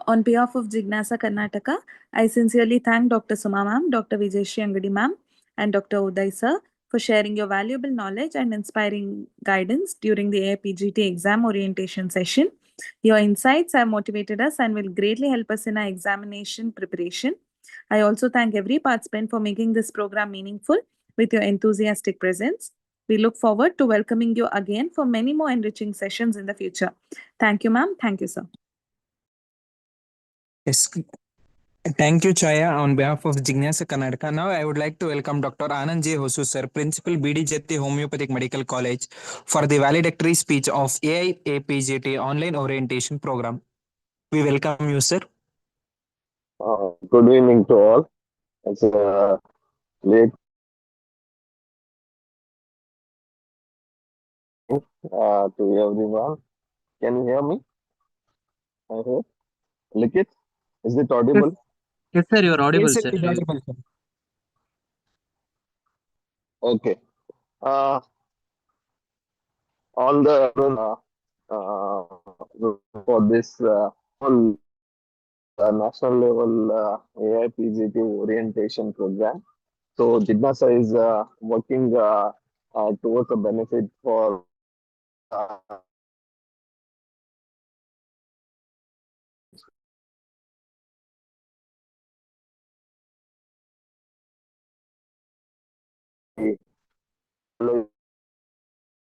On behalf of Jignasa Karnataka, I sincerely thank Dr. Suma ma'am, Dr. Vijayashree Angadi ma'am, and Dr. Uday sir for sharing your valuable knowledge and inspiring guidance during the AIAPGET exam orientation session. Your insights have motivated us and will greatly help us in our examination preparation. I also thank every participant for making this program meaningful with your enthusiastic presence. We look forward to welcoming you again for many more enriching sessions in the future. Thank you, ma'am. Thank you, sir. Yes. Thank you, Chaya. On behalf of Jignasa Karnataka, now I would like to welcome Dr. Anand J. Hosu, sir, Principal BD Jatti Homeopathic Medical College, for the valedictory speech of AIAPGET online orientation program. We welcome you, sir. Good evening to all. It's late to everyone. Can you hear me? I hope. Likit, is it audible? Yes, sir, you're audible, Yes, sir. sir. It is audible, sir. Okay. All the for this whole national level AIPGT orientation program. So Jignasa is working towards a benefit for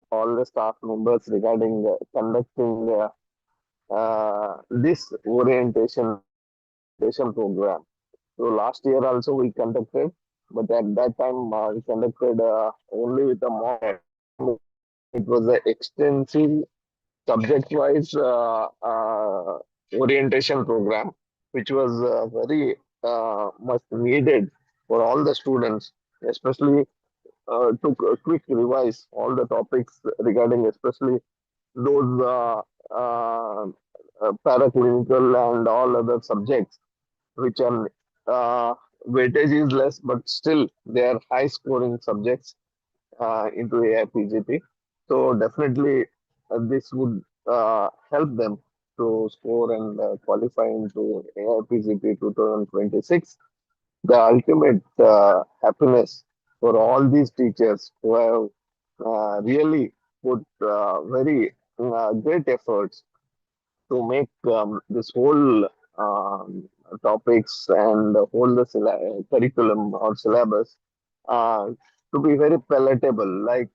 all the staff members regarding conducting this orientation program. So last year also we conducted, but at that time we conducted only with a mock. It was an extensive subject-wise orientation program, which was very much needed for all the students, especially to quick revise all the topics regarding especially those paraclinical and all other subjects which are weightage is less, but still they are high scoring subjects into AIPGT. So definitely this would help them to score and qualify into AIPGT 2026. The ultimate happiness for all these teachers who have really put very great efforts to make this whole topics and the whole the curriculum or syllabus uh, to be very palatable, like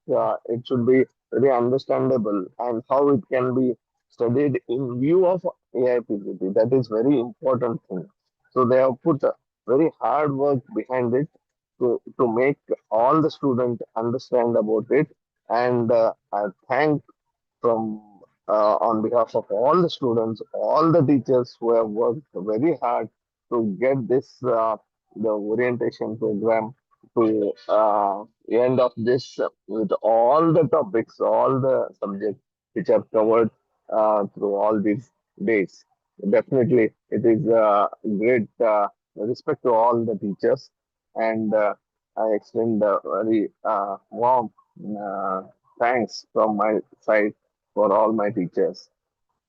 it should be very understandable and how it can be studied in view of AIPGT. That is very important thing. So they have put a very hard work behind it to make all the students understand about it And I thank from on behalf of all the students, all the teachers who have worked very hard to get this the orientation program to end of this with all the topics, all the subjects which are covered through all these days. Definitely, it is great respect to all the teachers, and I extend a very warm thanks from my side for all my teachers.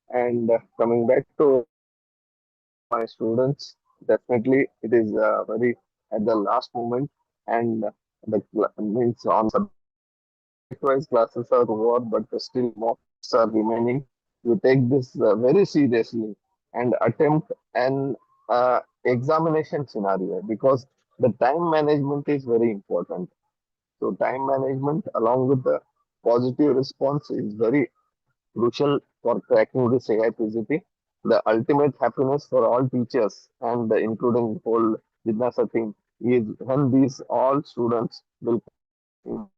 And coming back to my students, definitely it is very at the last moment, and means on subject-wise classes are over, but still more are remaining. We take this very seriously and attempt an examination scenario because the time management is very important. So time management along with the positive response is very crucial for cracking this AIPGT. The ultimate happiness for all teachers and including the whole Jignasa team is when these all students will come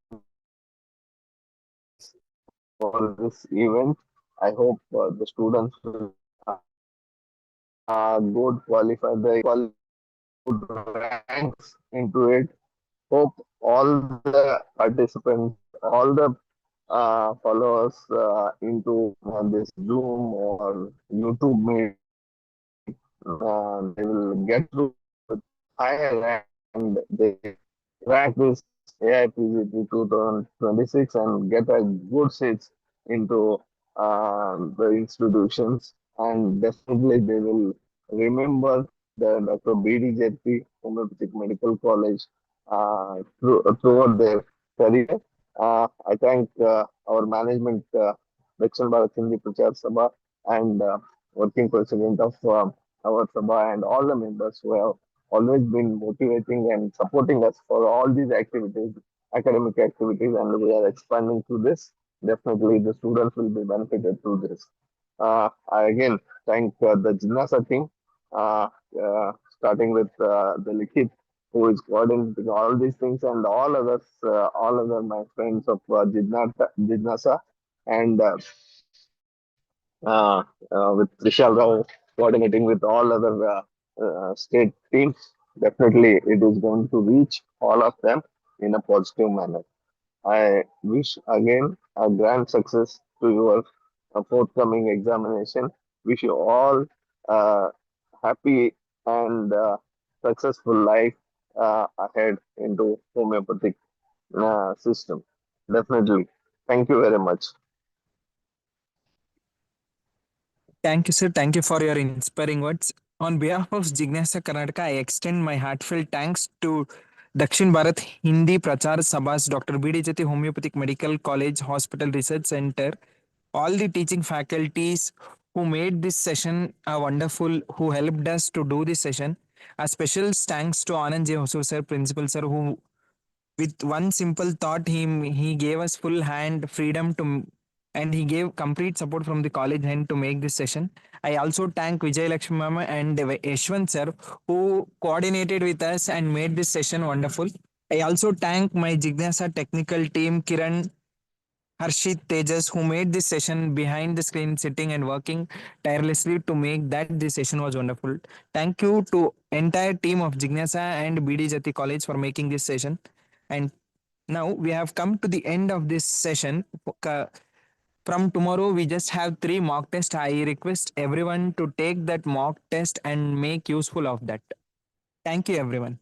for this event. I hope the students will good qualify the good ranks into it. Hope all the participants, all the followers into this Zoom or YouTube meet, they will get through with higher rank and they crack this AIPGT 2026 and get a good seats into the institutions, and definitely they will remember the Dr. B.D. Jetty Homeopathic Medical College throughout their career. I thank our management, Dakshin Bharat Hindi Prachar Sabha, and working president of our Sabha, and all the members who have always been motivating and supporting us for all these activities, academic activities, and we are expanding through this. Definitely, the students will be benefited through this. I again thank the Jignasa team, starting with the Likhit, who is coordinating all these things, and all others, all other my friends of Jignasa, and with Trishal Rao coordinating with all other state teams. Definitely, it is going to reach all of them in a positive manner. I wish again a grand success to your forthcoming examination. Wish you all happy and successful life ahead into homeopathic system. Definitely. Thank you very much. Thank you, sir. Thank you for your inspiring words. On behalf of Jignasa Karnataka, I extend my heartfelt thanks to Dakshin Bharat Hindi Prachar Sabhas, Dr. B.D. Jati Homeopathic Medical College Hospital Research Center, all the teaching faculties who made this session wonderful, who helped us to do this session. A special thanks to Anand J. Hosu sir, principal sir, who with one simple thought he gave us full hand freedom to and he gave complete support from the college hand to make this session. I also thank Vijay Lakshmi Mama and Yashwant sir who coordinated with us and made this session wonderful. I also thank my Jignasa technical team, Kiran, Harshit, Tejas, who made this session behind the screen, sitting and working tirelessly to make that this session was wonderful. Thank you to entire team of Jignasa and BD Jati College for making this session. And now we have come to the end of this session. From tomorrow, we just have 3 mock tests. I request everyone to take that mock test and make useful of that. Thank you, everyone.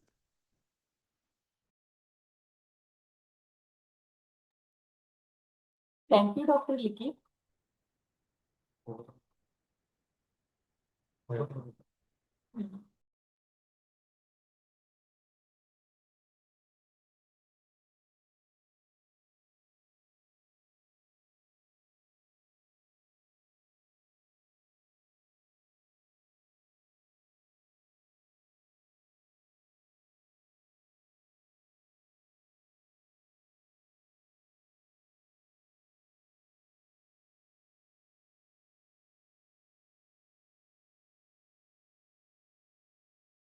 Thank you, Dr. Likhit.